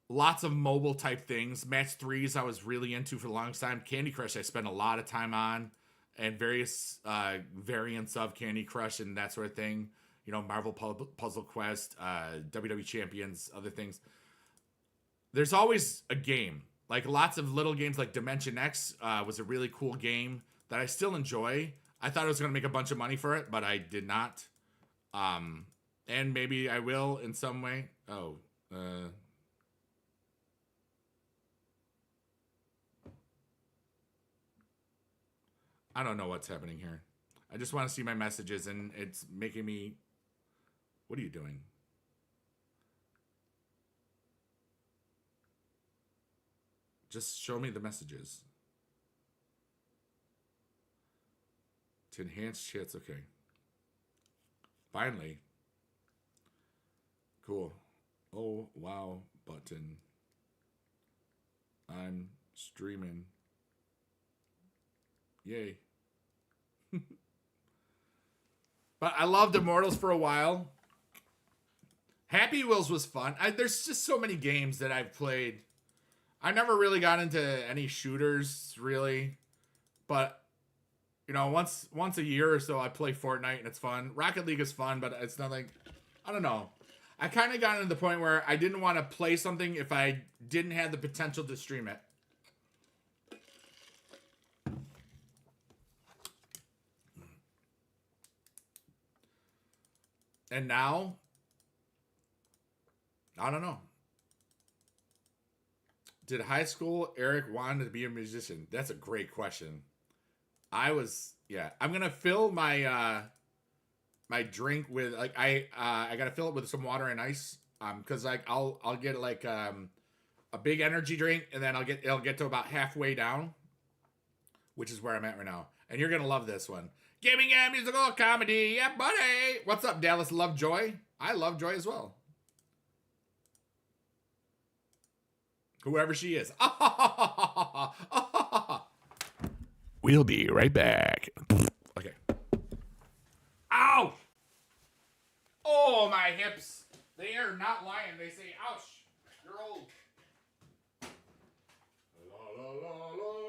lots of mobile type things. Match 3s I was really into for the longest time. Candy Crush I spent a lot of time on, and various variants of Candy Crush and that sort of thing. Marvel Puzzle Quest, WWE Champions, other things. There's always a game. Lots of little games, like Dimension X was a really cool game that I still enjoy. I thought I was going to make a bunch of money for it, but I did not. And maybe I will in some way. I don't know what's happening here. I just want to see my messages, and it's making me... What are you doing? Just show me the messages. To enhance chats, okay. Finally. Cool. Oh, wow, button. I'm streaming. Yay. But I loved Immortals for a while. Happy Wheels was fun. There's just so many games that I've played. I never really got into any shooters, really. But, once a year or so I play Fortnite, and it's fun. Rocket League is fun, but it's nothing... I don't know. I kind of got into the point where I didn't want to play something if I didn't have the potential to stream it. And now, I don't know. Did high school Eric wanted to be a musician? That's a great question. I'm gonna fill my my drink with I gotta fill it with some water and ice. Because I'll get a big energy drink, and then it'll get to about halfway down, which is where I'm at right now. And you're gonna love this one. Giving a musical comedy, yeah, buddy. What's up, Dallas? Love Joy? I love Joy as well. Whoever she is. We'll be right back. Okay. Ow! Oh, my hips. They are not lying. They say, ouch. You're old. La, la, la, la.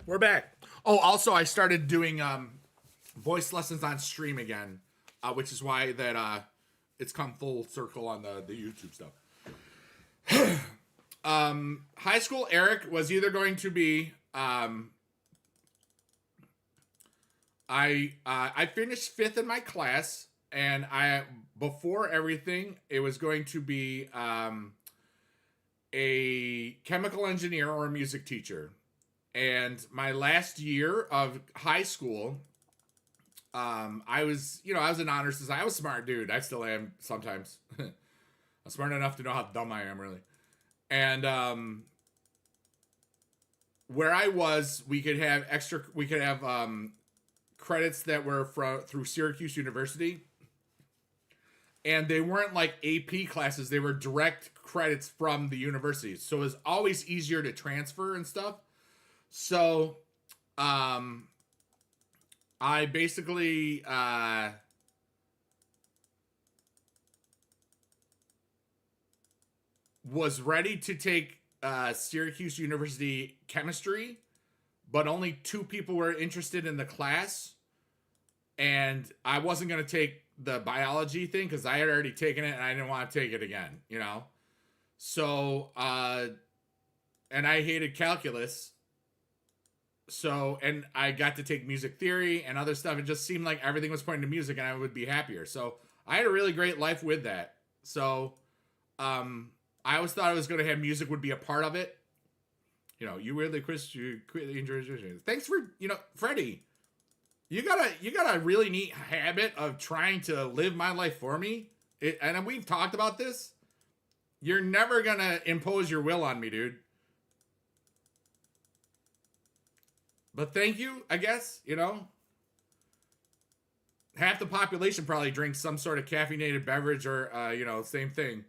We're back. Oh, also, I started doing voice lessons on stream again, which is why that it's come full circle on the YouTube stuff. High school Eric was either going to be I finished 5th in my class, and before everything it was going to be a chemical engineer or a music teacher. And my last year of high school, I was an honor society. I was a smart dude. I still am sometimes. I'm smart enough to know how dumb I am, really. And where I was, we could have credits that were through Syracuse University. And they weren't like AP classes. They were direct credits from the university. So it was always easier to transfer and stuff. So, I basically, was ready to take, Syracuse University chemistry, but only 2 people were interested in the class. And I wasn't going to take the biology thing because I had already taken it and I didn't want to take it again, you know? So, and I hated calculus. So, and I got to take music theory and other stuff. It just seemed like everything was pointing to music and I would be happier. So I had a really great life with that. So, I always thought I was going to have music would be a part of it. You know, you really enjoy. Thanks for, Freddie. You got a really neat habit of trying to live my life for me. And we've talked about this. You're never going to impose your will on me, dude. But thank you, I guess, Half the population probably drinks some sort of caffeinated beverage or, same thing.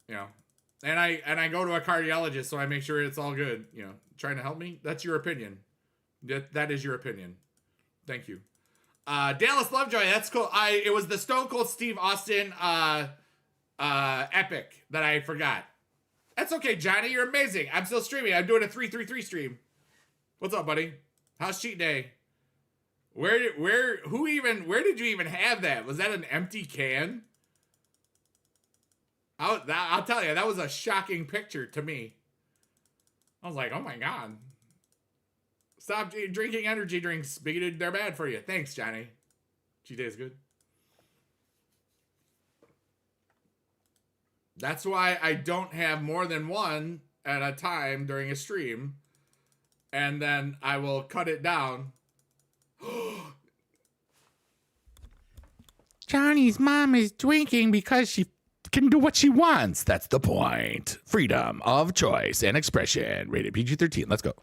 And I go to a cardiologist, so I make sure it's all good, trying to help me. That's your opinion. That is your opinion. Thank you. Dallas Lovejoy, that's cool. It was the Stone Cold Steve Austin epic that I forgot. That's okay, Johnny. You're amazing. I'm still streaming. I'm doing a 333 stream. What's up, buddy? How's cheat day? Where did you even have that? Was that an empty can? I'll tell you, that was a shocking picture to me. I was like, oh my God. Stop drinking energy drinks. Bigoted, they're bad for you. Thanks, Johnny. Cheat day is good. That's why I don't have more than one at a time during a stream. And then I will cut it down. Johnny's mom is drinking because she can do what she wants. That's the point. Freedom of choice and expression. Rated PG-13. Let's go.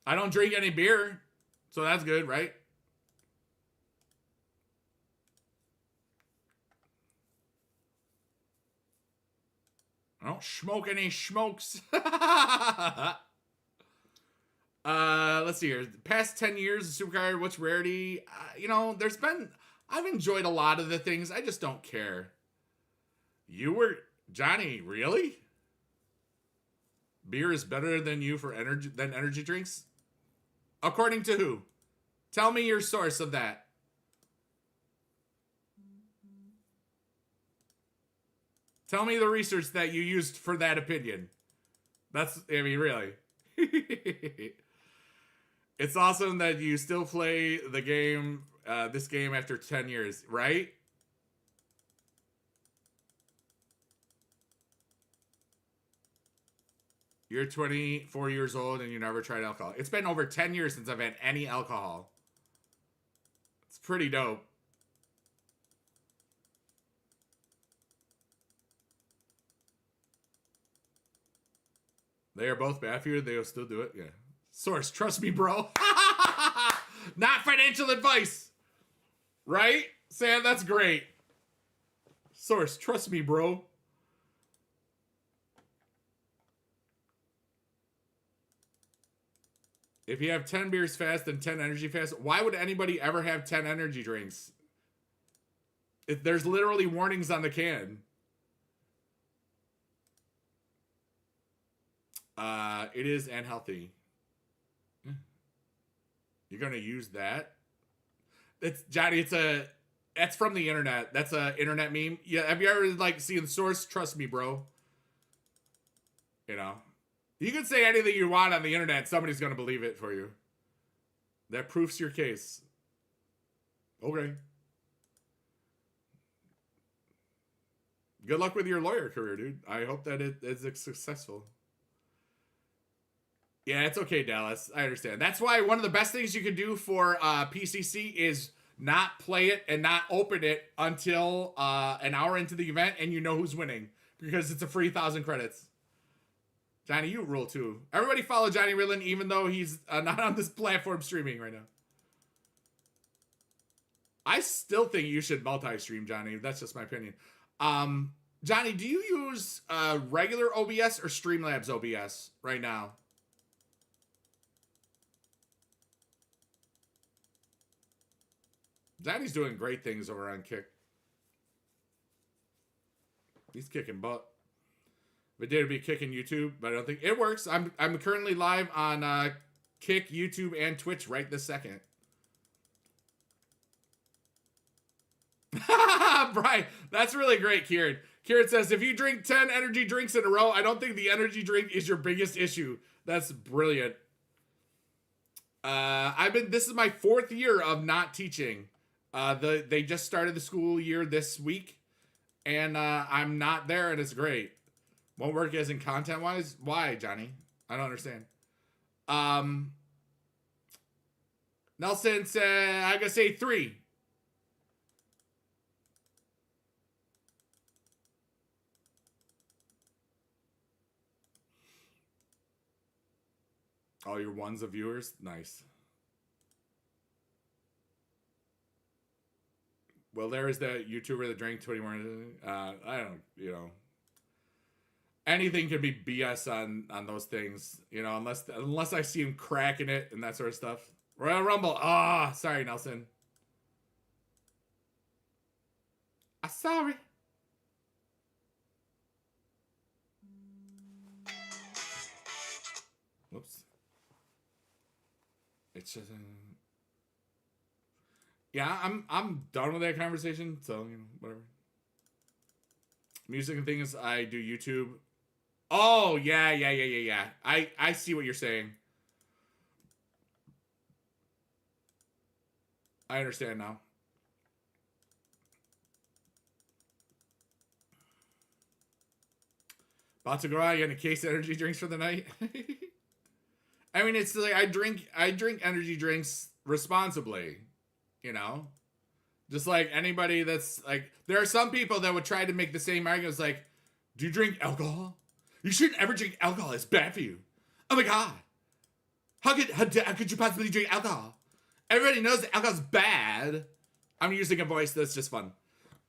I don't drink any beer, so that's good, right? I don't smoke any smokes. Let's see here. The past 10 years of supercard, what's rarity? I've enjoyed a lot of the things. I just don't care. Johnny, really? Beer is better than energy drinks? According to who? Tell me your source of that. Tell me the research that you used for that opinion. Really. It's awesome that you still play the game, this game after 10 years, right? You're 24 years old and you never tried alcohol. It's been over 10 years since I've had any alcohol. It's pretty dope. They are both bad for you. They'll still do it. Yeah. Source, trust me, bro. Not financial advice. Right? Sam, that's great. Source, trust me, bro. If you have 10 beers fast and 10 energy fast, why would anybody ever have 10 energy drinks? There's literally warnings on the can. It is unhealthy. You're gonna use that? It's Johnny. That's from the internet. That's a internet meme. Yeah. Have you ever seen the source? Trust me, bro. You can say anything you want on the internet. Somebody's gonna believe it for you. That proves your case. Okay. Good luck with your lawyer career, dude. I hope that it is successful. Yeah, it's okay, Dallas. I understand. That's why one of the best things you can do for PCC is not play it and not open it until an hour into the event and you know who's winning because it's a free 1,000 credits. Johnny, you rule too. Everybody follow Johnny Ridlin even though he's not on this platform streaming right now. I still think you should multi-stream, Johnny. That's just my opinion. Johnny, do you use regular OBS or Streamlabs OBS right now? Johnny's doing great things over on Kick. He's kicking butt. If it did, it'd be kicking YouTube, but I don't think it works. I'm currently live on Kick, YouTube, and Twitch right this second. Brian, that's really great, Kieran. Kieran says, if you drink 10 energy drinks in a row, I don't think the energy drink is your biggest issue. That's brilliant. This is my 4th year of not teaching. They just started the school year this week, and I'm not there, and it's great. Won't work as in content-wise? Why, Johnny? I don't understand. Nelson said, I gotta say 3. All your ones of viewers? Nice. Well, there is that YouTuber that drank 21. I don't, anything can be BS on those things, unless I see him cracking it and that sort of stuff. Royal Rumble. Sorry, Nelson. Sorry. Whoops. It's just yeah, I'm done with that conversation, so whatever. Music and things, I do YouTube. Oh, yeah. I see what you're saying. I understand now. About to go out, you got a case of energy drinks for the night? I mean, it's like I drink energy drinks responsibly, Just like anybody that's like, there are some people that would try to make the same arguments like, do you drink alcohol? You shouldn't ever drink alcohol. It's bad for you. Oh my God. How could you possibly drink alcohol? Everybody knows that alcohol's bad. I'm using a voice that's just fun.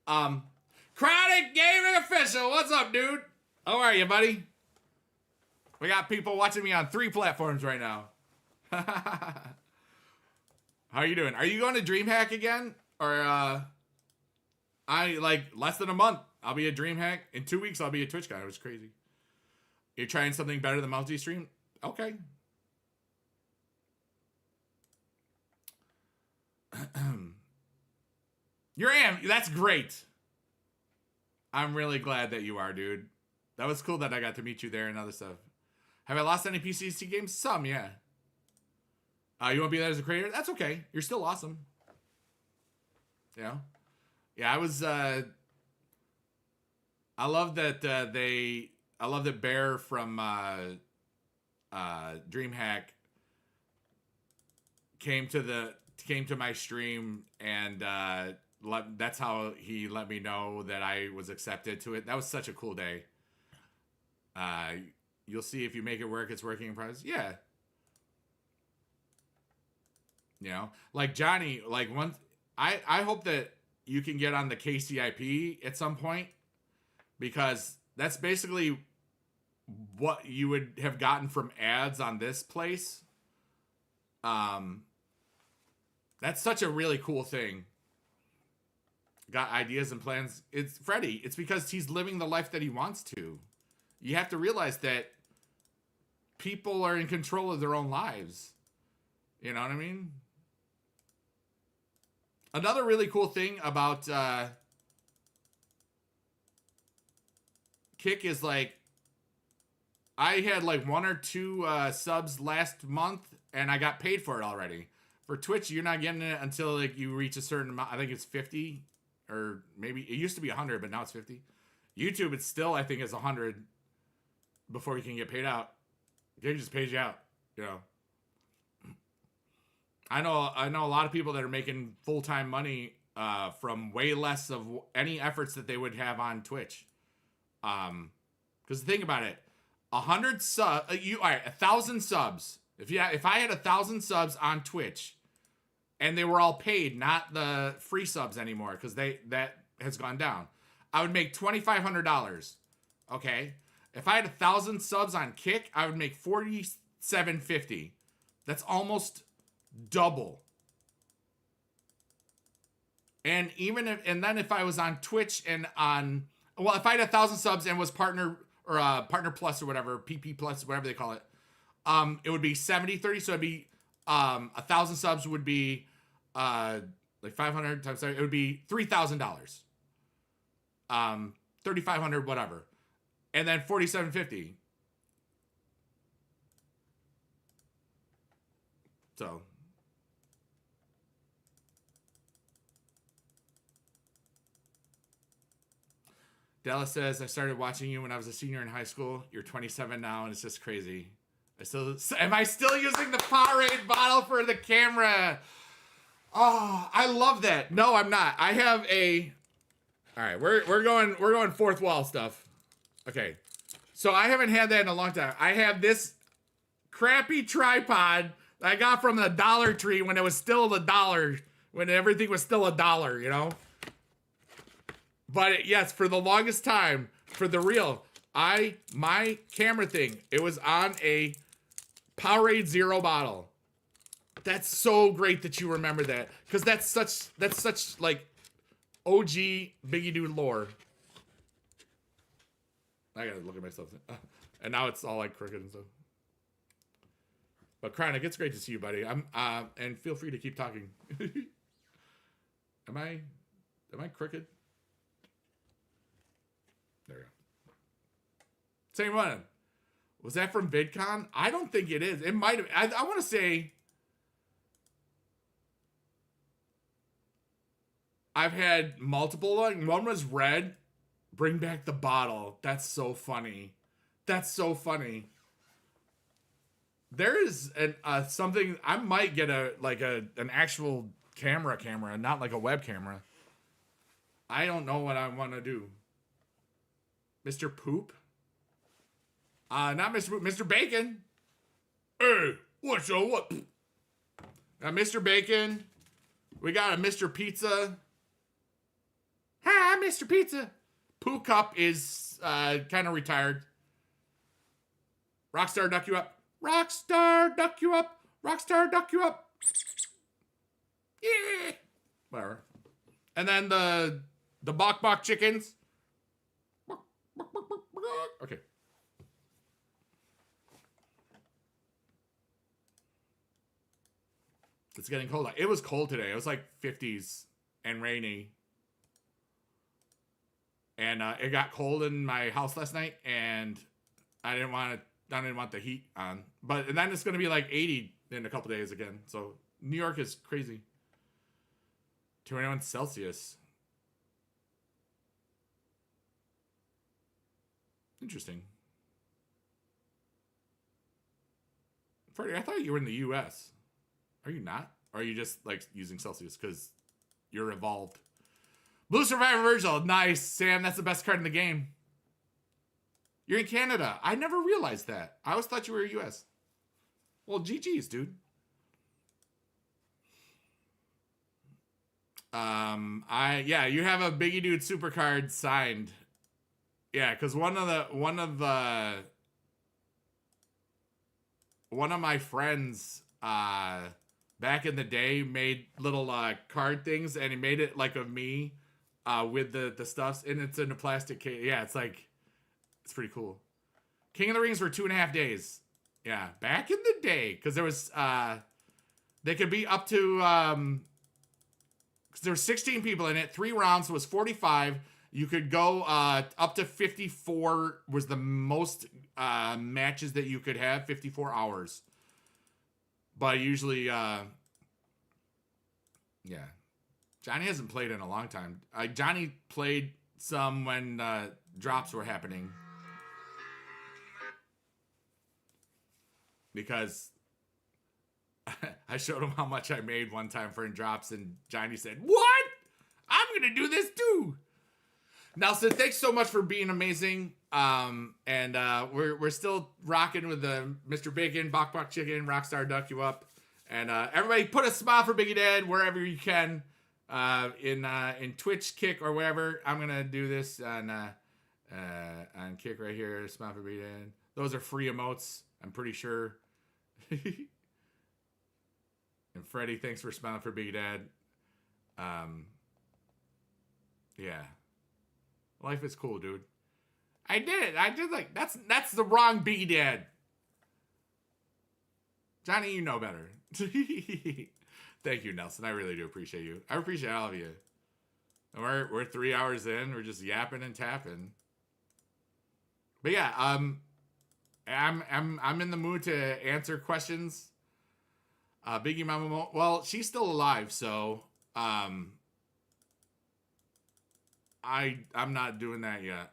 Chronic Gaming Official. What's up, dude? How are you, buddy? We got people watching me on 3 platforms right now. How are you doing? Are you going to DreamHack again? Or, less than a month, I'll be a DreamHack. In 2 weeks, I'll be a Twitch guy. It was crazy. You're trying something better than multi-stream? Okay. That's great. I'm really glad that you are, dude. That was cool that I got to meet you there and other stuff. Have I lost any PCC games? Some, yeah. You won't be there as a creator? That's okay. You're still awesome. Yeah, I was, I love that, I love that Bear from, DreamHack came to my stream and, that's how he let me know that I was accepted to it. That was such a cool day. You'll see if you make it work, it's working in progress. Yeah. Like Johnny, I hope that you can get on the KCIP at some point because that's basically what you would have gotten from ads on this place. That's such a really cool thing. Got ideas and plans. It's Freddie. It's because he's living the life that he wants to. You have to realize that people are in control of their own lives. You know what I mean? Another really cool thing about Kick is I had 1 or 2 subs last month and I got paid for it already. For Twitch, you're not getting it until you reach a certain amount. I think it's 50 or maybe it used to be 100, but now it's 50. YouTube, it's still, I think, is 100 before you can get paid out. They just paid you out. You know, I know a lot of people that are making full-time money from way less of any efforts that they would have on Twitch. Because think about it, 100 sub, all right, 1,000 subs. If I had 1,000 subs on Twitch, and they were all paid, not the free subs anymore, because that has gone down, I would make $2,500. Okay, if I had 1,000 subs on Kick, I would make $4,750. That's almost double. And then if I was on Twitch and on, well, if I had 1,000 subs and was partner plus or whatever, PP plus, whatever they call it, it would be 70-30. So it'd be 1,000 subs would be like 500 times, it would be $3,000. 3,500 whatever, and then 4,750. So Della says, I started watching you when I was a senior in high school. You're 27 now, and it's just crazy. Am I still using the Powerade bottle for the camera? Oh, I love that. No, I'm not. I have a. All right, we're going fourth wall stuff. Okay, so I haven't had that in a long time. I have this crappy tripod that I got from the Dollar Tree when it was still the dollar, when everything was still $1, you know. But yes, for the longest time, for the real, my camera thing, it was on a Powerade Zero bottle. That's so great that you remember that, because that's such like OG Biggie Dude lore. I gotta look at myself, and now it's all like crooked and stuff. But Krynik, it's great to see you, buddy. And feel free to keep talking. Am I crooked? There we go. Same one. Was that from VidCon? I don't think it is. It might have. I want to say I've had multiple. One was red. Bring back the bottle. That's so funny. That's so funny. There is something. I might get an actual camera, not like a web camera. I don't know what I want to do. Mr. Poop? Not Mr. Poop, Mr. Bacon. Hey, what's up? What? Now, Mr. Bacon. We got a Mr. Pizza. Hi, Mr. Pizza. Poo Cup is kind of retired. Rockstar duck you up. Rockstar duck you up. Rockstar duck you up. Yeah. Whatever. And then the Bok Bok chickens. Okay. It's getting cold. It was cold today. It was like 50s and rainy. And it got cold in my house last night, and I didn't want the heat on. But then it's going to be like 80 in a couple days again. So New York is crazy. 21 Celsius. Interesting. Freddie, I thought you were in the U.S. Are you not? Or are you just like using Celsius because you're evolved? Blue Survivor Virgil. Nice, Sam. That's the best card in the game. You're in Canada. I never realized that. I always thought you were U.S. Well, GG's, dude. Yeah, you have a Biggie Dude supercard signed. Yeah, because one of my friends back in the day made little card things, and he made it like of me with the stuffs, and it's in a plastic case. Yeah, it's pretty cool. King of the Rings for 2.5 days. Yeah, back in the day, because there was they could be up to because there were 16 people in it. 3 rounds, so it was 45. You could go up to 54 was the most matches that you could have, 54 hours. But usually, yeah. Johnny hasn't played in a long time. Johnny played some when drops were happening. Because I showed him how much I made one time for in drops, and Johnny said, "What? I'm gonna do this too." Nelson, thanks so much for being amazing. And we're still rocking with the Mr. Bacon, Bok Chicken, Rockstar Duck You Up, and everybody put a smile for Biggie Dad wherever you can, in Twitch, Kick, or wherever. I'm gonna do this on Kick right here. Smile for Biggie Dad. Those are free emotes, I'm pretty sure. And Freddie, thanks for smiling for Biggie Dad. Yeah. Life is cool, dude. I did like, that's the wrong Biggie Dad. Johnny, you know better. Thank you, Nelson. I really do appreciate you. I appreciate all of you. And we're 3 hours in. We're just yapping and tapping. But yeah, I'm in the mood to answer questions. Biggie Mama, well, she's still alive, so I'm not doing that yet.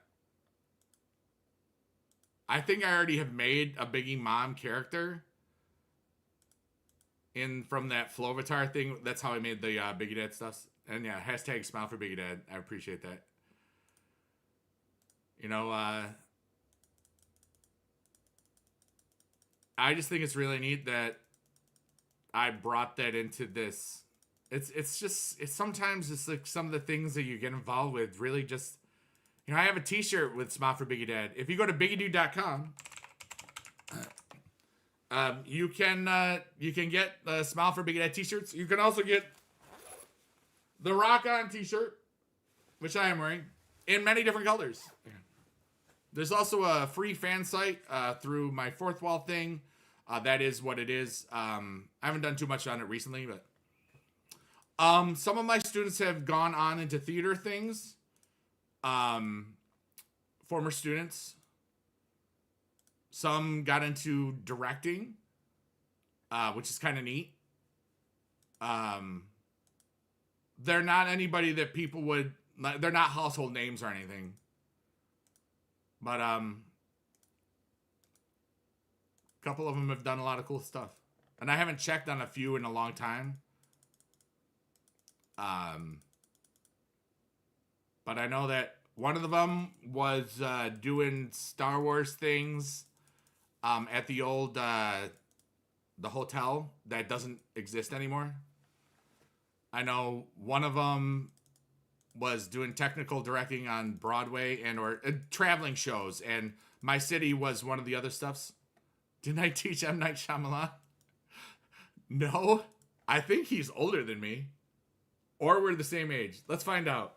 I think I already have made a Biggie Mom character from that Flovatar thing. That's how I made the Biggie Dad stuff. And yeah, hashtag smile for Biggie Dad. I appreciate that. You know, I just think it's really neat that I brought that into this. It's sometimes it's like some of the things that you get involved with really just, you know, I have a t-shirt with Smile for Biggie Dad. If you go to bigedude.com, you can get Smile for Biggie Dad t-shirts. You can also get the Rock On t-shirt, which I am wearing, in many different colors. There's also a free fan site through my Fourth Wall thing. That is what it is. I haven't done too much on it recently, but some of my students have gone on into theater things. Former students. Some got into directing, which is kind of neat. They're not anybody that people would, they're not household names or anything. But a couple of them have done a lot of cool stuff. And I haven't checked on a few in a long time. But I know that one of them was doing Star Wars things at the old the hotel that doesn't exist anymore. I know one of them was doing technical directing on Broadway and or traveling shows, and My City was one of the other stuffs. Didn't I teach M. Night Shyamalan? No, I think he's older than me, or we're the same age. Let's find out.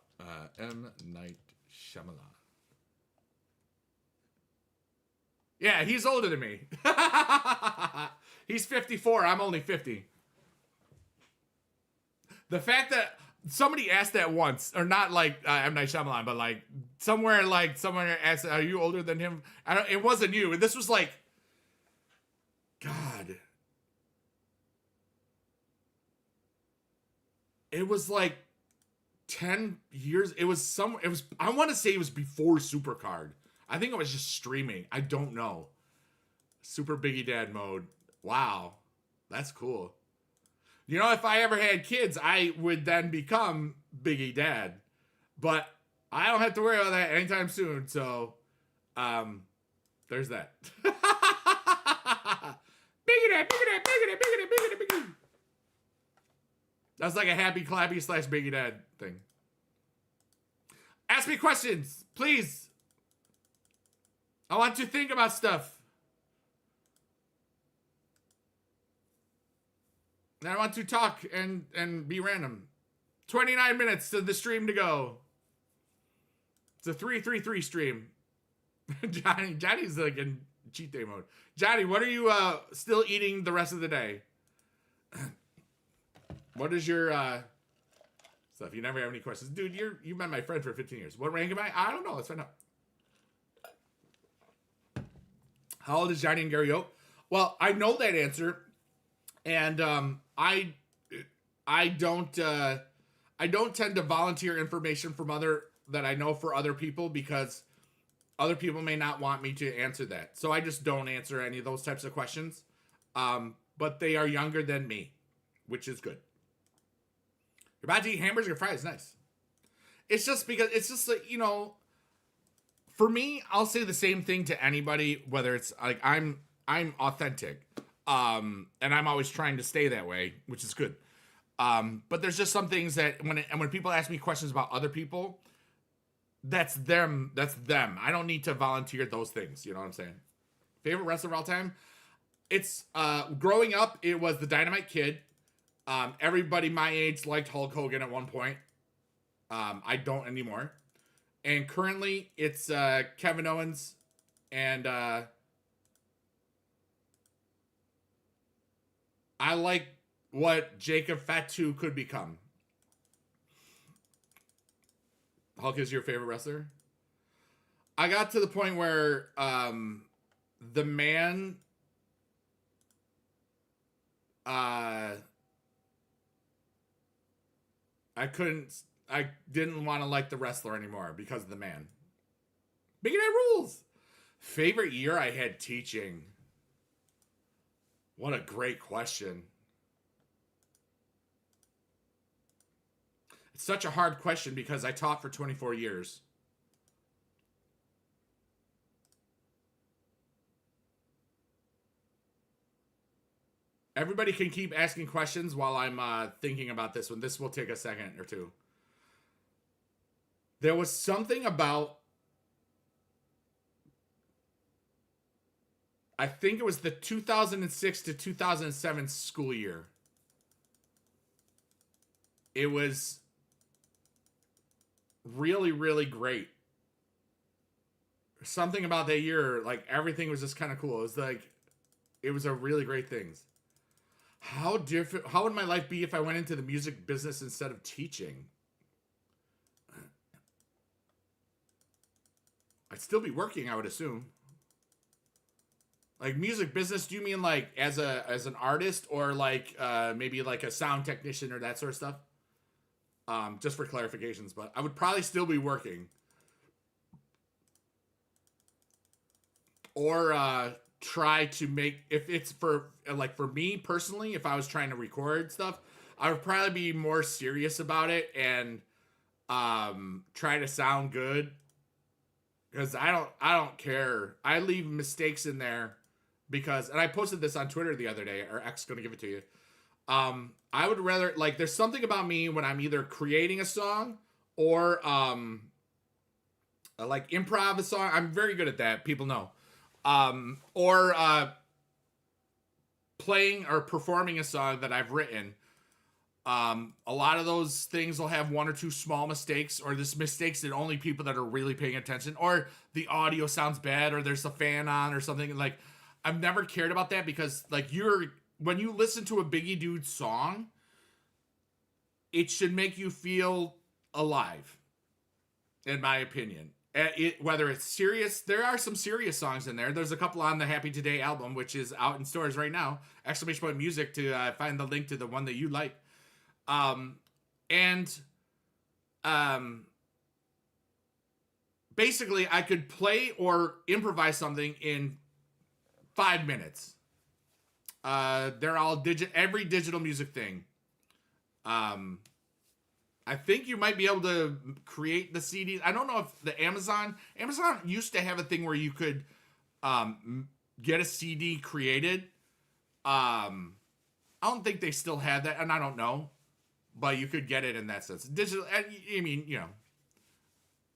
M. Night Shyamalan. Yeah, he's older than me. He's 54. I'm only 50. The fact that somebody asked that once, or not like M. Night Shyamalan, but like somewhere asked, "Are you older than him?" It wasn't you. This was like, God. It was like 10 years. It was I want to say it was before Supercard. I think it was just streaming. I don't know. Super Biggie Dad mode. Wow. That's cool. You know, if I ever had kids, I would then become Biggie Dad. But I don't have to worry about that anytime soon. So, there's that. Biggie Dad, Biggie Dad, Biggie Dad, Biggie Dad, Biggie Dad, Biggie. That's like a happy clappy / Biggie Dad thing. Ask me questions, please. I want to think about stuff. And I want to talk and be random. 29 minutes to the stream to go. It's a 3-3-3 stream. Johnny's like in cheat day mode. Johnny, what are you still eating the rest of the day? What is your stuff? You never have any questions. Dude, you've been my friend for 15 years. What rank am I? I don't know. Let's find out. How old is Johnny and Gary Oak? Well, I know that answer. And I don't tend to volunteer information from that I know for other people, because other people may not want me to answer that. So I just don't answer any of those types of questions. But they are younger than me. which is good. You're about to eat hamburgers or fries, nice. It's just because it's just like, you know, for me, I'll say the same thing to anybody, whether it's like I'm authentic, and I'm always trying to stay that way, which is good. But there's just some things that when people ask me questions about other people, that's them. That's them. I don't need to volunteer those things. You know what I'm saying? Favorite wrestler of all time? It's growing up. It was the Dynamite Kid. Everybody my age liked Hulk Hogan at one point. I don't anymore. And currently, it's Kevin Owens and I like what Jacob Fatu could become. Hulk is your favorite wrestler? I got to the point where the man I didn't want to like the wrestler anymore because of the man. Big rules. Favorite year I had teaching. What a great question. It's such a hard question because I taught for 24 years. Everybody can keep asking questions while I'm thinking about this one. This will take a second or two. There was something about, I think it was the 2006 to 2007 school year. It was really, really great. Something about that year, like everything was just kind of cool. It was like, it was a really great thing. How would my life be if I went into the music business instead of teaching? I'd still be working, I would assume. Like music business, do you mean like as an artist or like maybe like a sound technician or that sort of stuff? Just for clarifications, but I would probably still be working. Or try to make, if it's for me personally, if I was trying to record stuff, I would probably be more serious about it and try to sound good. Because I don't care. I leave mistakes in there because, and I posted this on Twitter the other day, or X gonna give it to you. I would rather, like, there's something about me when I'm either creating a song or like improv a song. I'm very good at that. People know. Or playing or performing a song that I've written. A lot of those things will have one or two small mistakes, or this mistakes that only people that are really paying attention, or the audio sounds bad, or there's a fan on or something. Like, I've never cared about that because, like, when you listen to a bigedude song, it should make you feel alive, in my opinion. Whether it's serious, there are some serious songs in there. There's a couple on the Happy Today album, which is out in stores right now. !music to find the link to the one that you like. Basically, I could play or improvise something in 5 minutes. They're all every digital music thing. I think you might be able to create the CDs. I don't know if the Amazon used to have a thing where you could get a CD created. I don't think they still have that, and I don't know, but you could get it in that sense. Digital, I mean, you know,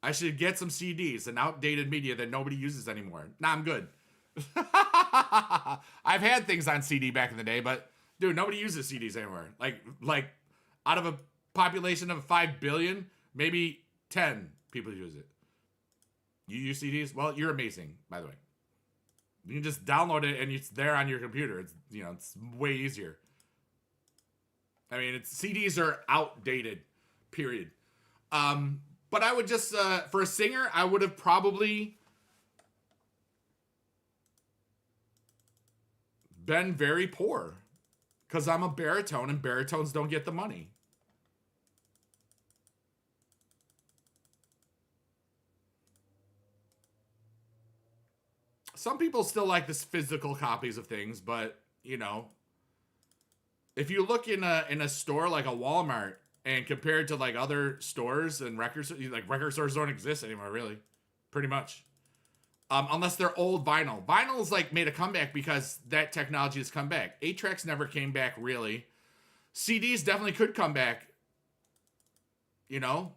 I should get some CDs, an outdated media that nobody uses anymore. Nah, I'm good. I've had things on CD back in the day, but dude, nobody uses CDs anymore. Like out of a population of 5 billion, maybe 10 people use it. You use CDs? Well, you're amazing, by the way. You can just download it and it's there on your computer. It's, you know, it's way easier. I mean, CDs are outdated, period. But I would just, for a singer, I would have probably been very poor because I'm a baritone and baritones don't get the money. Some people still like this physical copies of things, but, you know, if you look in a store like a Walmart and compared to like other stores and record stores don't exist anymore, really, pretty much. Unless they're old vinyl. Vinyl's like made a comeback because that technology has come back. 8-tracks never came back really. CDs definitely could come back, you know.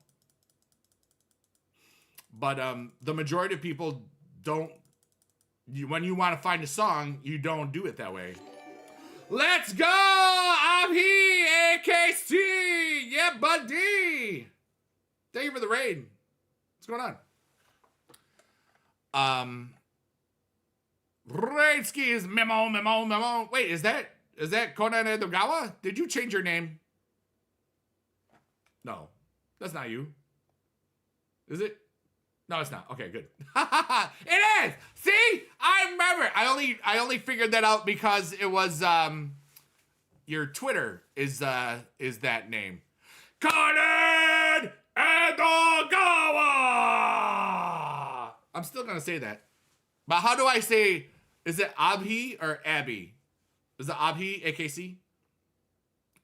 But the majority of people don't. When you want to find a song, you don't do it that way. Let's go! I'm here, AKC! Yeah, buddy! Thank you for the raid. What's going on? Raid skis, memo. Wait, is that Conan Edogawa? Did you change your name? No, that's not you. Is it? No, it's not. Okay, good. It is. See, I remember. I only figured that out because it was your Twitter is that name. Conan Edogawa. I'm still gonna say that, but how do I say? Is it Abhi or Abby? Is it Abhi AKC?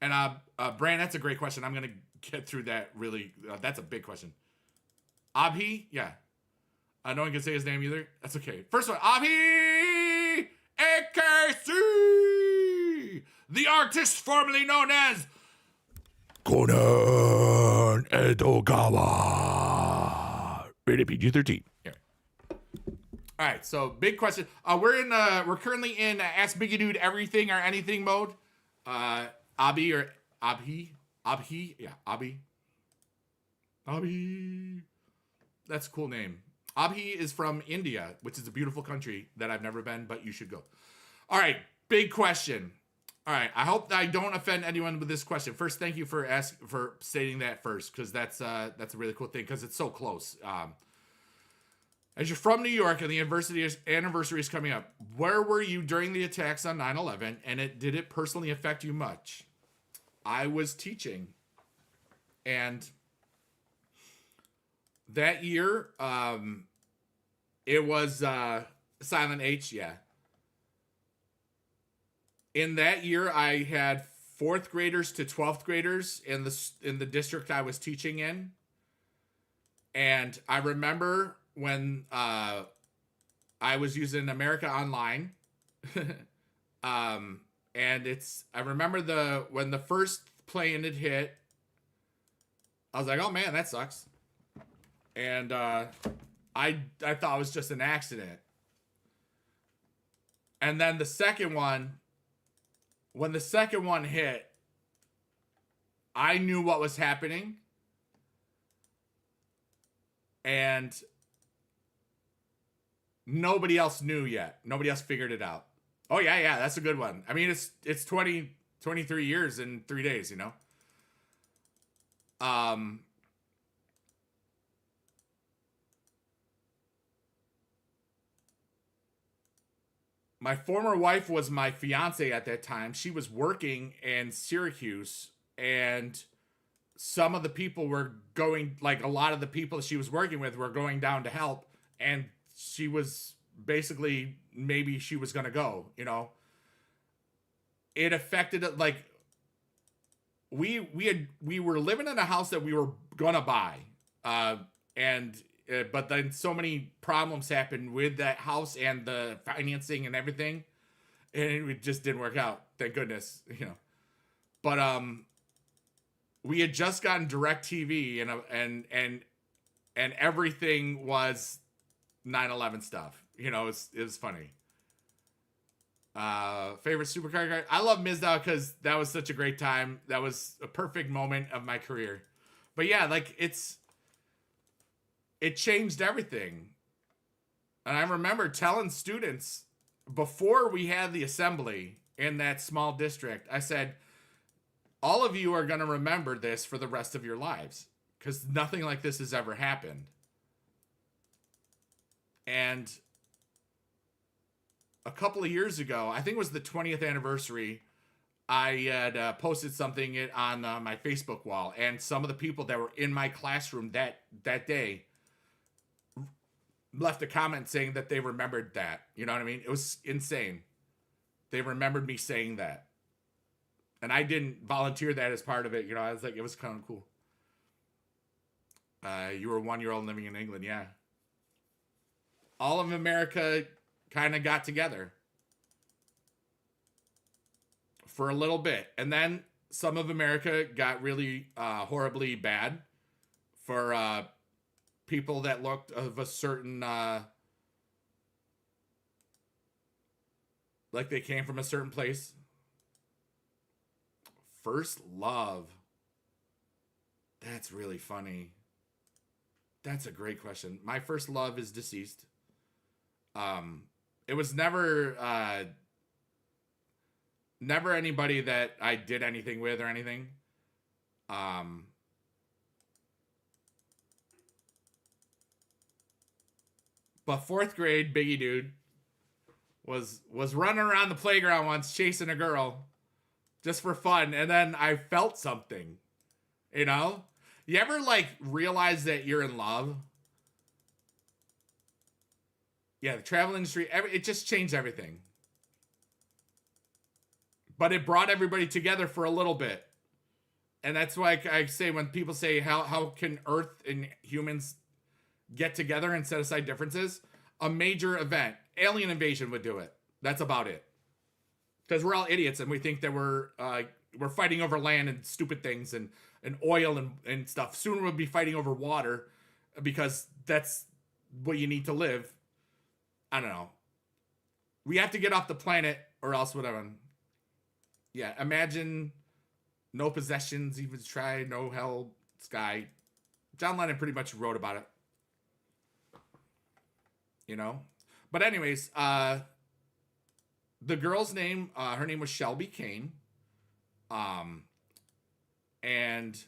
And Brand, that's a great question. I'm gonna get through that. Really, that's a big question. Abhi, yeah. No one can say his name either. That's okay. First one, Abhi AKC, the artist formerly known as Conan Edogawa. Rated PG-13. Yeah. All right, so big question. We're currently in Ask Bigedude Everything or Anything mode. Abhi. Yeah, Abhi. That's a cool name. Abhi is from India, which is a beautiful country that I've never been, but you should go. All right, big question. All right, I hope that I don't offend anyone with this question. First, thank you for stating that first, because that's a really cool thing, because it's so close. As you're from New York and the anniversary is coming up, where were you during the attacks on 9/11, and did it personally affect you much? I was teaching, and that year, it was Silent H, yeah. In that year, I had 4th graders to 12th graders in the district I was teaching in. And I remember when I was using America Online. And I remember when the first plane had hit, I was like, oh man, that sucks. And I thought it was just an accident. And then the second one, when the second one hit, I knew what was happening. And nobody else knew yet. Nobody else figured it out. Oh, yeah, that's a good one. I mean, it's 23 years in 3 days, you know? My former wife was my fiance at that time. She was working in Syracuse, and some of the people were going, like a lot of the people she was working with were going down to help, and she was basically, maybe she was going to go, you know. It affected it, like, we were living in a house that we were going to buy, but then so many problems happened with that house and the financing and everything, and it just didn't work out. Thank goodness, you know. But we had just gotten DirecTV, and everything was 9/11 stuff. You know, it was funny. Favorite supercard card? I love Mizdow because that was such a great time. That was a perfect moment of my career. But yeah, like it changed everything. And I remember telling students before we had the assembly in that small district, I said, all of you are going to remember this for the rest of your lives because nothing like this has ever happened. And a couple of years ago, I think it was the 20th anniversary, I had posted something on my Facebook wall, and some of the people that were in my classroom that day left a comment saying that they remembered that. You know what I mean? It was insane. They remembered me saying that. And I didn't volunteer that as part of it. You know, I was like, it was kind of cool. You were a 1-year-old living in England, yeah. All of America kind of got together for a little bit. And then some of America got really horribly bad for people that looked of a certain, like they came from a certain place. First love. That's really funny. That's a great question. My first love is deceased. It was never anybody that I did anything with or anything. But 4th grade, biggie dude was running around the playground once chasing a girl just for fun, and then I felt something. You know? You ever like realize that you're in love? Yeah, the travel industry, it just changed everything. But it brought everybody together for a little bit. And that's why I say when people say, how can Earth and humans get together and set aside differences? A major event. Alien invasion would do it. That's about it. Because we're all idiots and we think that we're fighting over land and stupid things and oil and stuff. Soon we'll be fighting over water because that's what you need to live. I don't know. We have to get off the planet or else whatever. Yeah, imagine no possessions, even try, no hell, sky. John Lennon pretty much wrote about it. You know? But anyways, the girl's name, her name was Shelby Kane. And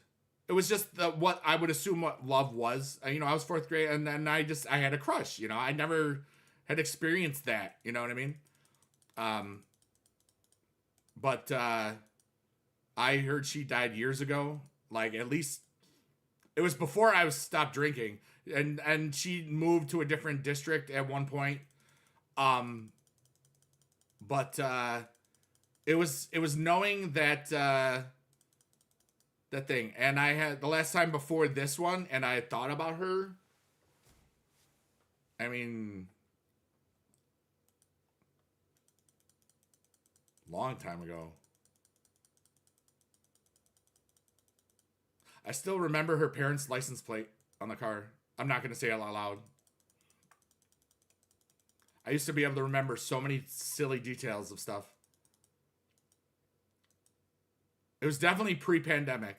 it was just what I would assume what love was. You know, I was 4th grade and then I had a crush, you know. I never had experienced that, you know what I mean? But I heard she died years ago. Like, at least it was before I stopped drinking. And she moved to a different district at one point. But it was knowing that that thing. And I had the last time before this one, and I had thought about her. I mean, long time ago. I still remember her parents' license plate on the car. I'm not going to say it out loud. I used to be able to remember so many silly details of stuff. It was definitely pre-pandemic.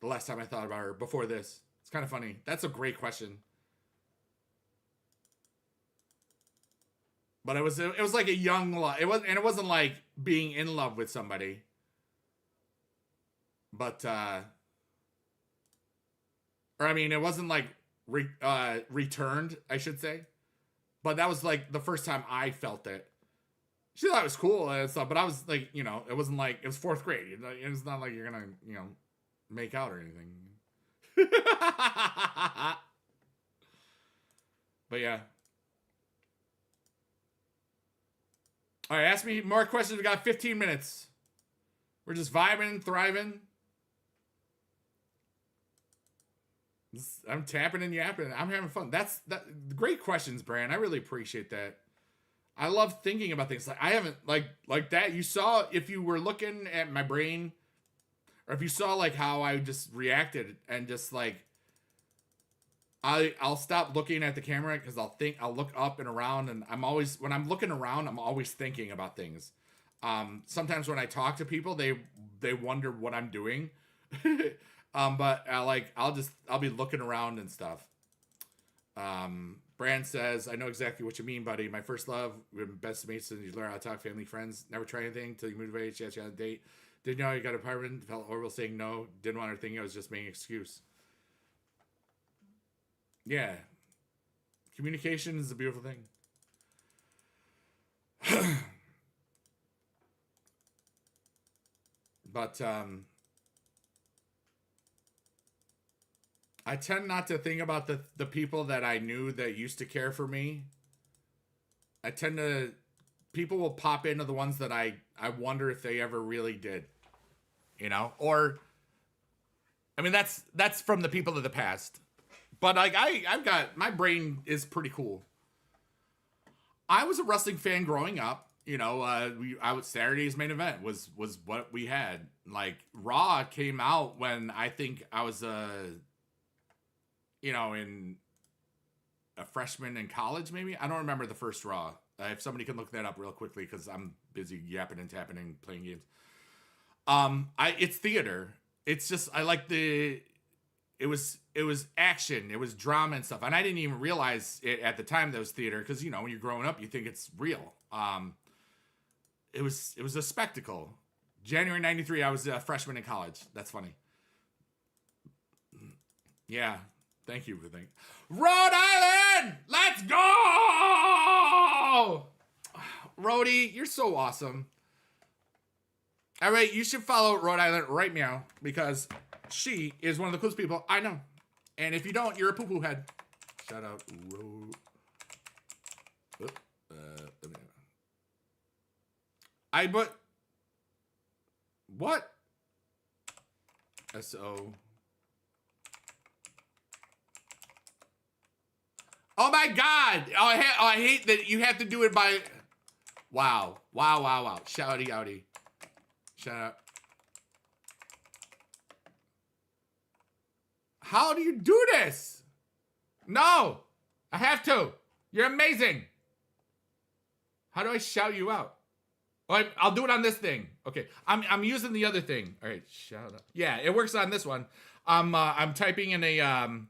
The last time I thought about her before this. It's kind of funny. That's a great question. But it was like a young love. It wasn't like being in love with somebody. But or I mean, it wasn't like returned, I should say. But that was like the first time I felt it. She thought it was cool and stuff, but I was like, you know, it wasn't like, it was 4th grade. It was not like you're gonna, you know, make out or anything. But yeah. All right, ask me more questions. We got 15 minutes. We're just vibing, thriving. I'm tapping and yapping. I'm having fun. That's great questions, Bran. I really appreciate that. I love thinking about things. Like I haven't like that. You saw if you were looking at my brain, or if you saw like how I just reacted and just like I'll stop looking at the camera because I'll look up and around, and I'm always when I'm looking around, I'm always thinking about things. Sometimes when I talk to people, they wonder what I'm doing. But I'll be looking around and stuff. Brand says, I know exactly what you mean, buddy. My first love, we're best mates since you learn how to talk, family, friends. Never try anything until you moved away. She asked you on a date. Didn't know you got an apartment. Felt horrible saying no. Didn't want her thinking I was just making an excuse. Yeah. Communication is a beautiful thing. But, I tend not to think about the people that I knew that used to care for me. People will pop into the ones that I wonder if they ever really did. you know? Or, I mean, that's from the people of the past. But like I've got, my brain is pretty cool. I was a wrestling fan growing up. You know, Saturday's main event was what we had. Like Raw came out when I think I was you know, in a freshman in college, maybe. I don't remember the first Raw. If somebody can look that up real quickly, because I'm busy yapping and tapping and playing games. It's theater. It's just, I like it was action, it was drama and stuff, and I didn't even realize it at the time that it was theater, because you know, when you're growing up, you think it's real. It was a spectacle. January '93, I was a freshman in college. That's funny. Yeah, thank you for thinking. Rhode Island, let's go! Rhodey, you're so awesome. All right, you should follow Rhode Island right now, because she is one of the coolest people I know. And if you don't, you're a poo-poo head. Shout out, Rhode. What? S-O. Oh my God! Oh, I hate that you have to do it by... Wow. Shouty outy. Shout out. How do you do this? No! I have to. You're amazing. How do I shout you out? Oh, I'll do it on this thing. Okay, I'm using the other thing. All right, shout out. Yeah, it works on this one. I'm typing in a I'm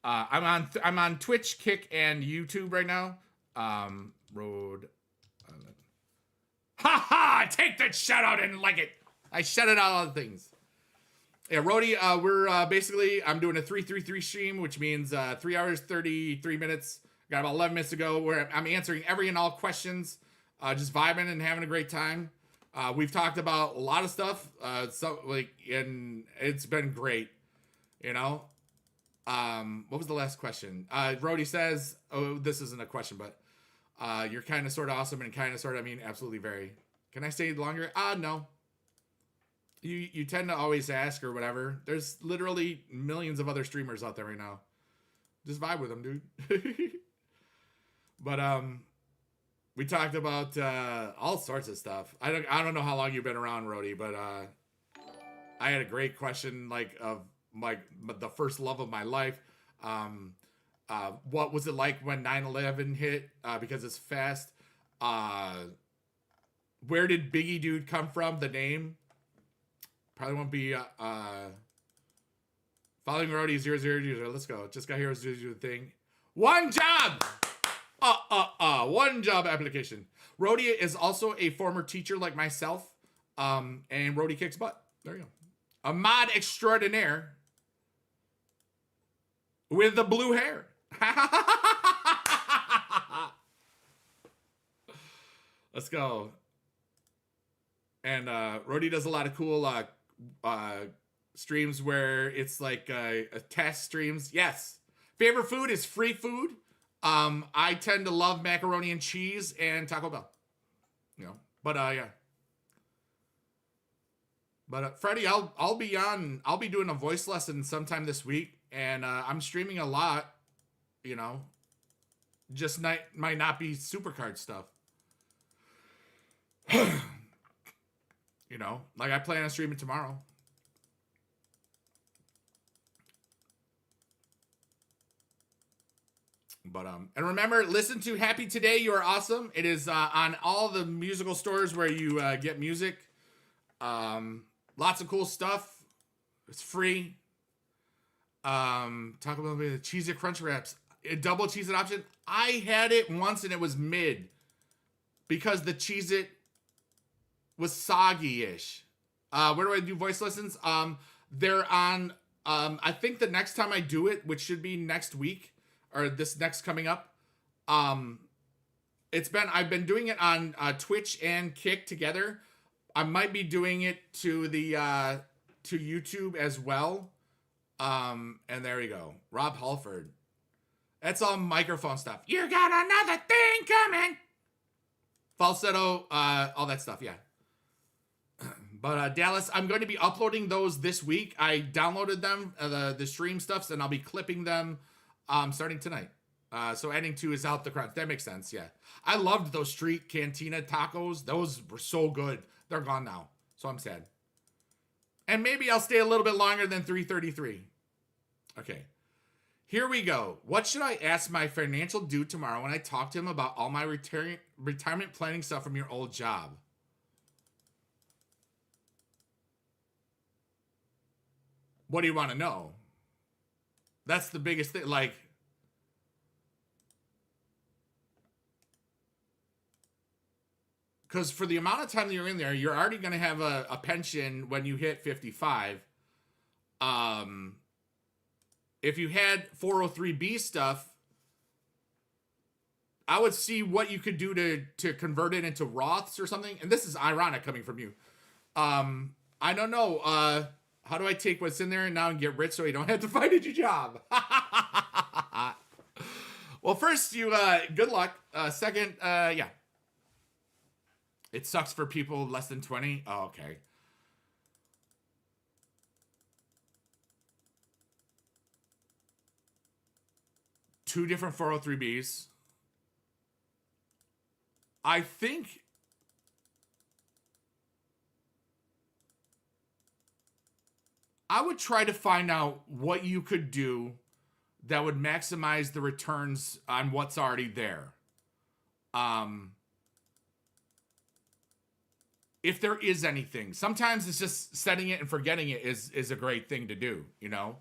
on Twitch, Kick, and YouTube right now. Rhode Island. Ha ha! Take that shout out and like it. I shouted out all the things. Yeah, Rhodey, we're basically, I'm doing a 3-3-3 stream, which means 3 hours, 33 minutes. Got about 11 minutes to go, where I'm answering every and all questions, just vibing and having a great time. We've talked about a lot of stuff, and it's been great, you know? What was the last question? Rhodey says, oh, this isn't a question, but you're kind of sort of awesome, and kind of sort of, I mean, absolutely very. Can I stay longer? No. You tend to always ask or whatever. There's literally millions of other streamers out there right now. Just vibe with them, dude. But we talked about all sorts of stuff. I don't know how long you've been around, Rhodey, but I had a great question, like, of the first love of my life. What was it like when 9/11 hit? Because it's fast. Where did Biggie Dude come from? The name. Probably won't be following Rhodey 000. Let's go. Just got here to do the thing. One job. One job application. Rhodey is also a former teacher like myself. And Rhodey kicks butt. There you go. A mod extraordinaire with the blue hair. Let's go. And Rhodey does a lot of cool streams where it's like a test streams. Yes. Favorite food is free food. I tend to love macaroni and cheese and Taco Bell. You know, but yeah. But Freddie, I'll be doing a voice lesson sometime this week, and I'm streaming a lot. You know, just might not be supercard stuff. You know, like I plan on streaming tomorrow. But and remember, listen to Happy Today, You Are Awesome. It is on all the musical stores where you get music. Lots of cool stuff. It's free. Talk about the Cheez-It Crunch Wraps. A double Cheez-It option. I had it once and it was mid. Because the Cheez-It was soggy-ish. Where do I do voice lessons? They're on, I think the next time I do it, which should be next week, or this next coming up, I've been doing it on Twitch and Kick together. I might be doing it to the to YouTube as well. And there you go. Rob Halford. That's all microphone stuff. You got another thing coming. Falsetto, all that stuff, yeah. But Dallas, I'm going to be uploading those this week. I downloaded them, the stream stuffs, and I'll be clipping them starting tonight. So adding to is out the crowd. That makes sense, yeah. I loved those street cantina tacos. Those were so good. They're gone now, so I'm sad. And maybe I'll stay a little bit longer than 3:33. Okay. Here we go. What should I ask my financial dude tomorrow when I talk to him about all my retirement planning stuff from your old job? What do you want to know? That's the biggest thing. Like, because for the amount of time that you're in there, you're already going to have a pension when you hit 55. If you had 403B stuff, I would see what you could do to convert it into Roths or something. And this is ironic coming from you. I don't know. How do I take what's in there and now and get rich so you don't have to find a new job? Well, first, you good luck. Second, yeah. It sucks for people less than 20. Oh, okay. Two different 403Bs. I think I would try to find out what you could do that would maximize the returns on what's already there. If there is anything. Sometimes it's just setting it and forgetting it is a great thing to do, you know?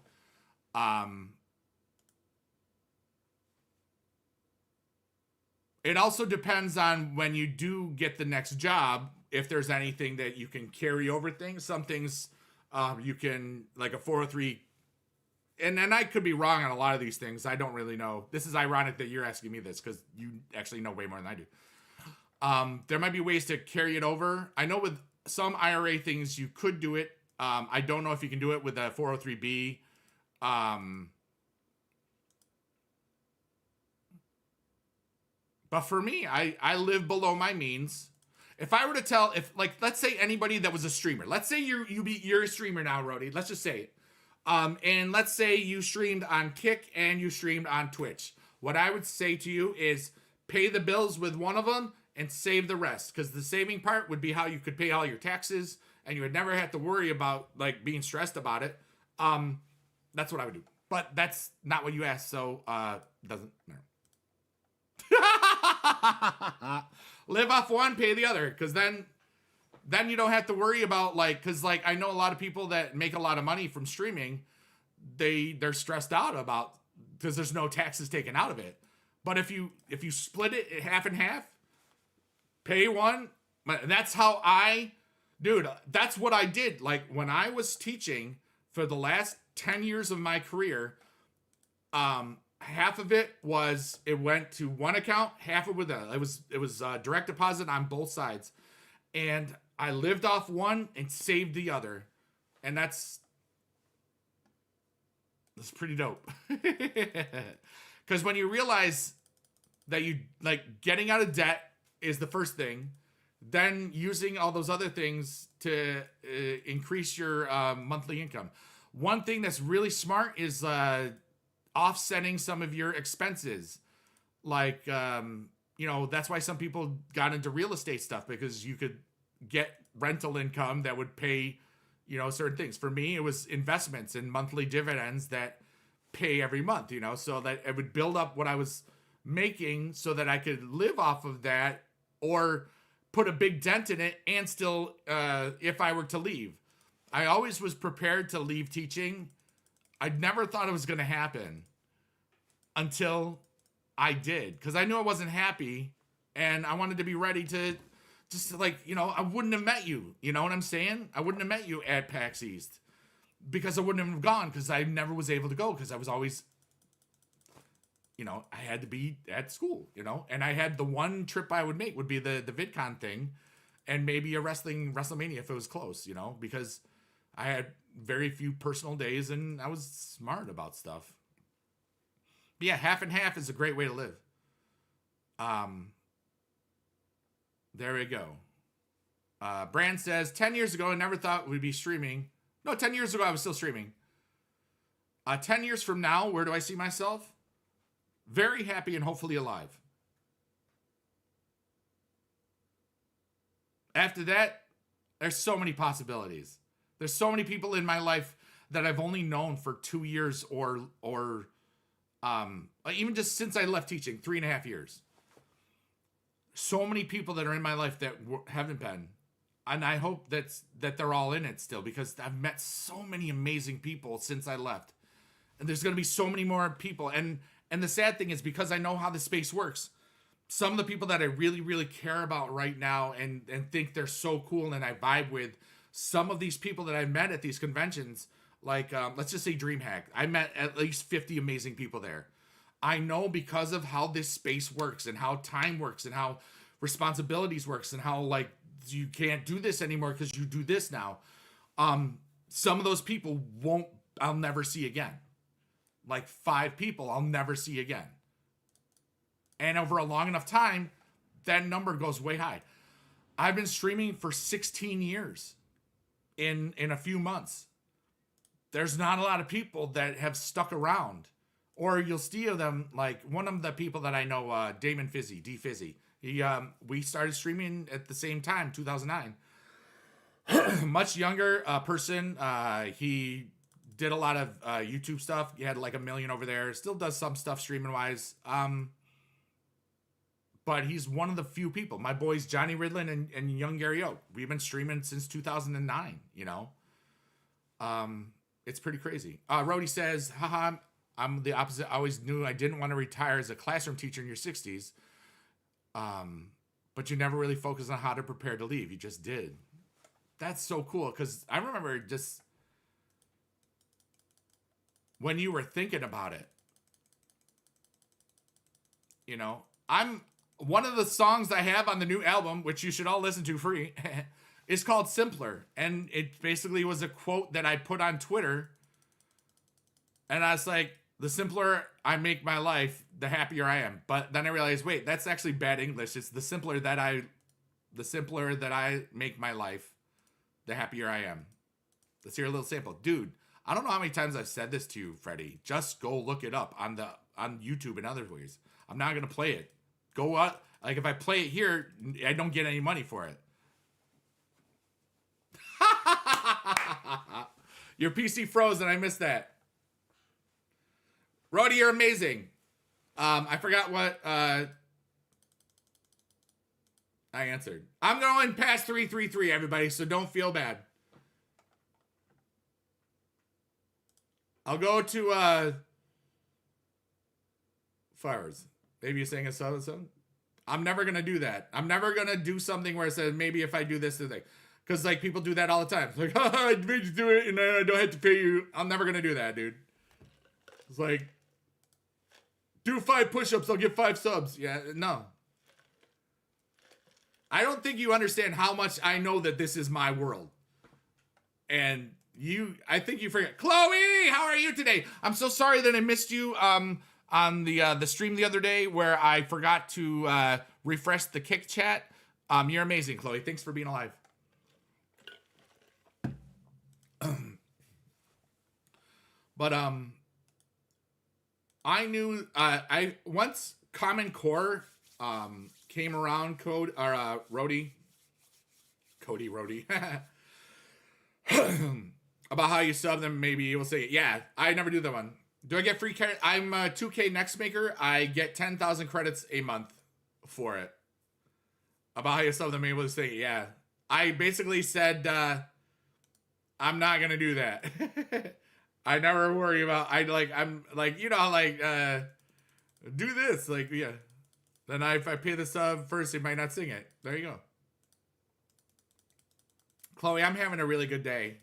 It also depends on when you do get the next job, if there's anything that you can carry over things. Some things you can, like a 403, and I could be wrong on a lot of these things. I don't really know. This is ironic that you're asking me this because you actually know way more than I do. There might be ways to carry it over. I know with some IRA things you could do it. I don't know if you can do it with a 403B. But for me, I live below my means. If I were to tell, let's say anybody that was a streamer, let's say you're a streamer now, Rody. Let's just say it. And let's say you streamed on Kick and you streamed on Twitch. What I would say to you is pay the bills with one of them and save the rest, because the saving part would be how you could pay all your taxes and you would never have to worry about like being stressed about it. That's what I would do. But that's not what you asked, so doesn't matter. Live off one, pay the other, because then you don't have to worry about because I know a lot of people that make a lot of money from streaming, they're stressed out about because there's no taxes taken out of it. But if you split it half and half, pay one, that's how that's what I did. Like when I was teaching for the last 10 years of my career, half of it went to one account, half of it was direct deposit on both sides, and I lived off one and saved the other, and that's pretty dope. Because when you realize that you getting out of debt is the first thing, then using all those other things to increase your monthly income. One thing that's really smart is offsetting some of your expenses. That's why some people got into real estate stuff, because you could get rental income that would pay, certain things. For me, it was investments and monthly dividends that pay every month, so that it would build up what I was making so that I could live off of that or put a big dent in it and still, if I were to leave. I always was prepared to leave teaching. I never thought it was going to happen until I did, because I knew I wasn't happy and I wanted to be ready to I wouldn't have met you. You know what I'm saying? I wouldn't have met you at PAX East because I wouldn't have gone, because I never was able to go because I was always, I had to be at school, and I had the one trip I would make would be the VidCon thing and maybe a WrestleMania if it was close, because I had very few personal days and I was smart about stuff. But yeah, half and half is a great way to live. There we go. Brand says, 10 years ago, I never thought we'd be streaming. No, 10 years ago, I was still streaming. 10 years from now, where do I see myself? Very happy and hopefully alive. After that, there's so many possibilities. There's so many people in my life that I've only known for 2 years or even just since I left teaching, 3.5 years. So many people that are in my life that haven't been. And I hope that they're all in it still, because I've met so many amazing people since I left. And there's going to be so many more people. And the sad thing is, because I know how the space works, some of the people that I really, really care about right now and think they're so cool and I vibe with, some of these people that I met at these conventions, like, let's just say DreamHack, I met at least 50 amazing people there. I know because of how this space works and how time works and how responsibilities works and how, like, you can't do this anymore because you do this now. Some of those people I'll never see again. Like 5 people I'll never see again. And over a long enough time, that number goes way high. I've been streaming for 16 years in a few months. There's not a lot of people that have stuck around. Or you'll see them, like one of the people that I know, Damon Fizzy, D Fizzy. We started streaming at the same time, 2009. Much younger person. He did a lot of YouTube stuff. He had like 1 million over there. Still does some stuff streaming wise. But he's one of the few people. My boys Johnny Ridlin and young Gary Oak. We've been streaming since 2009. You know, it's pretty crazy. Rhodey says, haha, I'm the opposite. I always knew I didn't want to retire as a classroom teacher in your 60s. But you never really focused on how to prepare to leave. You just did. That's so cool. Because I remember just when you were thinking about it, you know, one of the songs I have on the new album, which you should all listen to free, is called Simpler. And it basically was a quote that I put on Twitter. And I was like, the simpler I make my life, the happier I am. But then I realized, wait, that's actually bad English. It's the simpler that I make my life, the happier I am. Let's hear a little sample. Dude, I don't know how many times I've said this to you, Freddie. Just go look it up on YouTube and other ways. I'm not going to play it. Go up. Like, if I play it here, I don't get any money for it. Your PC froze and I missed that. Rhodey, you're amazing. I forgot what I answered. I'm going past 333, everybody, so don't feel bad. I'll go to Flowers. Maybe you're saying a song. I'm never gonna do that. I'm never gonna do something where it says maybe if I do this thing. Because like people do that all the time. It's like, I made you do it and I don't have to pay you. I'm never gonna do that, dude. It's like, do 5 push-ups, I'll get 5 subs. Yeah, no. I don't think you understand how much I know that this is my world. And I think you forget. Chloe, how are you today? I'm so sorry that I missed you on the stream the other day where I forgot to refresh the Kick chat. You're amazing, Chloe. Thanks for being alive. But I knew once Common Core came around, Rhodey about how you sub them, maybe you will say, yeah, I never do that one. Do I get free credit? I'm a 2K Next Maker. I get 10,000 credits a month for it. About how you sub them, maybe will say, yeah. I basically said, I'm not gonna do that. I never worry about, I'm like, you know, like, do this, like, yeah. Then if I pay the sub first, they might not sing it. There you go. Chloe, I'm having a really good day.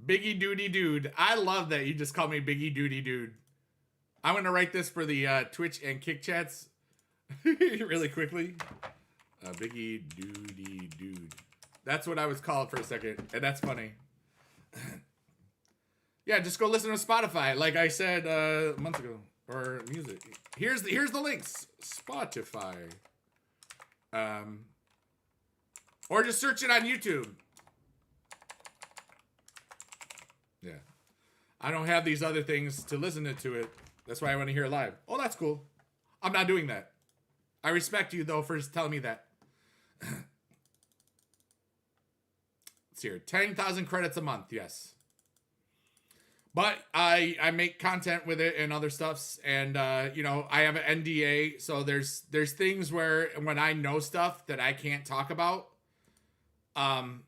Biggie Doody Dude. I love that you just called me Biggie Doody Dude. I'm going to write this for the Twitch and Kick chats really quickly. Biggie Doody Dude. That's what I was called for a second, and that's funny. Yeah, just go listen to Spotify, like I said months ago, or music. Here's the links. Spotify. Or just search it on YouTube. Yeah. I don't have these other things to listen to it. That's why I want to hear it live. Oh, that's cool. I'm not doing that. I respect you, though, for telling me that. Let's hear 10,000 credits a month. Yes. But I make content with it and other stuffs. And, you know, I have an NDA. So there's things where when I know stuff that I can't talk about. And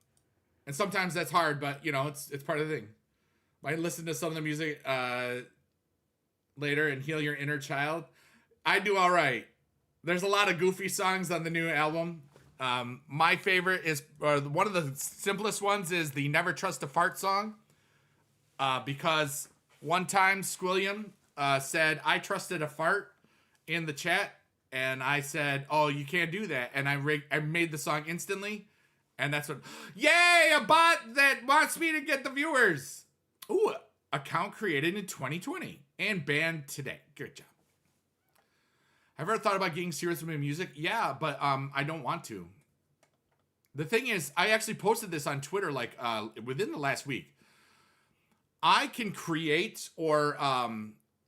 sometimes that's hard, but, you know, it's part of the thing. I listen to some of the music later and heal your inner child. I do all right. There's a lot of goofy songs on the new album. My favorite is, one of the simplest ones is the Never Trust a Fart song. Because one time Squilliam said, I trusted a fart in the chat. And I said, oh, you can't do that. And I made the song instantly. And that's what, yay, a bot that wants me to get the viewers. Ooh, account created in 2020 and banned today. Good job. Have you ever thought about getting serious with my music? Yeah, but I don't want to. The thing is, I actually posted this on Twitter like within the last week. I can create or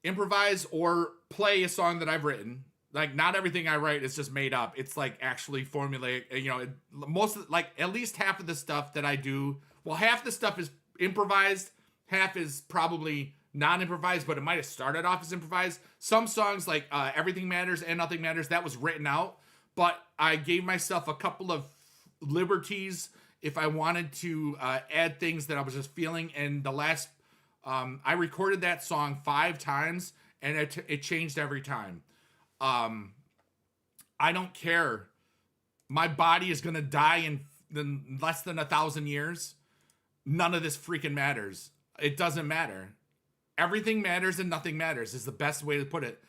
improvise or play a song that I've written. Like, not everything I write is just made up. It's like actually formulaic. You know, most of, like, at least half of the stuff that I do, well, half the stuff is improvised. Half is probably non-improvised, but it might have started off as improvised. Some songs like Everything Matters and Nothing Matters, that was written out. But I gave myself a couple of liberties if I wanted to add things that I was just feeling. And the last, I recorded that song 5 times, and it changed every time. I don't care. My body is going to die in less than 1,000 years. None of this freaking matters. It doesn't matter. Everything matters and nothing matters is the best way to put it.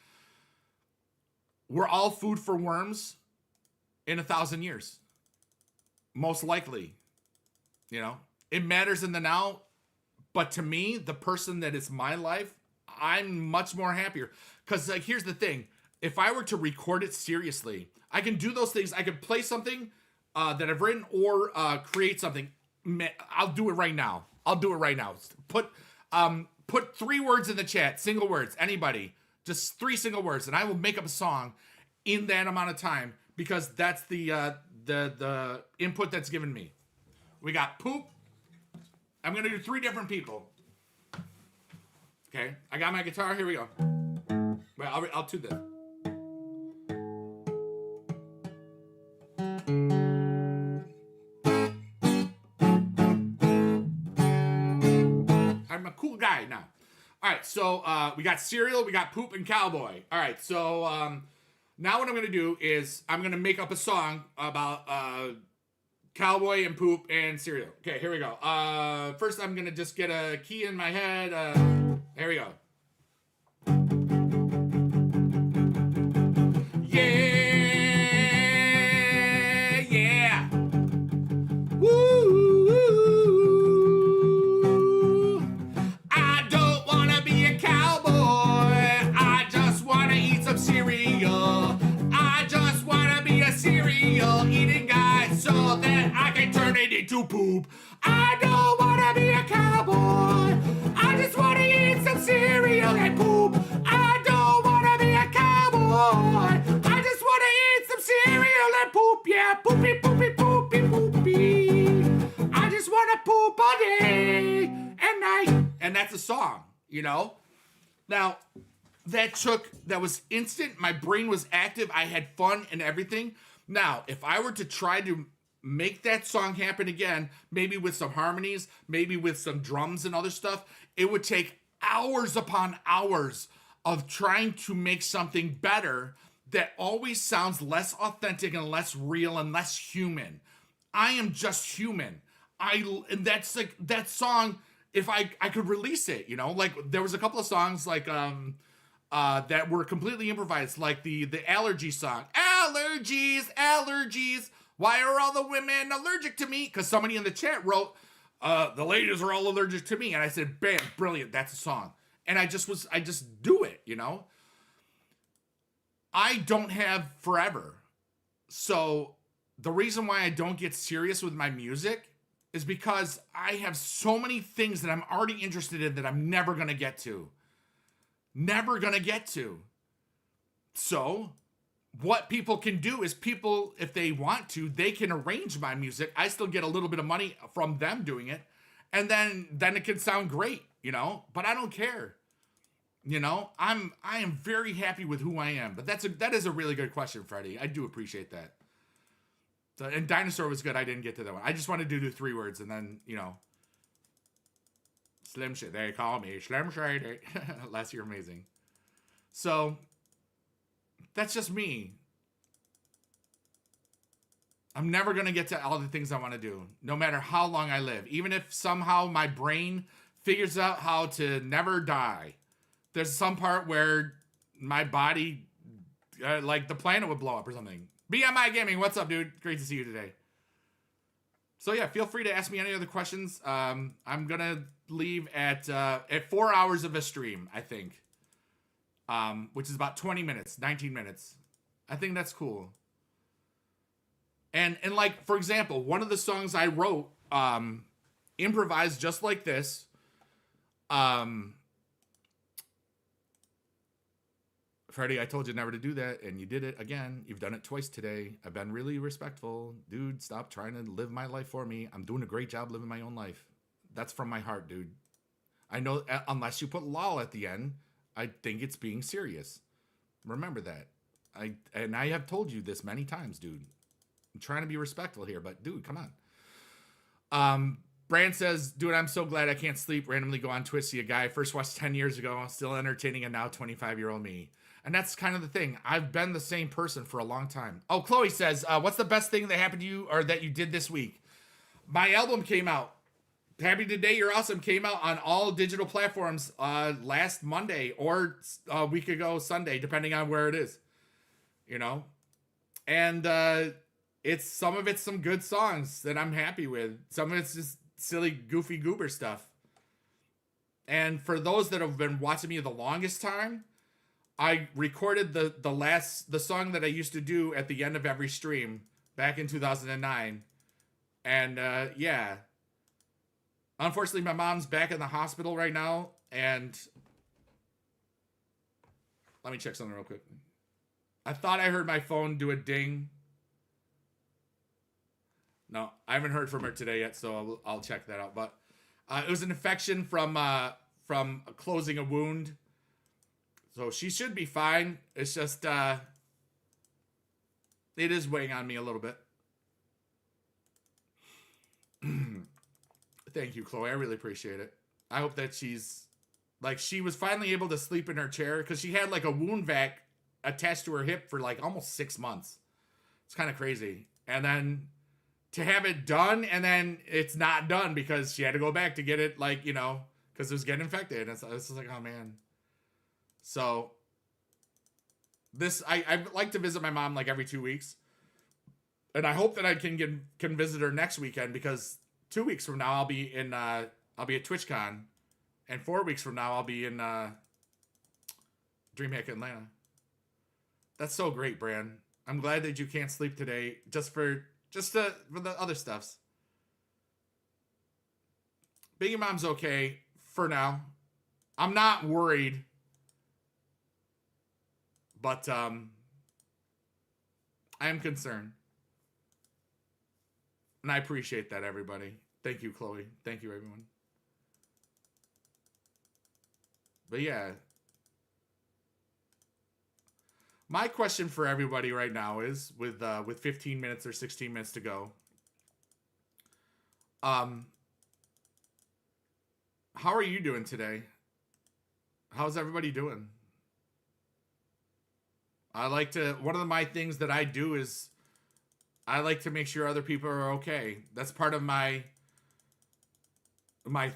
We're all food for worms in 1,000 years. Most likely. You know, it matters in the now, but to me, the person that is my life, I'm much more happier. Because, like, here's the thing. If I were to record it seriously, I can do those things. I could play something that I've written or create something. I'll do it right now. Put 3 words in the chat, single words, anybody, just 3 single words, and I will make up a song in that amount of time because that's the input that's given me. We got poop. I'm gonna do 3 different people. Okay, I got my guitar. Here we go. Wait, I'll do this. I'm a cool guy now. All right, so we got cereal, we got poop, and cowboy. All right, so now what I'm going to do is I'm going to make up a song about cowboy and poop and cereal. Okay, here we go. First, I'm going to just get a key in my head. There we go. Yeah. Woo. I don't want to be a cowboy. I just want to eat some cereal. I just want to be a cereal eating guy so that I can turn it into poop. I don't want to be a cowboy. I just want to eat some cereal and poop. I don't want to be a cowboy. I just want to eat some cereal and poop. Yeah, poopy, poopy, poopy, poopy. I just want to poop all day and night. And that's a song, you know? Now, that was instant. My brain was active. I had fun and everything. Now, if I were to try to make that song happen again, maybe with some harmonies, maybe with some drums and other stuff, it would take hours upon hours of trying to make something better that always sounds less authentic and less real and less human. I am just human. And that's like that song. If I could release it, you know, like there was a couple of songs like that were completely improvised, like the allergy song. Allergies. Why are all the women allergic to me? Because somebody in the chat wrote, the ladies are all allergic to me. And I said, bam, brilliant, that's a song. And I just do it, you know? I don't have forever. So the reason why I don't get serious with my music is because I have so many things that I'm already interested in that I'm never going to get to. Never going to get to. So what people can do is people, if they want to, they can arrange my music. I still get a little bit of money from them doing it. And then it can sound great, you know, but I don't care. You know, I am very happy with who I am. But that is a really good question, Freddie. I do appreciate that. So, and Dinosaur was good. I didn't get to that one. I just wanted to do 3 words and then, you know, Slim Shady. They call me Slim Shady. Last year, amazing. So that's just me. I'm never going to get to all the things I want to do, no matter how long I live. Even if somehow my brain figures out how to never die. There's some part where my body, like the planet would blow up or something. BMI Gaming, what's up, dude? Great to see you today. So yeah, feel free to ask me any other questions. I'm going to leave at 4 hours of a stream, I think. Which is about 20 minutes, 19 minutes. I think that's cool. And like, for example, one of the songs I wrote, improvised just like this. Freddie, I told you never to do that, and you did it again. You've done it twice today. I've been really respectful. Dude, stop trying to live my life for me. I'm doing a great job living my own life. That's from my heart, dude. I know, unless you put lol at the end, I think it's being serious. Remember that. I have told you this many times, dude. I'm trying to be respectful here, but dude, come on. Brand says, dude, I'm so glad I can't sleep. Randomly go on Twitch, see a guy I first watched 10 years ago, still entertaining a now 25-year-old me. And that's kind of the thing. I've been the same person for a long time. Oh, Chloe says, what's the best thing that happened to you or that you did this week? My album came out. Happy Today, You're Awesome came out on all digital platforms last Monday or a week ago Sunday, depending on where it is. You know? And some of it's some good songs that I'm happy with. Some of it's just silly, goofy, goober stuff. And for those that have been watching me the longest time, I recorded the song that I used to do at the end of every stream back in 2009. And yeah. Unfortunately, my mom's back in the hospital right now, and let me check something real quick. I thought I heard my phone do a ding. No, I haven't heard from her today yet, so I'll check that out. But it was an infection from closing a wound. So she should be fine. It's just, it is weighing on me a little bit. Thank you, Chloe. I really appreciate it. I hope that she was finally able to sleep in her chair because she had like a wound vac attached to her hip for like almost 6 months. It's kind of crazy. And then to have it done and then it's not done because she had to go back to get it, like, you know, because it was getting infected. It's just like, oh man. So I like to visit my mom like every 2 weeks. And I hope that I can visit her next weekend because 2 weeks from now I'll be at TwitchCon, and 4 weeks from now I'll be in DreamHack Atlanta. That's so great, Bran. I'm glad that you can't sleep today for the other stuffs. Biggie Mom's okay for now. I'm not worried, but I am concerned. And I appreciate that, everybody. Thank you, Chloe. Thank you, everyone. But yeah. My question for everybody right now is, with 15 minutes or 16 minutes to go, how are you doing today? How's everybody doing? One of my things that I do is I like to make sure other people are okay. That's part of my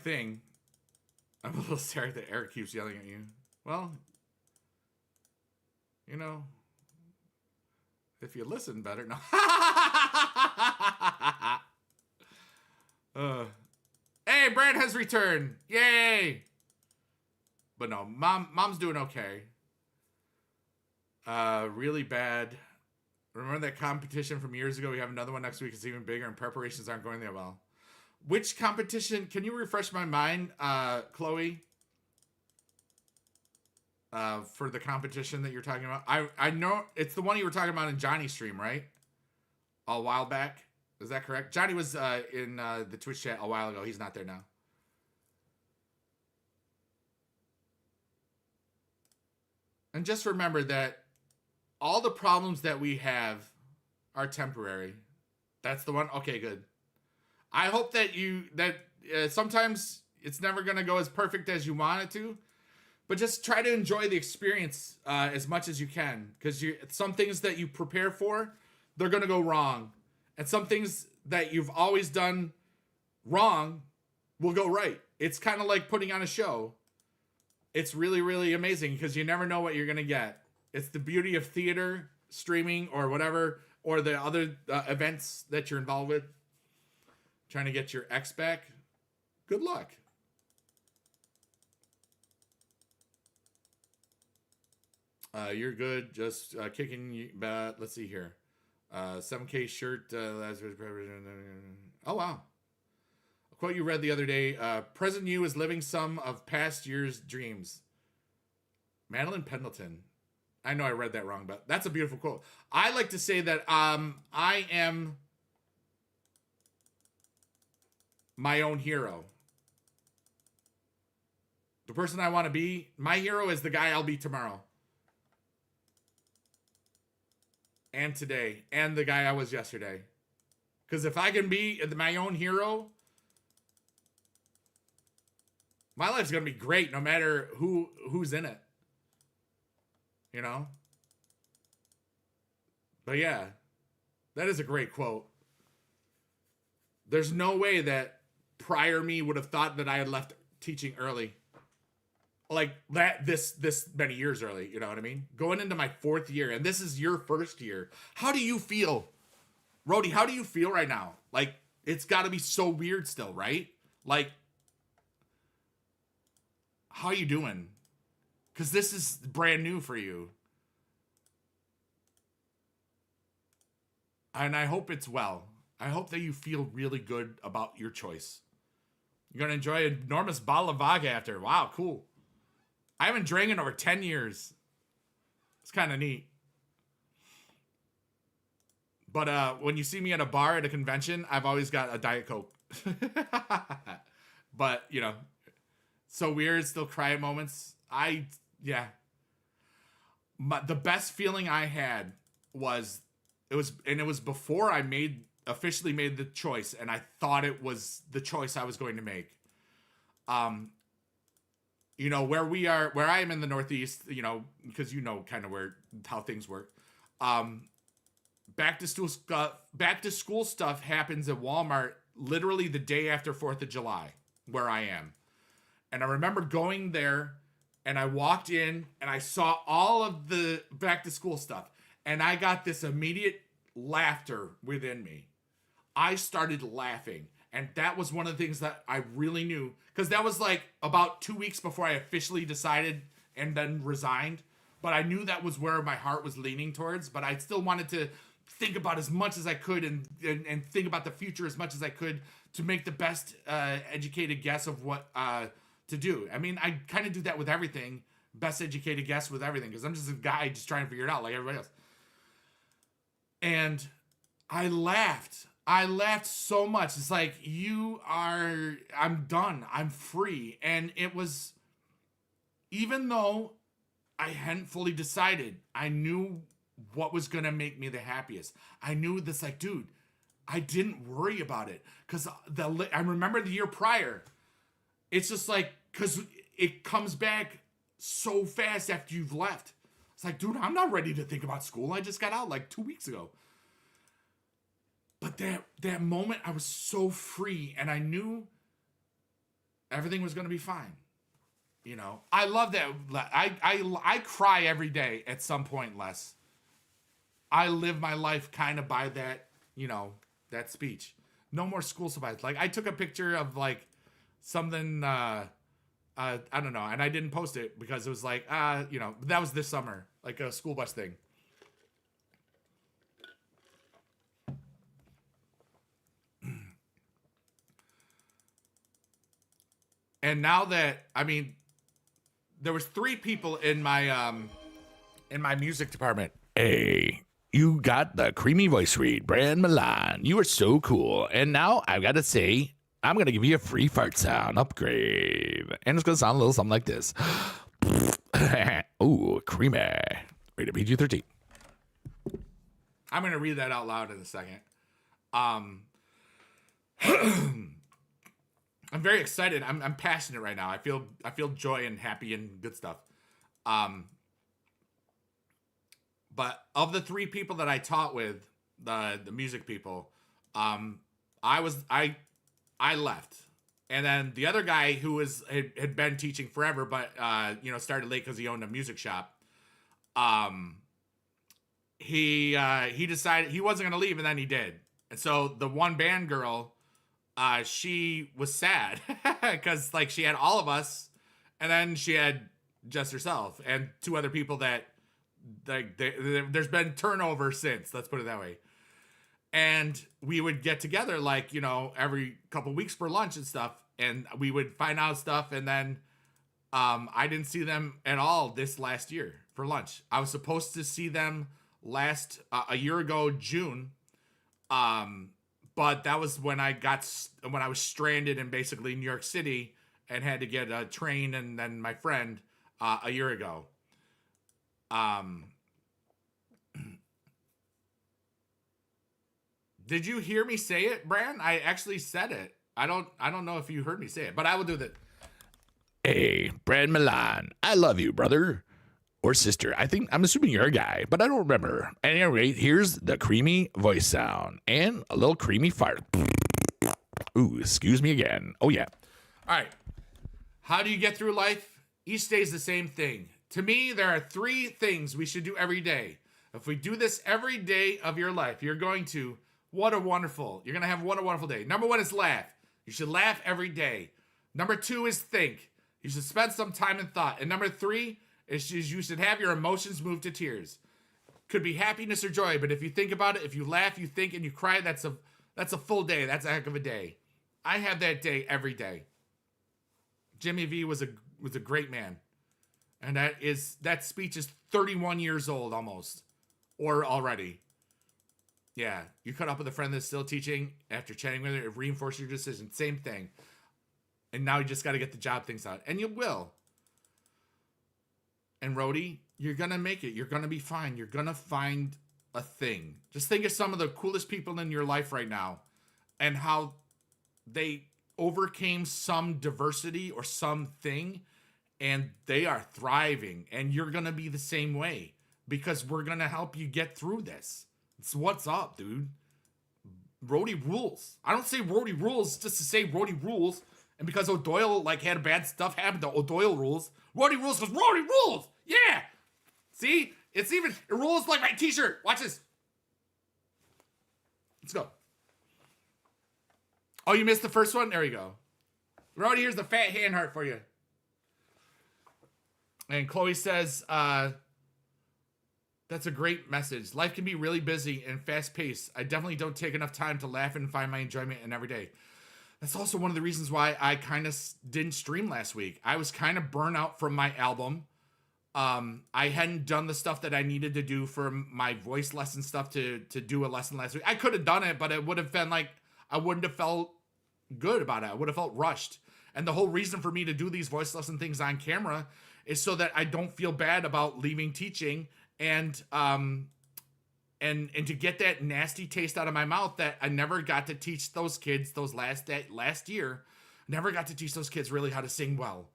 thing. I'm a little sorry that Eric keeps yelling at you. Well, you know, if you listen better. No. Hey, Brad has returned. Yay. But no, mom's doing okay. Really bad Remember that competition from years ago? We have another one next week. It's even bigger, and preparations aren't going that well. Which competition? Can you refresh my mind, Chloe? For the competition that you're talking about. I know it's the one you were talking about in Johnny's stream, right? A while back. Is that correct? Johnny was in the Twitch chat a while ago. He's not there now. And just remember that all the problems that we have are temporary. That's the one. Okay, good. I hope that sometimes it's never going to go as perfect as you want it to, but just try to enjoy the experience as much as you can, because some things that you prepare for, they're going to go wrong. And some things that you've always done wrong will go right. It's kind of like putting on a show. It's really, really amazing because you never know what you're going to get. It's the beauty of theater, streaming, or whatever, or the other events that you're involved with. Trying to get your ex back. Good luck. You're good. Just kicking you. Let's see here. 7K shirt. Oh, wow. A quote you read the other day. Present you is living some of past year's dreams. Madeline Pendleton. I know I read that wrong, but that's a beautiful quote. I like to say that I am my own hero. The person I want to be, my hero is the guy I'll be tomorrow. And today. And the guy I was yesterday. Because if I can be my own hero, my life's going to be great no matter who's in it. You know? But yeah, that is a great quote. There's no way that prior me would have thought that I had left teaching early. Like that, this many years early, you know what I mean? Going into my 4th year, and this is your 1st year. How do you feel? Rhodey, how do you feel right now? Like, it's got to be so weird still, right? Like, how you doing? Because this is brand new for you. And I hope it's well. I hope that you feel really good about your choice. You're going to enjoy an enormous bottle of vodka after. Wow, cool. I haven't drank in over 10 years. It's kind of neat. But when you see me at a bar at a convention, I've always got a Diet Coke. But, you know, so weird, still cry at moments. Yeah. The best feeling I had was, it was before I officially made the choice, and I thought it was the choice I was going to make. You know, where I am in the Northeast, you know, because you know kind of how things work. Back to school stuff happens at Walmart literally the day after 4th of July, where I am. And I remember going there, and I walked in, and I saw all of the back to school stuff, and I got this immediate laughter within me. I started laughing. And that was one of the things that I really knew. Because that was like about 2 weeks before I officially decided and then resigned. But I knew that was where my heart was leaning towards. But I still wanted to think about as much as I could and think about the future as much as I could to make the best educated guess of what to do. I mean, I kind of do that with everything. Best educated guess with everything. Because I'm just a guy just trying to figure it out like everybody else. And I laughed. I laughed so much. It's like, I'm done. I'm free. And it was, even though I hadn't fully decided, I knew what was going to make me the happiest. I knew this, like, dude, I didn't worry about it. Because I remember the year prior, it's just like, because it comes back so fast after you've left. It's like, dude, I'm not ready to think about school. I just got out like 2 weeks ago. But that moment, I was so free, and I knew everything was going to be fine. You know, I love that. I cry every day at some point, Les. I live my life kind of by that, you know, that speech. No more school supplies. Like, I took a picture of like something, I don't know, and I didn't post it because it was like, you know, that was this summer, like a school bus thing. And now that, I mean, there was 3 people in my music department. Hey, you got the creamy voice read, Brand Milan. You are so cool. And now I've got to say, I'm going to give you a free fart sound upgrade. And it's going to sound a little something like this. Ooh, creamy. Rated PG-13. I'm going to read that out loud in a second. I'm very excited. I'm passionate right now. I feel joy and happy and good stuff. But of the 3 people that I taught with, the music people, I left. And then the other guy who had been teaching forever, but started late because he owned a music shop. He decided he wasn't gonna leave, and then he did. And so the one band girl, she was sad because like she had all of us, and then she had just herself and 2 other people that like there's been turnover since. Let's put it that way. And we would get together like, every couple weeks for lunch and stuff. And we would find out stuff. And then I didn't see them at all this last year for lunch. I was supposed to see them a year ago, June. But that was when I was stranded in basically New York City and had to get a train and then my friend a year ago. Did you hear me say it, Bran? I actually said it. I don't know if you heard me say it, but I will do that. Hey, Brad Milan, I love you, brother. Or sister. I'm assuming you're a guy, but I don't remember. Anyway, here's the creamy voice sound and a little creamy fart. Ooh, excuse me again. Oh, yeah. All right. How do you get through life? Each day is the same thing. To me, there are 3 things we should do every day. If we do this every day of your life, you're going to have a wonderful day. Number 1 is laugh. You should laugh every day. Number 2 is think. You should spend some time in thought. And number 3 is you should have your emotions move to tears. Could be happiness or joy, but if you think about it, if you laugh, you think, and you cry, that's a full day. That's a heck of a day. I have that day every day. Jimmy V was a great man. And that speech is 31 years old almost. Or already. Yeah, you cut up with a friend that's still teaching after chatting with her, it reinforces your decision. Same thing. And now you just got to get the job things out. And you will. And Rhodey, you're going to make it. You're going to be fine. You're going to find a thing. Just think of some of the coolest people in your life right now and how they overcame some diversity or something and they are thriving. And you're going to be the same way because we're going to help you get through this. It's what's up, dude. Rhodey rules. I don't say Rhodey rules just to say Rhodey rules. And because O'Doyle had bad stuff happen to O'Doyle rules. Rhodey rules because Rhodey rules. Yeah. See? It rules like my t-shirt. Watch this. Let's go. Oh, you missed the first one? There you go. Rhodey, here's the fat hand heart for you. And Chloe says, that's a great message. Life can be really busy and fast-paced. I definitely don't take enough time to laugh and find my enjoyment in every day. That's also one of the reasons why I kind of didn't stream last week. I was kind of burnt out from my album. I hadn't done the stuff that I needed to do for my voice lesson stuff to do a lesson last week. I could have done it, but it would have been like, I wouldn't have felt good about it. I would have felt rushed. And the whole reason for me to do these voice lesson things on camera is so that I don't feel bad about leaving teaching and to get that nasty taste out of my mouth that I never got to teach those kids last year. Never got to teach those kids really how to sing well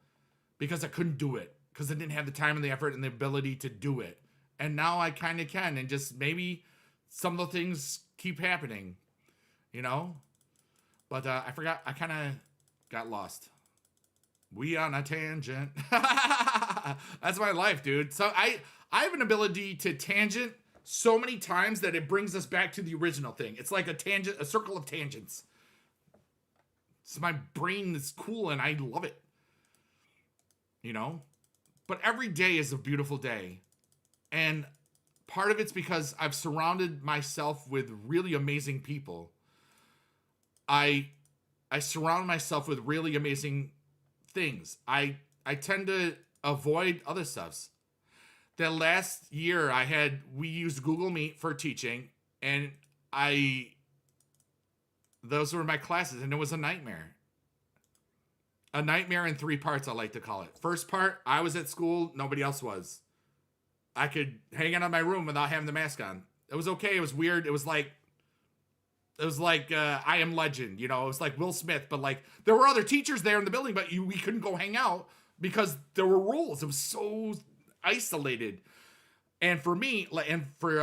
because I couldn't do it because I didn't have the time and the effort and the ability to do it. And now I kind of can, and just maybe some of the things keep happening, But I forgot. I kind of got lost. We on a tangent. That's my life, dude. So I have an ability to tangent so many times that it brings us back to the original thing. It's like a circle of tangents. So my brain is cool and I love it. But every day is a beautiful day. And part of it's because I've surrounded myself with really amazing people. I surround myself with really amazing things. I tend to avoid other stuffs. The last year we used Google Meet for teaching, and those were my classes, and it was a nightmare. A nightmare in 3 parts, I like to call it. First part, I was at school, nobody else was. I could hang out in my room without having the mask on. It was okay, it was weird, it was like I Am Legend, you know, it was like Will Smith, but like, there were other teachers there in the building, but we couldn't go hang out because there were rules. It was so isolated. And for me, and for,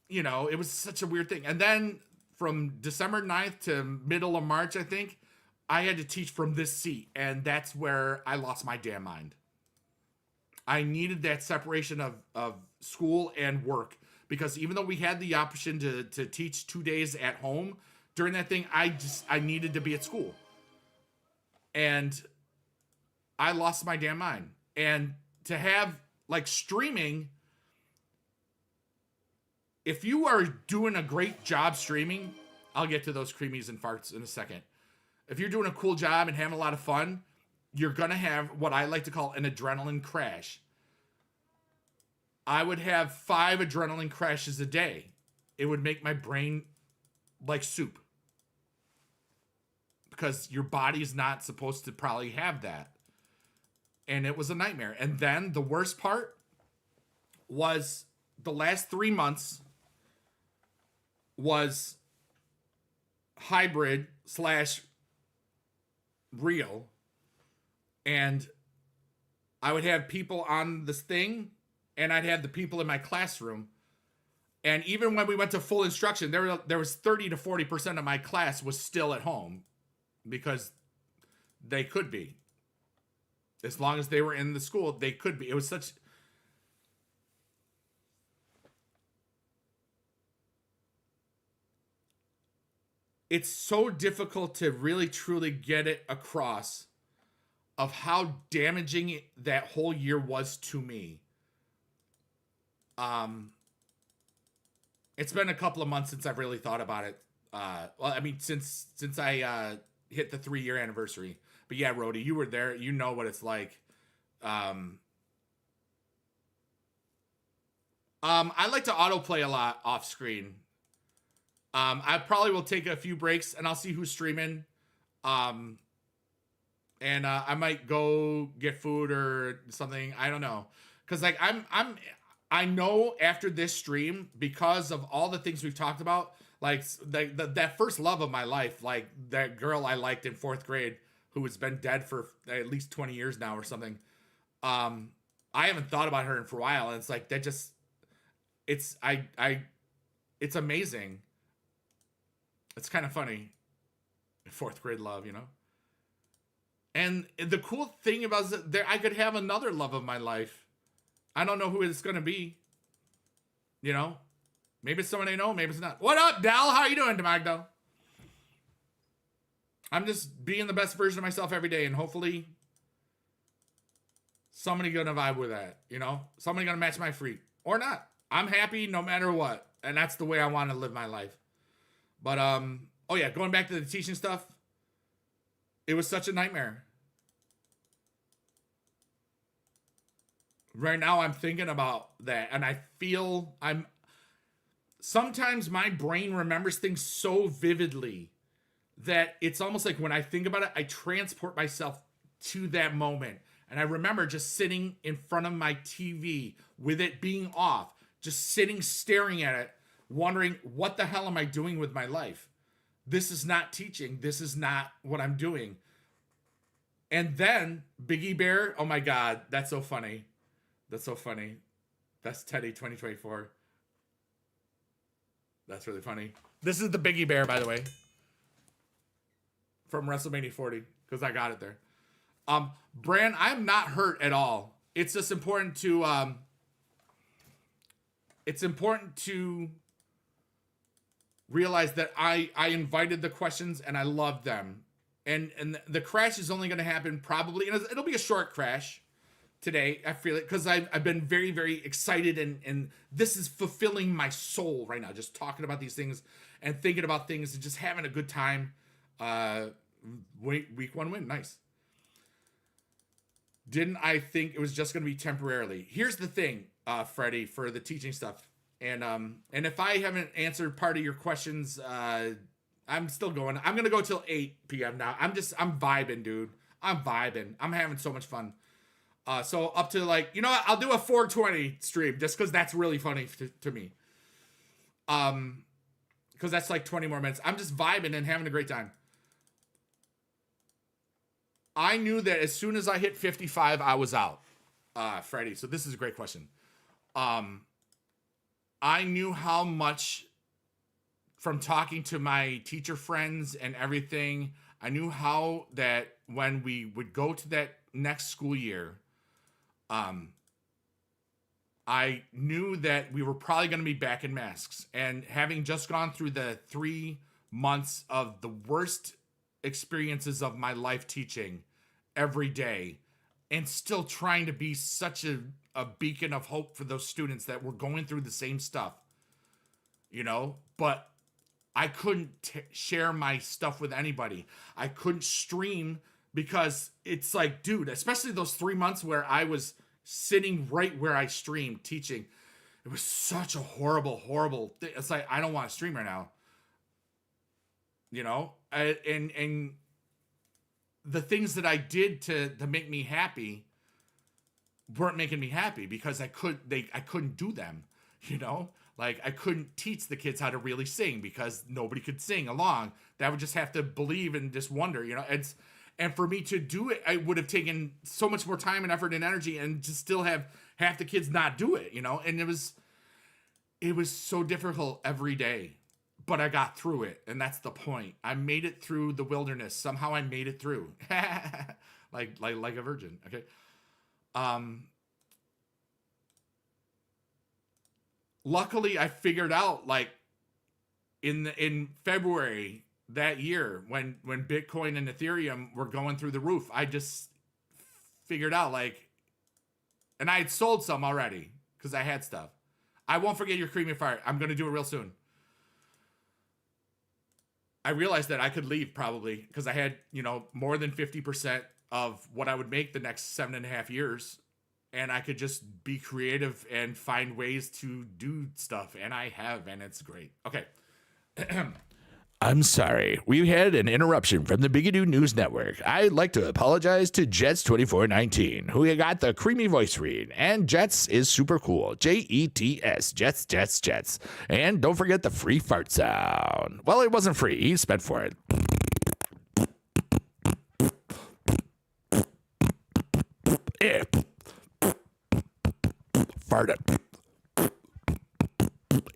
you know, it was such a weird thing. And then from December 9th to middle of March, I think, I had to teach from this seat, and that's where I lost my damn mind. I needed that separation of school and work, because even though we had the option to teach 2 days at home during that thing, I needed to be at school. And I lost my damn mind. And to have, like, streaming, if you are doing a great job streaming, I'll get to those creamies and farts in a second. If you're doing a cool job and having a lot of fun, you're going to have what I like to call an adrenaline crash. I would have 5 adrenaline crashes a day. It would make my brain like soup. Because your body's not supposed to probably have that. And it was a nightmare. And then the worst part was the last 3 months was hybrid / real, and I would have people on this thing, and I'd have the people in my classroom, and even when we went to full instruction, there was 30 to 40% of my class was still at home, because they could be, as long as they were in the school, they could be. It was such, it's so difficult to really truly get it across of how damaging that whole year was to me. It's been a couple of months since I've really thought about it. Well, I mean, since I hit the 3-year anniversary. But yeah, Rhodey, you were there. You know what it's like. I like to autoplay a lot off screen. I probably will take a few breaks, and I'll see who's streaming. And I might go get food or something. I don't know. Cause like I know after this stream, because of all the things we've talked about, like that first love of my life, like that girl I liked in 4th grade who has been dead for at least 20 years now or something. I haven't thought about her for a while. And it's like, that just, it's amazing. It's kind of funny. 4th grade love, you know? And the cool thing about it, I could have another love of my life. I don't know who it's going to be. You know? Maybe it's someone I know, maybe it's not. What up, Dal? How you doing, DeMagdo? I'm just being the best version of myself every day, and hopefully somebody gonna vibe with that, you know? Somebody gonna match my freak. Or not. I'm happy no matter what. And that's the way I want to live my life. But, oh yeah, going back to the teaching stuff, it was such a nightmare. Right now I'm thinking about that, and I feel sometimes my brain remembers things so vividly that it's almost like when I think about it, I transport myself to that moment. And I remember just sitting in front of my TV with it being off, just sitting staring at it, wondering, what the hell am I doing with my life? This is not teaching. This is not what I'm doing. And then Biggie Bear, oh my God, that's so funny. That's so funny. That's Teddy 2024. That's really funny. This is the Biggie Bear, by the way, from WrestleMania 40, because I got it there. Bran, I'm not hurt at all. It's just important to realize that I invited the questions and I loved them. And the crash is only going to happen probably, and it'll be a short crash today. I feel it because I've been very, very excited, and this is fulfilling my soul right now. Just talking about these things and thinking about things and just having a good time. Week 1 win, nice. Didn't I think it was just going to be temporarily? Here's the thing, Freddie, for the teaching stuff. And if I haven't answered part of your questions, I'm still going. I'm going to go till 8 p.m. now. I'm vibing, dude. I'm vibing. I'm having so much fun. So up to like, you know what? I'll do a 420 stream just because that's really funny to me. Because that's like 20 more minutes. I'm just vibing and having a great time. I knew that as soon as I hit 55, I was out, Freddie. So this is a great question. I knew how much, from talking to my teacher friends and everything, I knew how that when we would go to that next school year, I knew that we were probably going to be back in masks. And having just gone through the 3 months of the worst experiences of my life teaching every day, and still trying to be such a beacon of hope for those students that were going through the same stuff, you know, but I couldn't share my stuff with anybody. I couldn't stream because it's like, dude, especially those 3 months where I was sitting right where I streamed teaching, it was such a horrible thing. It's like, I don't want to stream right now, you know, and the things that I did to make me happy weren't making me happy because I couldn't do them, you know? Like, I couldn't teach the kids how to really sing because nobody could sing along. They would just have to believe and just wonder, you know? And for me to do it, I would have taken so much more time and effort and energy, and to still have half the kids not do it, you know? And it was so difficult every day, but I got through it. And that's the point. I made it through the wilderness. Somehow I made it through like a virgin. Okay. Luckily I figured out, like, in February that year when Bitcoin and Ethereum were going through the roof, I just figured out, like, and I had sold some already because I had stuff. I won't forget your creamy fire. I'm going to do it real soon. I realized that I could leave probably because I had, you know, more than 50% of what I would make the next 7.5 years. And I could just be creative and find ways to do stuff. And I have, and it's great. Okay. I'm sorry. We had an interruption from the bigedude News Network. I'd like to apologize to Jets2419, who got the creamy voice read. And Jets is super cool. Jets, Jets. And don't forget the free fart sound. Well, it wasn't free. He spent for it. Yeah. Fart it.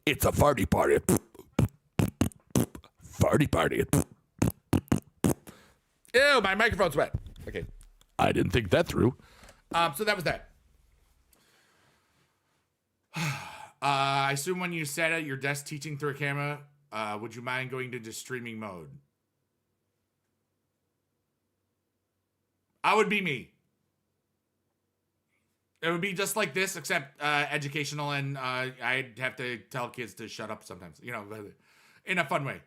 It's a farty party. Farty party. Ew, my microphone's wet. Okay. I didn't think that through. So that was that. I assume when you sat at your desk teaching through a camera, would you mind going into streaming mode? I would be me. It would be just like this, except educational, and I'd have to tell kids to shut up sometimes, you know, in a fun way.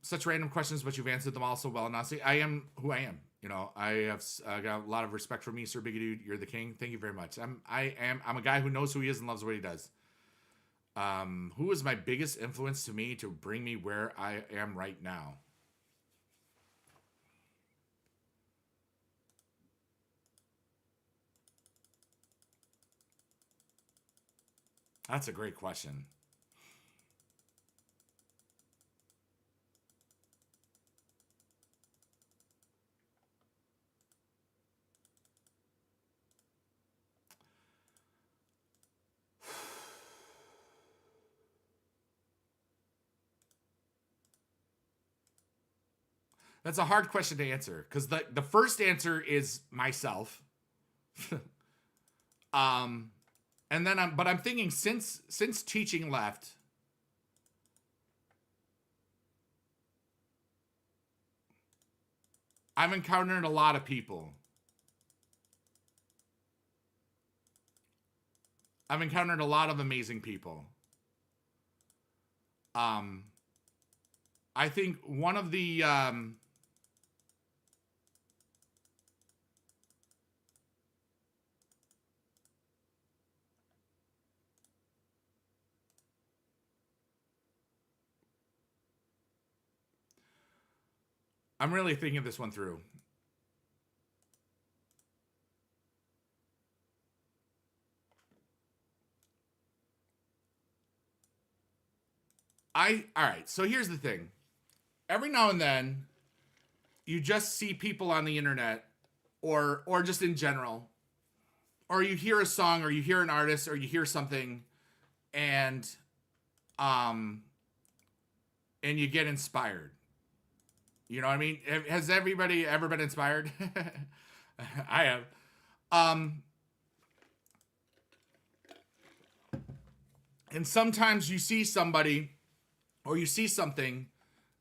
Such random questions, but you've answered them all so well. And honestly, I am who I am. You know, I have got a lot of respect for me, Sir Bigedude. You're the king. Thank you very much. I'm a guy who knows who he is and loves what he does. Who is my biggest influence to me to bring me where I am right now? That's a great question. That's a hard question to answer because the first answer is myself. And then I'm thinking since teaching left, I've encountered a lot of people. I've encountered a lot of amazing people. I think one of the I'm really thinking this one through. All right, so here's the thing. Every now and then, you just see people on the internet, or just in general, or you hear a song, or you hear an artist, or you hear something, and you get inspired. You know what I mean? Has everybody ever been inspired? I have. And sometimes you see somebody or you see something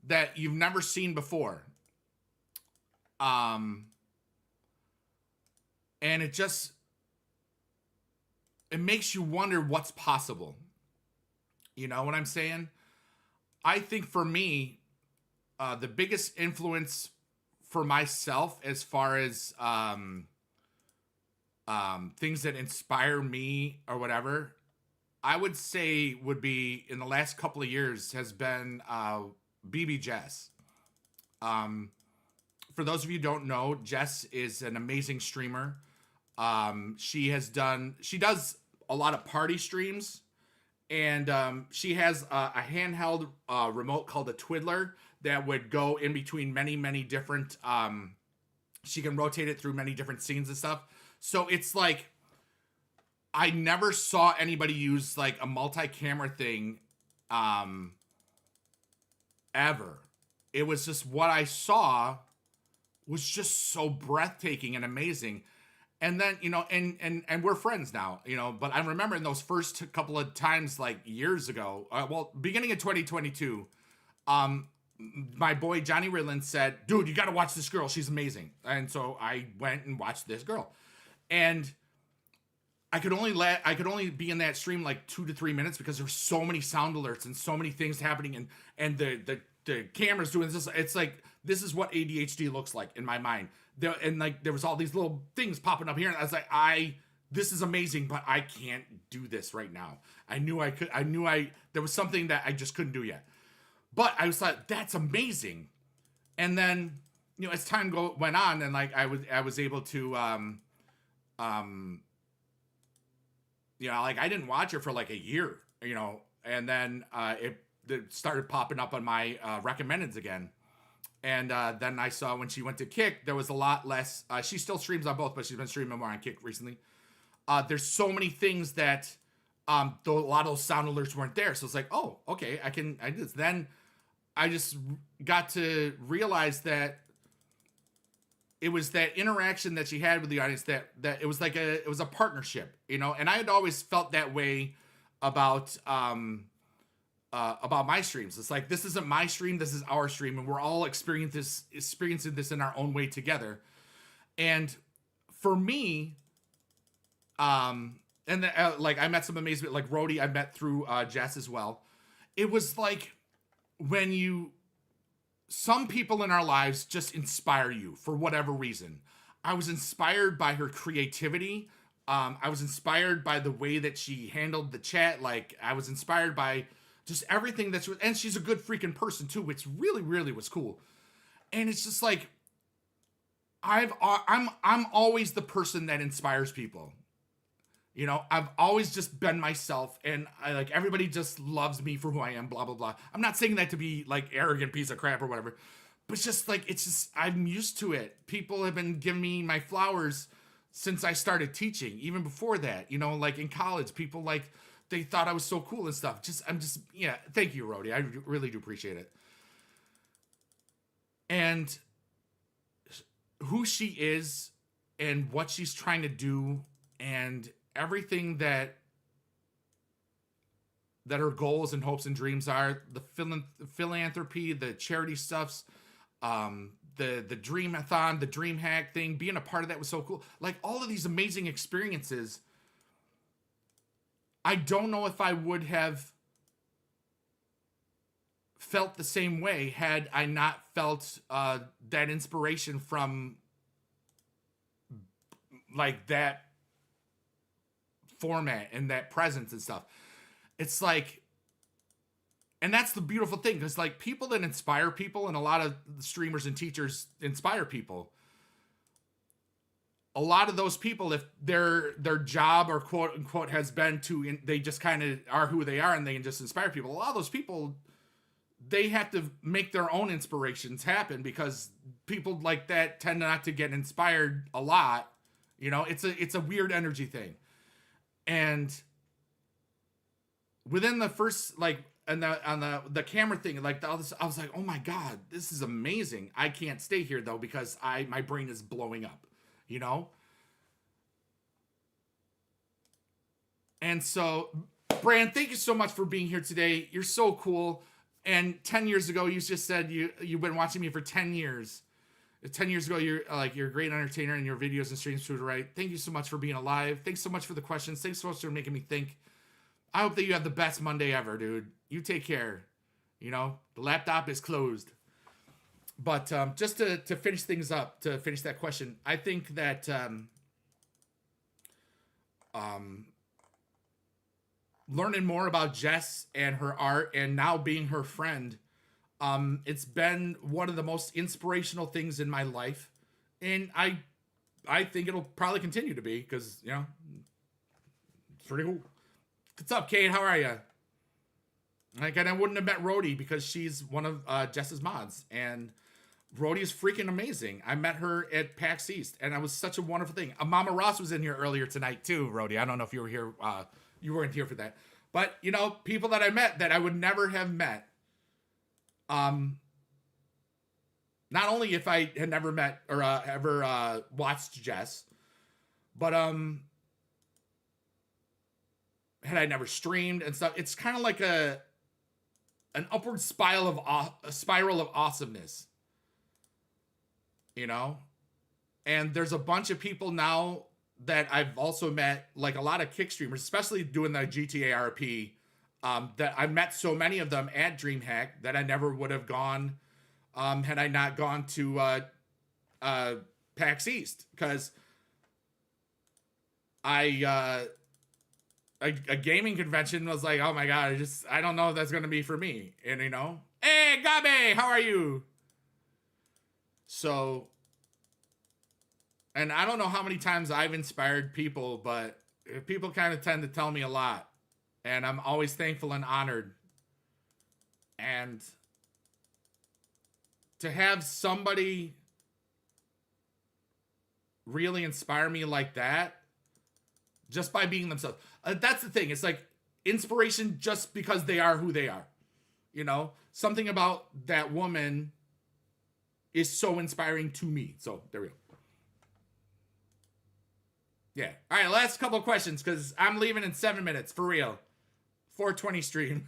that you've never seen before. And it makes you wonder what's possible. You know what I'm saying? I think for me, the biggest influence for myself as far as things that inspire me or whatever, I would say would be in the last couple of years has been BB Jess. For those of you who don't know, Jess is an amazing streamer. She does a lot of party streams, and she has a handheld remote called a Twiddler that would go in between many different, she can rotate it through many different scenes and stuff. So it's like, I never saw anybody use like a multi-camera thing ever. It was just what I saw was just so breathtaking and amazing. And then, you know, and we're friends now, you know, but I remember in those first couple of times, like years ago, beginning of 2022, my boy Johnny Ridland said, dude, you got to watch this girl. She's amazing. And so I went and watched this girl. And I could only be in that stream like 2 to 3 minutes because there were so many sound alerts and so many things happening, and the camera's doing this. It's like, this is what ADHD looks like in my mind. There was all these little things popping up here, and I was like, this is amazing, but I can't do this right now. There was something that I just couldn't do yet. But I was like, that's amazing. And then, you know, as time went on, and like I was able to you know, like I didn't watch her for like a year, you know, and then it started popping up on my recommendeds again. And then I saw when she went to Kick, there was a lot less. She still streams on both, but she's been streaming more on Kick recently. There's so many things that a lot of those sound alerts weren't there. So it's like, oh, okay, I do this. Then I just got to realize that it was that interaction that she had with the audience that it was like it was a partnership, you know. And I had always felt that way about my streams. It's like, this isn't my stream, this is our stream, and we're all experiencing this in our own way together. And for me, like I met some amazing, like Rhodey, I met through Jess as well. It was like some people in our lives just inspire you for whatever reason. I was inspired by her creativity. I was inspired by the way that she handled the chat. Like, I was inspired by just everything and she's a good freaking person too, which really was cool. And it's just like, I'm always the person that inspires people. You know, I've always just been myself, and everybody just loves me for who I am, blah, blah, blah. I'm not saying that to be like arrogant piece of crap or whatever, but it's just like, I'm used to it. People have been giving me my flowers since I started teaching, even before that, you know, like in college, people they thought I was so cool and stuff. Yeah, thank you, Rhodey. I really do appreciate it. And who she is and what she's trying to do and everything that her goals and hopes and dreams are, the philanthropy, the charity stuffs, the Dreamathon, the Dream Hack thing, being a part of that was so cool. Like, all of these amazing experiences, I don't know if I would have felt the same way had I not felt that inspiration from like that format and that presence and stuff. It's like, And that's the beautiful thing, because like people that inspire people, and a lot of the streamers and teachers inspire people. A lot of those people, if their job or quote unquote has been to, they just kind of are who they are and they can just inspire people. A lot of those people, they have to make their own inspirations happen, because people like that tend not to get inspired a lot. You know, it's a weird energy thing. And within the first, like, on the camera thing, like all this, I was like, oh my God, this is amazing. I can't stay here though, because my brain is blowing up, you know? And so, Brand, thank you so much for being here today. You're so cool. And 10 years ago, you just said you've been watching me for 10 years. 10 years ago, you're a great entertainer, and your videos and streams prove it right. Thank you so much for being alive. Thanks so much for the questions. Thanks so much for making me think. I hope that you have the best Monday ever, dude. You take care. You know, the laptop is closed. But just to finish things up, to finish that question, I think that learning more about Jess and her art, and now being her friend, it's been one of the most inspirational things in my life. And I think it'll probably continue to be, because, you know, it's pretty cool. What's up, Kate? How are you? Like, and I wouldn't have met Rhodey, because she's one of Jess's mods, and Rhodey is freaking amazing. I met her at PAX East, and it was such a wonderful thing. Mama Ross was in here earlier tonight too, Rhodey. I don't know if you were here. You weren't here for that, but you know, people that I met that I would never have met. Not only if I had never met or ever watched Jess, but had I never streamed and stuff. It's kind of like an upward spiral of awesomeness, you know. And there's a bunch of people now that I've also met, like a lot of kick streamers, especially doing the GTA RP. That I met so many of them at DreamHack that I never would have gone had I not gone to PAX East, because a gaming convention was like, oh my God, I don't know if that's going to be for me. And, you know, hey, Gabe, how are you? So, and I don't know how many times I've inspired people, but people kind of tend to tell me a lot. And I'm always thankful and honored. And to have somebody really inspire me like that, just by being themselves. That's the thing. It's like inspiration just because they are who they are. You know, something about that woman is so inspiring to me. So there we go. Yeah. All right. Last couple of questions, because I'm leaving in 7 minutes for real. 420 stream.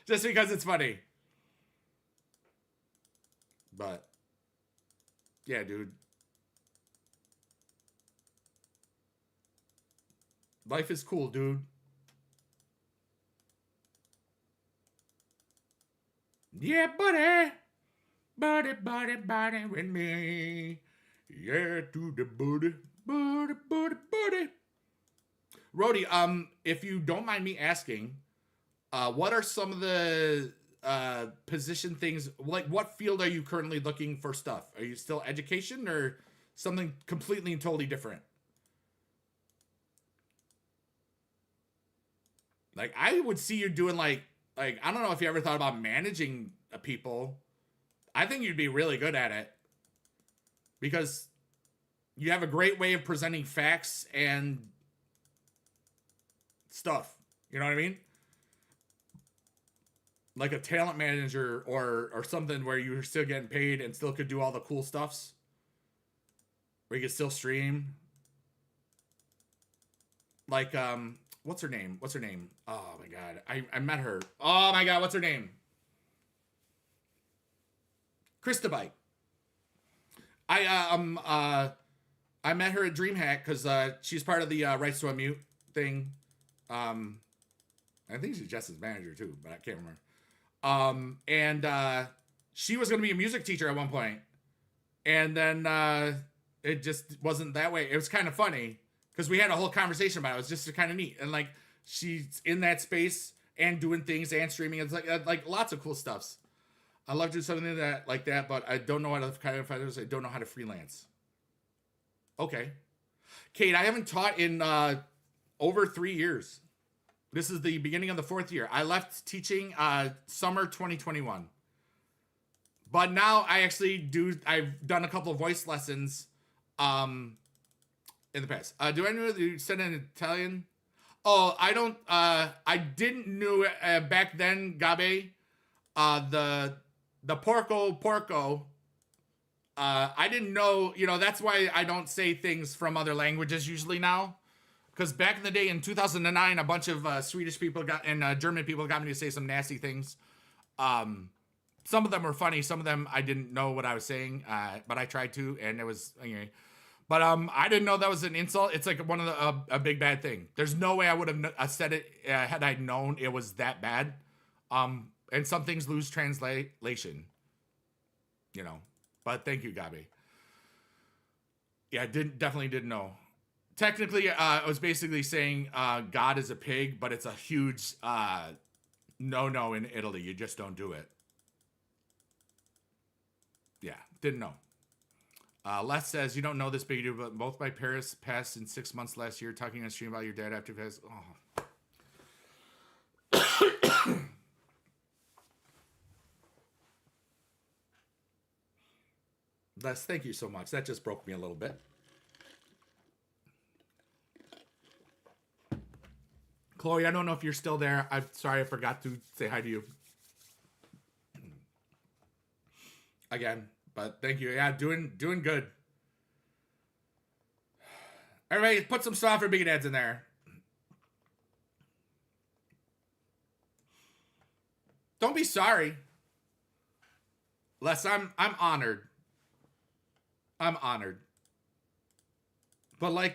Just because it's funny. But yeah, dude. Life is cool, dude. Yeah, buddy. Buddy with me. Yeah, to the buddy. Buddy. Rhodey, if you don't mind me asking, what are some of the position things, like what field are you currently looking for stuff? Are you still education or something completely and totally different? Like, I would see you doing like, I don't know if you ever thought about managing people. I think you'd be really good at it, because you have a great way of presenting facts and stuff. You know what I mean? Like a talent manager or something where you're still getting paid and still could do all the cool stuffs. Where you could still stream. Like, what's her name? Oh my God. I met her. Oh my God, what's her name? Christabite. I met her at DreamHack because she's part of the Rights to Unmute thing. I think she's Jess's manager too, but I can't remember. And she was going to be a music teacher at one point. And then it just wasn't that way. It was kind of funny because we had a whole conversation about it. It was just kind of neat. And like, she's in that space and doing things and streaming. It's like lots of cool stuffs. I love doing something like that, but I don't know how to kind of I don't know how to freelance. Okay. Kate, I haven't taught in over 3 years. This is the beginning of the 4th year. I left teaching summer 2021. But now I actually I've done a couple of voice lessons in the past. Do I know you said in Italian? Oh, I don't, I didn't know back then, Gabe, the porco, I didn't know, that's why I don't say things from other languages usually now. Because back in the day, in 2009, a bunch of Swedish people and German people got me to say some nasty things. Some of them were funny. Some of them I didn't know what I was saying, but I tried to, and it was anyway. But I didn't know that was an insult. It's like one of a big bad thing. There's no way I would have said it had I known it was that bad. And some things lose translation, But thank you, Gabi. Yeah, definitely didn't know. Technically, I was basically saying God is a pig, but it's a huge no in Italy. You just don't do it. Yeah, didn't know. Les says, you don't know this, bigedude, but both my parents passed in 6 months last year. Talking on stream about your dad after he passed. Oh. Les, thank you so much. That just broke me a little bit. Chloe, I don't know if you're still there. I'm sorry I forgot to say hi to you. Again, but thank you. Yeah, doing good. Everybody, put some stuff for big dads in there. Don't be sorry. Les, I'm honored. I'm honored. But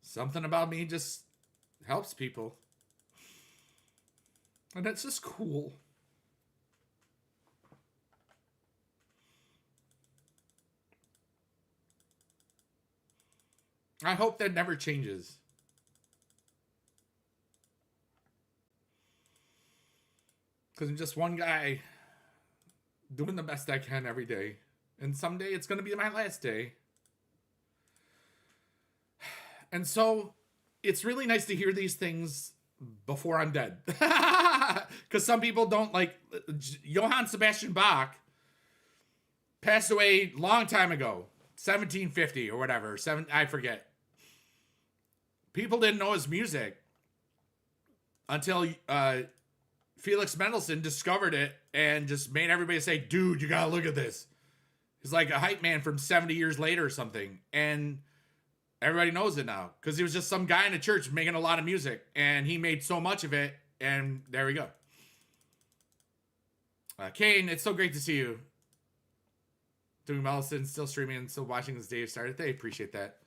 something about me just helps people. And that's just cool. I hope that never changes. Because I'm just one guy doing the best I can every day. And someday it's going to be my last day. And so it's really nice to hear these things before I'm dead. Because some people don't Johann Sebastian Bach passed away long time ago, 1750 or whatever, I forget. People didn't know his music until Felix Mendelssohn discovered it and just made everybody say, dude, you gotta look at this. He's like a hype man from 70 years later or something. And everybody knows it now because he was just some guy in a church making a lot of music and he made so much of it. And there we go. Kane, it's so great to see you. Doing Mendelssohn, still streaming and still watching this Dave started. They appreciate that.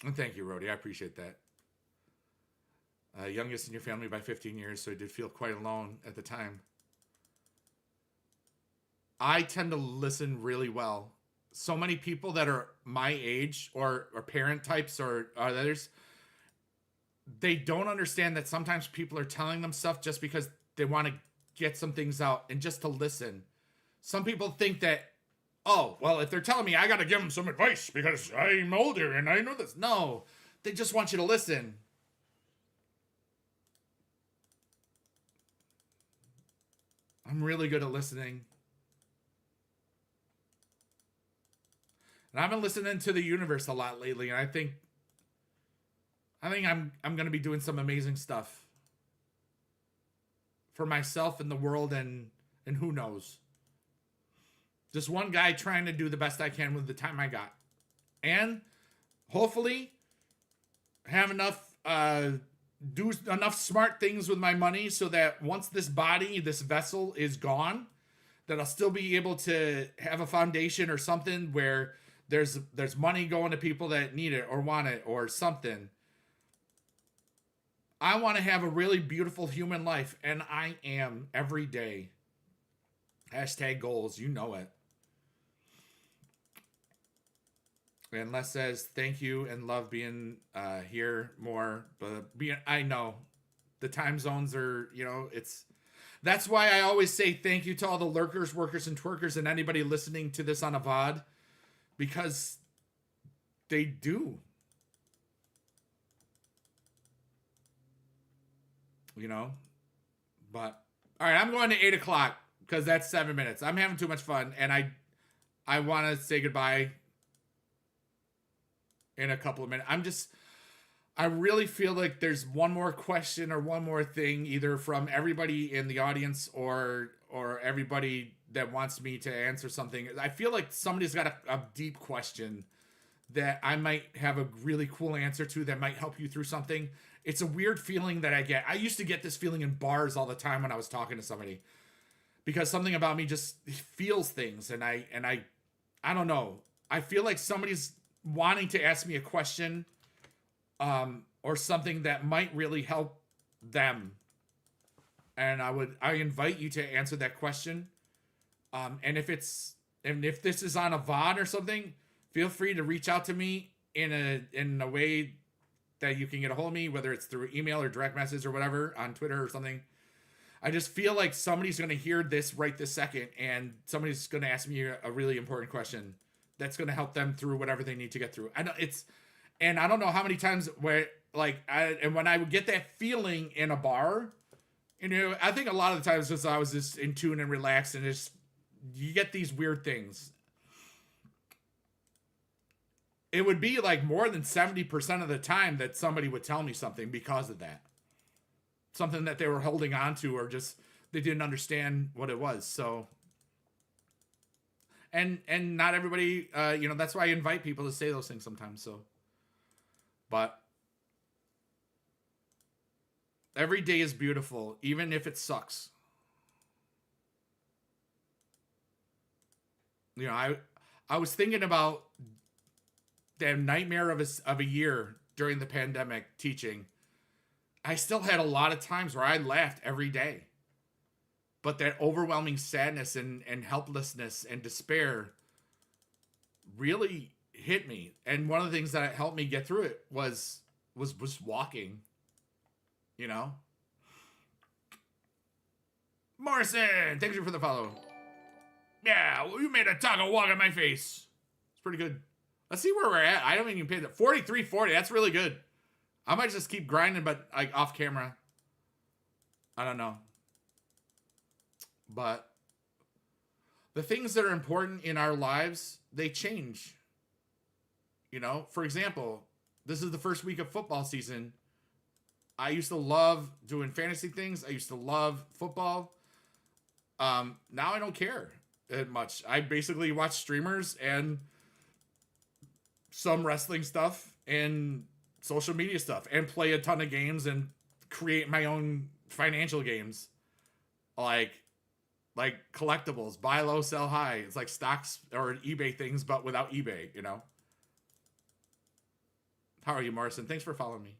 And thank you, Rhodey. I appreciate that. Youngest in your family by 15 years, so I did feel quite alone at the time. I tend to listen really well. So many people that are my age or parent types or others, they don't understand that sometimes people are telling them stuff just because they want to get some things out and just to listen. Some people think that, oh, well, if they're telling me I got to give them some advice because I'm older and I know this. No, they just want you to listen. I'm really good at listening. And I've been listening to the universe a lot lately, and I think I'm going to be doing some amazing stuff for myself and the world and who knows. Just one guy trying to do the best I can with the time I got. And hopefully have enough do enough smart things with my money so that once this body, this vessel is gone, that I'll still be able to have a foundation or something where there's money going to people that need it or want it or something. I want to have a really beautiful human life, and I am every day. # goals, you know it. And Les says, thank you and love being here more. But I know the time zones are, that's why I always say thank you to all the lurkers, workers, and twerkers and anybody listening to this on a VOD, because they do. But all right, I'm going to 8 o'clock because that's 7 minutes. I'm having too much fun, and I want to say goodbye in a couple of minutes. I really feel like there's one more question or one more thing, either from everybody in the audience or everybody that wants me to answer something. I feel like somebody's got a deep question that I might have a really cool answer to that might help you through something. It's a weird feeling that I get. I used to get this feeling in bars all the time when I was talking to somebody, because something about me just feels things, and I don't know. I feel like somebody's wanting to ask me a question, or something that might really help them, and I invite you to answer that question. And if this is on a VOD or something, feel free to reach out to me in a way that you can get a hold of me, whether it's through email or direct message or whatever on Twitter or something. I just feel like somebody's going to hear this right this second, and somebody's going to ask me a really important question that's going to help them through whatever they need to get through. And I don't know how many times where when I would get that feeling in a bar, I think a lot of the times I was just in tune and relaxed, and you get these weird things. It would be like more than 70% of the time that somebody would tell me something because of that. Something that they were holding on to, or just they didn't understand what it was. So, and not everybody, that's why I invite people to say those things sometimes. So, but every day is beautiful, even if it sucks. I was thinking about the nightmare of a year during the pandemic teaching. I still had a lot of times where I laughed every day. But that overwhelming sadness and helplessness and despair really hit me. And one of the things that helped me get through it was walking. Morrison, thank you for the follow. Yeah, well, you made a taco walk on my face. It's pretty good. Let's see where we're at. I don't even pay that. 43.40. That's really good. I might just keep grinding, but like off camera. I don't know. But the things that are important in our lives, they change. For example, this is the first week of football season. I used to love doing fantasy things. I used to love football. Now I don't care that much. I basically watch streamers and some wrestling stuff and social media stuff, and play a ton of games and create my own financial games, like collectibles, buy low, sell high. It's like stocks or eBay things, but without eBay. How are you, Morrison? Thanks for following me.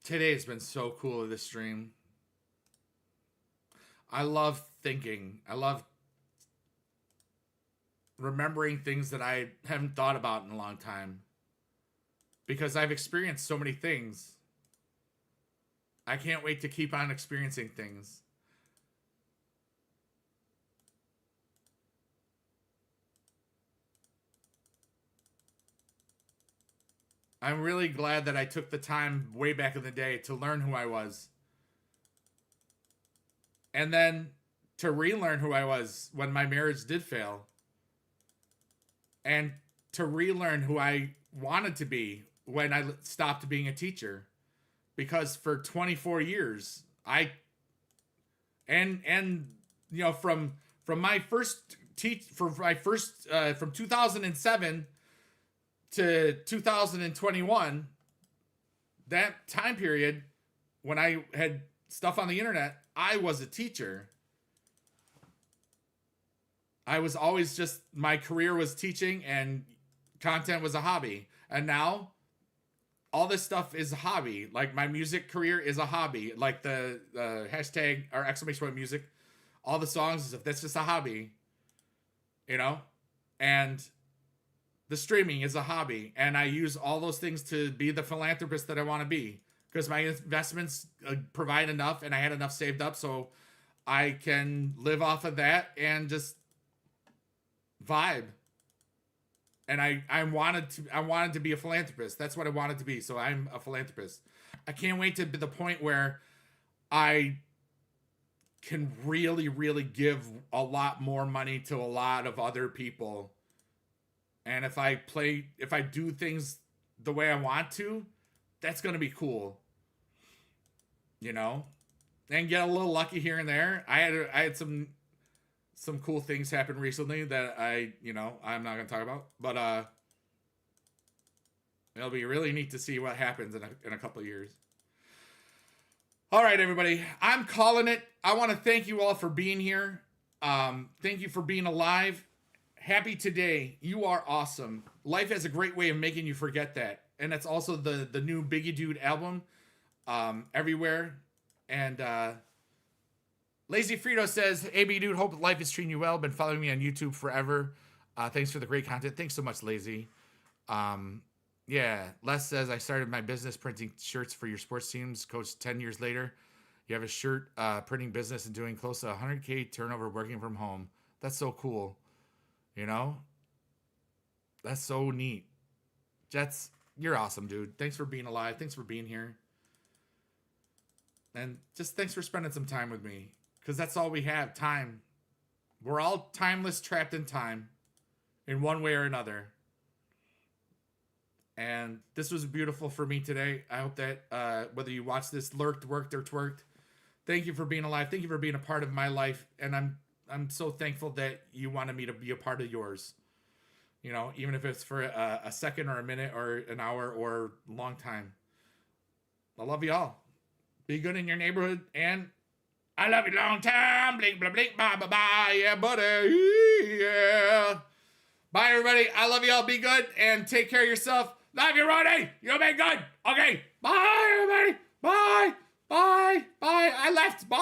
Today has been so cool, this stream. I love thinking. I love remembering things that I haven't thought about in a long time, because I've experienced so many things. I can't wait to keep on experiencing things. I'm really glad that I took the time way back in the day to learn who I was. And then to relearn who I was when my marriage did fail. And to relearn who I wanted to be when I stopped being a teacher. Because for 24 years, from my first from 2007 to 2021, that time period when I had stuff on the internet, I was a teacher. I was always just, my career was teaching and content was a hobby. And now all this stuff is a hobby. Like my music career is a hobby. Like the hashtag or exclamation point music, all the songs, stuff, that's just a hobby, you know? And the streaming is a hobby. And I use all those things to be the philanthropist that I want to be, because my investments provide enough and I had enough saved up so I can live off of that and just vibe. And I wanted to be a philanthropist. That's what I wanted to be. So I'm a philanthropist. I can't wait to be the point where I can really, really give a lot more money to a lot of other people. And if I do things the way I want to, that's going to be cool. You know? And get a little lucky here and there. I had some cool things happen recently that I'm not going to talk about, but it'll be really neat to see what happens in a couple of years. All right, everybody, I'm calling it. I want to thank you all for being here. Thank you for being alive. Happy today. You are awesome. Life has a great way of making you forget that. And that's also the new Bigedude album, everywhere. And, Lazy Frito says, hey, Dude, hope life is treating you well. Been following me on YouTube forever. Thanks for the great content. Thanks so much, Lazy. Yeah, Les says, I started my business printing shirts for your sports teams. Coach, 10 years later, you have a shirt printing business and doing close to 100K turnover working from home. That's so cool. You know? That's so neat. Jets, you're awesome, dude. Thanks for being alive. Thanks for being here. And just thanks for spending some time with me. Because that's all we have, time. We're all timeless, trapped in time. In one way or another. And this was beautiful for me today. I hope that whether you watch this lurked, worked, or twerked, thank you for being alive. Thank you for being a part of my life. And I'm so thankful that you wanted me to be a part of yours. You know, even if it's for a second or a minute or an hour or a long time. I love you all. Be good in your neighborhood, and I love you long time. Blink, blah, blink, bye, bye, bye. Yeah, buddy. Yeah. Bye, everybody. I love you all. Be good and take care of yourself. Love you, Ronnie. You'll be good. Okay. Bye, everybody. Bye. Bye. Bye. I left. Bye.